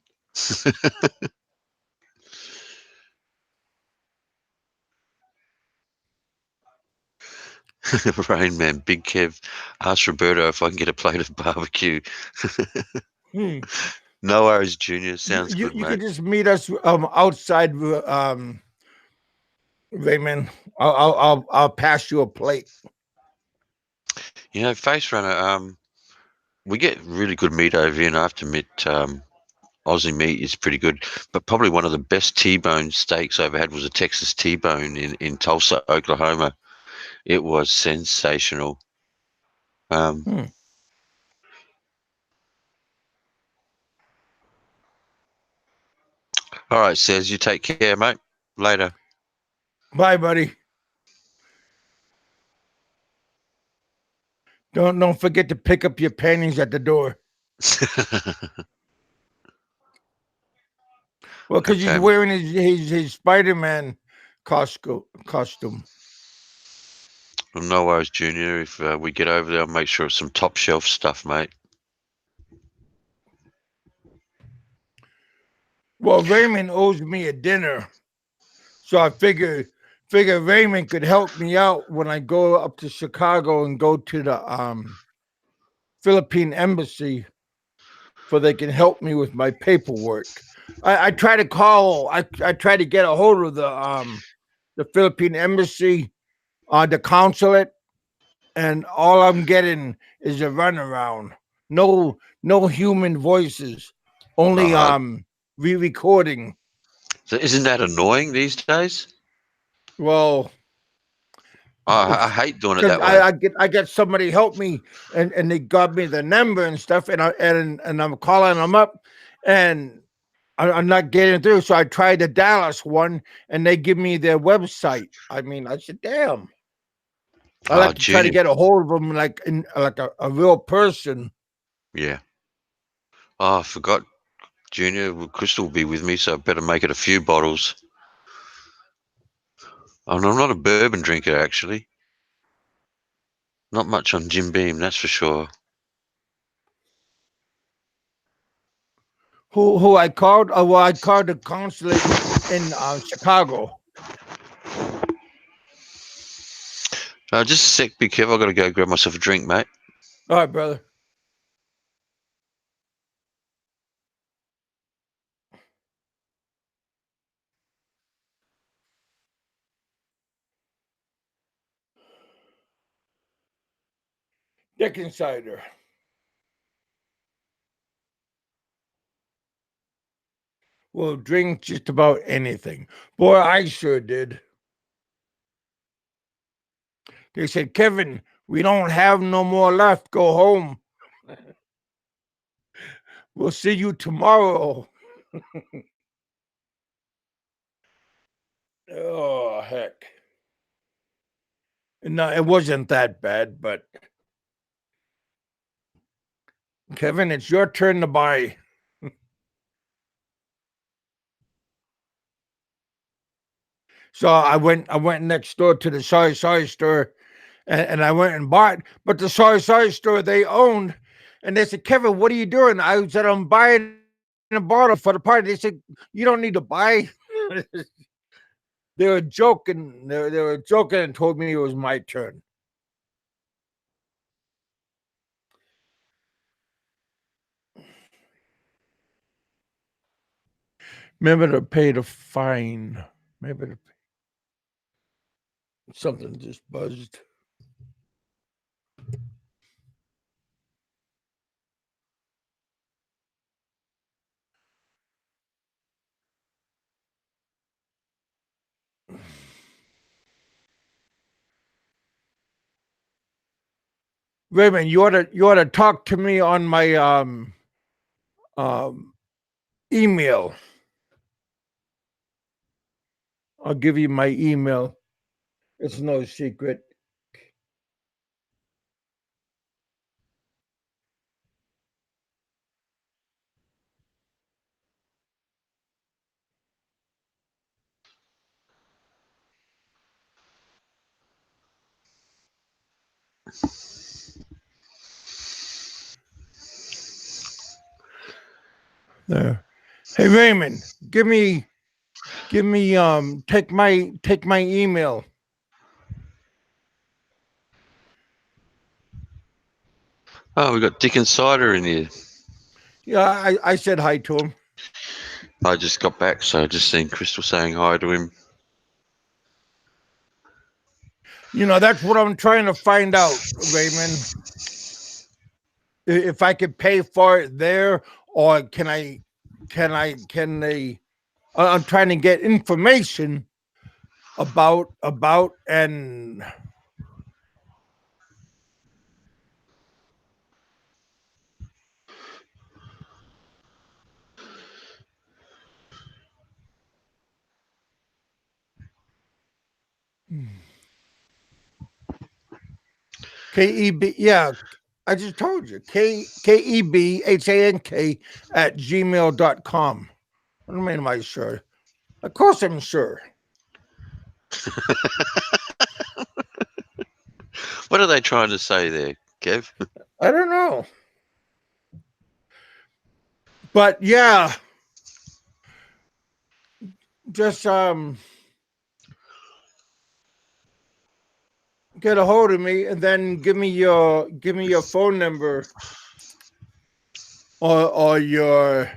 Rain Man, Big Kev, ask Roberto if I can get a plate of barbecue. Hmm. No worries, Junior. You, Sounds you good, you could mate. just meet us outside, Raymond. I'll pass you a plate. Face Runner, we get really good meat over here, and I have to admit, Aussie meat is pretty good. But probably one of the best T-bone steaks I ever had was a Texas T-bone in Tulsa, Oklahoma. It was sensational. Um, Hmm. all right, Says, you take care, mate. Later. Bye, buddy. Don't forget to pick up your panties at the door. Well, because he's Okay. wearing his Spider Man costume. Well, no worries, Junior. If we get over there, I'll make sure it's some top shelf stuff, mate. Well, Raymond owes me a dinner, so I figure Raymond could help me out when I go up to Chicago and go to the Philippine embassy, so they can help me with my paperwork. I try to call. I try to get a hold of the Philippine embassy, the consulate, and all I'm getting is a runaround. No human voices, only Uh, re-recording. so isn't that annoying these days? Well, I hate doing it because that way. I get somebody help me, and they got me the number and stuff, and I'm calling them up, and I'm not getting through. So I tried the Dallas one, and they give me their website. I mean, I said, damn. I like to try to Junior. get a hold of them like a real person. Yeah. Oh, I forgot, Junior. Well, Crystal will be with me, so I better make it a few bottles. I'm not a bourbon drinker, actually. Not much on Jim Beam, that's for sure. Who I called? Oh, well, I called the consulate in Chicago. Just a sec, be careful. I've got to go grab myself a drink, mate. All right, brother. Dick Insider. Will drink just about anything. Boy, I sure did. They said, Kevin, we don't have no more left. Go home. We'll see you tomorrow. Oh, heck. No, it wasn't that bad, but Kevin, it's your turn to buy. So I went next door to the soy store, and I went and bought. But the soy store they owned, and they said, Kevin, what are you doing? I said, I'm buying a bottle for the party. They said, you don't need to buy. They were joking. They were joking and told me it was my turn. Remember to pay the fine. Remember to pay. Something just buzzed. Raymond, you ought to talk to me on my email. I'll give you my email. It's no secret. There. Hey Raymond, give me take my email. Oh, we got Dick Insider in here. Yeah, I said hi to him. I just got back, so I just seen Crystal saying hi to him. You know, that's what I'm trying to find out, Raymond. If I could pay for it there, or can they? I'm trying to get information about and KEB. Yeah, I just told you KEBHANK@gmail.com. What do you mean, am I sure? Of course, I'm sure. What are they trying to say there, Kev? I don't know, but yeah, just get a hold of me and then give me your phone number or your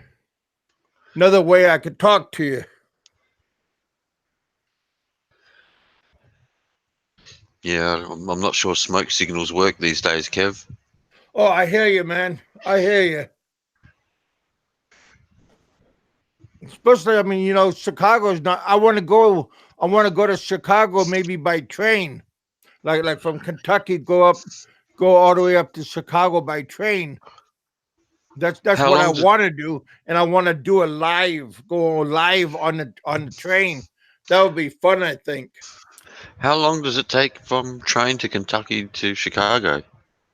another way I could talk to you. Yeah, I'm not sure smoke signals work these days, Kev. Oh, I hear you, man. I hear you. Especially, I mean, you know, Chicago's not. I want to go. I want to go to Chicago, maybe by train, like from Kentucky, go all the way up to Chicago by train. That's How what I long? want to do, and I want to do go live on the train. That would be fun, I think. How long does it take from train to Kentucky to Chicago?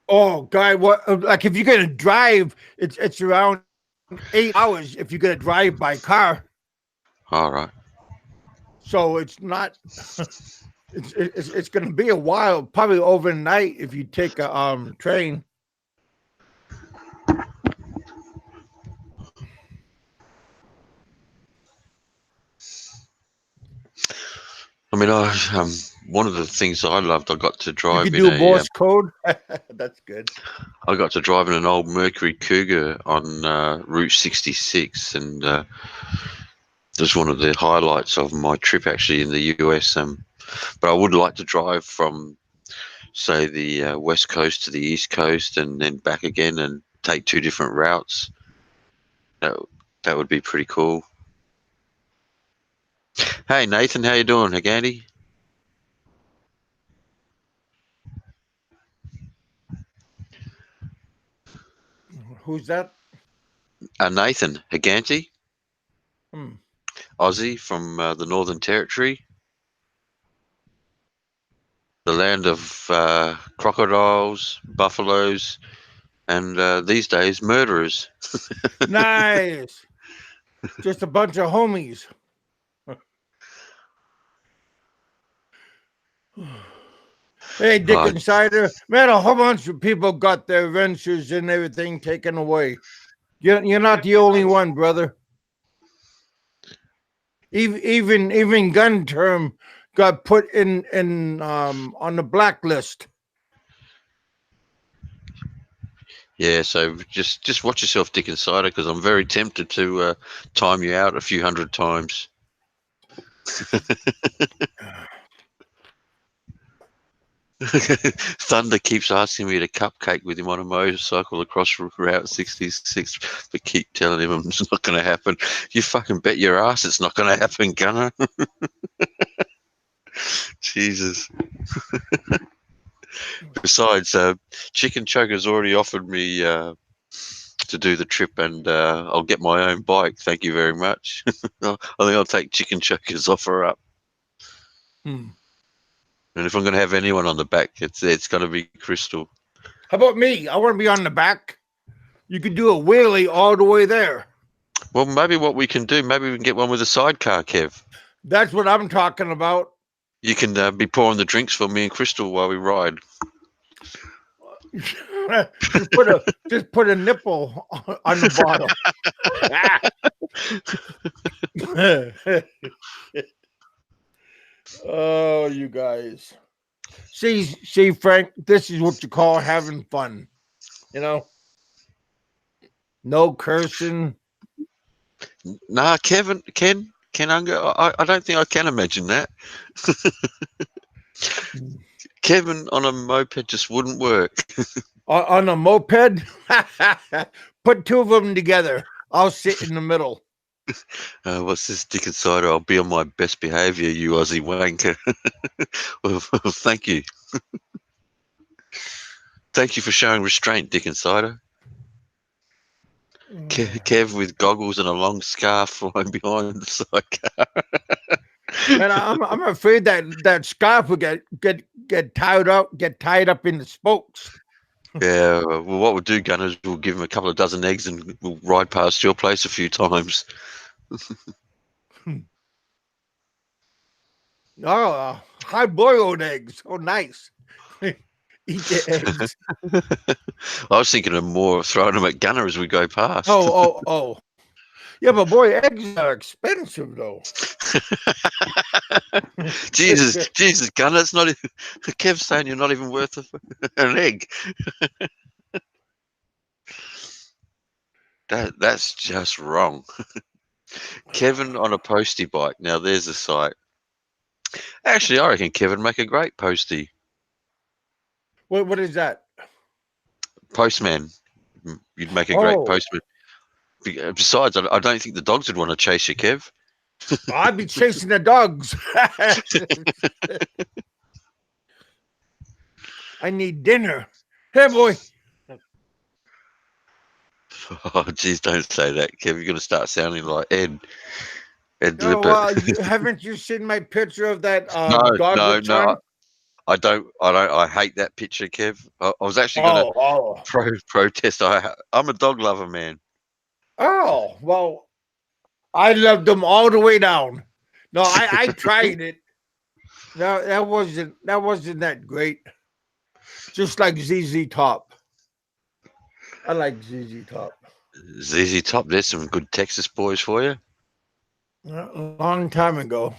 Oh, guy, what? Like if you're gonna drive, it's around 8 hours if you're gonna drive by car. All right. So it's not. It's going to be a while, probably overnight if you take a train. I mean, one of the things I loved, I got to You drive could in do a, Morse code. That's good. I got to drive in an old Mercury Cougar on Route 66, and it was one of the highlights of my trip actually in the US. But I would like to drive from, say, the west coast to the east coast, and then back again, and take two different routes. That that would be pretty cool. Hey Nathan, how you doing, Hagandy? Who's that? Nathan Haganti, Hmm. Aussie from the Northern Territory, the land of crocodiles, buffaloes, and these days murderers. Nice. Just a bunch of homies. Hey, Dick Oh, Insider, man, a whole bunch of people got their ventures and everything taken away. You're not the only one, brother. Even gun term got put in on the blacklist. yeah, so just watch yourself, Dick Insider, because I'm very tempted to time you out a few hundred times. Thunder keeps asking me to cupcake with him on a motorcycle across Route 66, but keep telling him it's not going to happen. You fucking bet your ass it's not going to happen, Gunner. Jesus. Besides, Chicken Chugger's already offered me to do the trip, and I'll get my own bike. Thank you very much. I think I'll take Chicken Chugger's offer up. Hmm. And if I'm going to have anyone on the back, it's going to be Crystal. How about me? I want to be on the back. You could do a wheelie all the way there. Well, maybe what we can do, maybe we can get one with a sidecar, Kev. That's what I'm talking about. You can be pouring the drinks for me and Crystal while we ride. just put a nipple on the bottom. Oh, you guys. See, Frank, this is what you call having fun. You know, no cursing. Nah, Ken Unger, I don't think I can imagine that. Kevin on a moped just wouldn't work. On a moped. Put two of them together. I'll sit in the middle. What's this, Dick Insider? I'll be on my best behaviour, you Aussie wanker. Well, thank you. Thank you for showing restraint, Dick Insider. Kev with goggles and a long scarf flying behind the sidecar. Man, I'm afraid that scarf will get tied up in the spokes. Yeah, well, what we'll do, Gunner, is we'll give him a couple of dozen eggs and we'll ride past your place a few times. Oh, hard boiled eggs. Oh, nice. Eat the eggs. I was thinking of more throwing them at Gunner as we go past. Oh. Yeah, but boy, eggs are expensive though. Jesus, Gunner, it's not. Kev's saying you're not even worth an egg. That's just wrong. Kevin on a postie bike. Now there's a site. Actually, I reckon Kevin make a great postie. What is that? Postman. You'd make a great Oh, postman. Besides, I don't think the dogs would want to chase you, Kev. I'd be chasing the dogs. I need dinner. Hey, boy. Oh, geez, don't say that, Kev. You're going to start sounding like Ed Oh, Lippert. haven't you seen my picture of that No, dog no, with no. John? I hate that picture, Kev. I was actually going to Oh. protest. I'm a dog lover, man. Oh, well, I loved them all the way down. No, I tried it. that wasn't that great. Just like ZZ Top. I like ZZ Top. ZZ Top, there's some good Texas boys for you. A long time ago.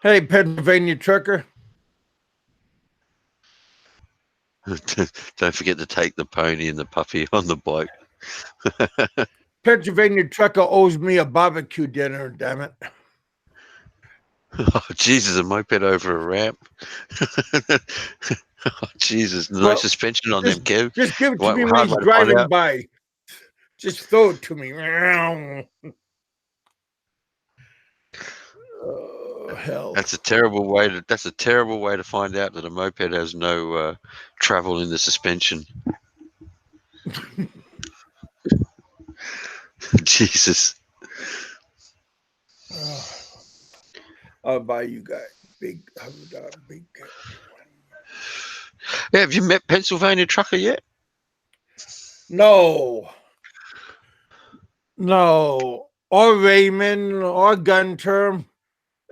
Hey, Pennsylvania trucker. Don't forget to take the pony and the puppy on the bike. Pennsylvania trucker owes me a barbecue dinner, damn it. Oh, Jesus, a moped over a ramp. Oh, Jesus, no Well, suspension on them, Kev. Just give it to me when Hard he's way to find driving out. by. Just throw it to me. Oh, hell. That's a terrible way to find out that a moped has no travel in the suspension. Jesus. I'll buy you guys big. Yeah, have you met Pennsylvania trucker yet? No. Or Raymond or Gun Term.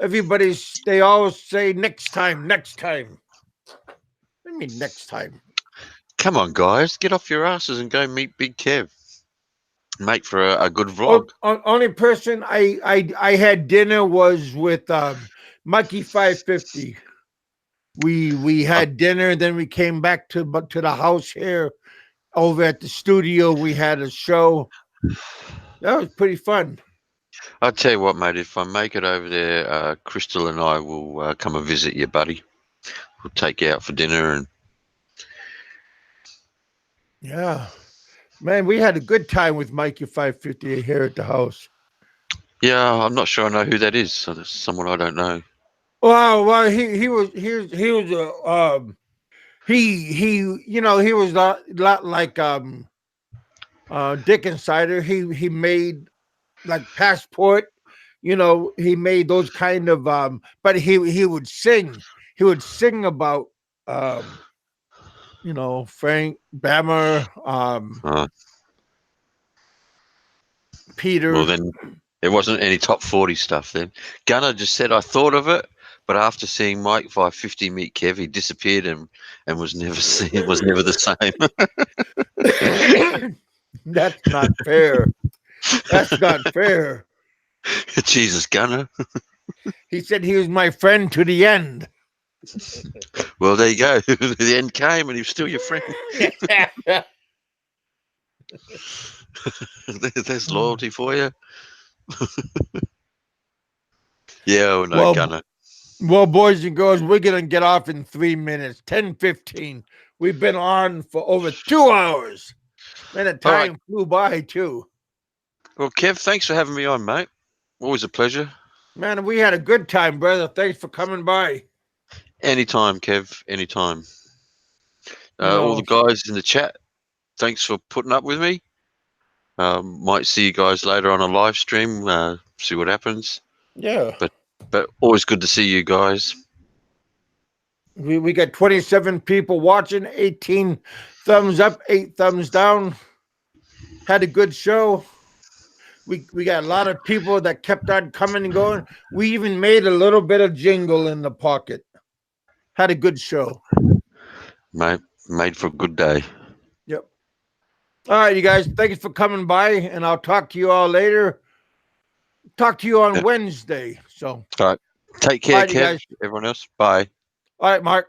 They always say next time. What do you mean next time? Come on, guys, get off your asses and go meet Big Kev. Make for a good vlog. Only person I had dinner was with Mikey 550. We had dinner, then we came back to the house here. Over at the studio, we had a show. That was pretty fun. I'll tell you what, mate, if I make it over there, Crystal and I will come and visit you, buddy. We'll take you out for dinner. And Yeah. Man, we had a good time with Mikey 550 here at the house. yeah, I'm not sure I know who that is. So that's someone I don't know. Well, he was he was a lot like Dick Insider. He made like Passport, he made those kind of but he would sing. He would sing about Frank Bammer, Peter. Well, then it wasn't any top 40 stuff then. Gunnar just said, I thought of it, but after seeing Mike 550 meet Kev, he disappeared and was never seen, was never the same. That's not fair. That's not fair. Jesus, Gunnar. He said he was my friend to the end. Well, there you go. The end came and he was still your friend. There's loyalty for you. Yeah, oh no, Gunnar. Well, boys and girls, we're going to get off in 3 minutes, 10:15. We've been on for over 2 hours. Man, the time flew by, too. Well, Kev, thanks for having me on, mate. Always a pleasure. Man, we had a good time, brother. Thanks for coming by. Anytime, Kev. Anytime. All the guys in the chat, thanks for putting up with me. Might see you guys later on a live stream. See what happens. Yeah. But always good to see you guys. We got 27 people watching, 18 thumbs up, 8 thumbs down. Had a good show. We got a lot of people that kept on coming and going. We even made a little bit of jingle in the pocket. Had a good show. Made for a good day. Yep. All right, you guys. Thank you for coming by, and I'll talk to you all later. Talk to you on Wednesday. So, all right. Take care, Kev. Everyone else. Bye. All right, Mark.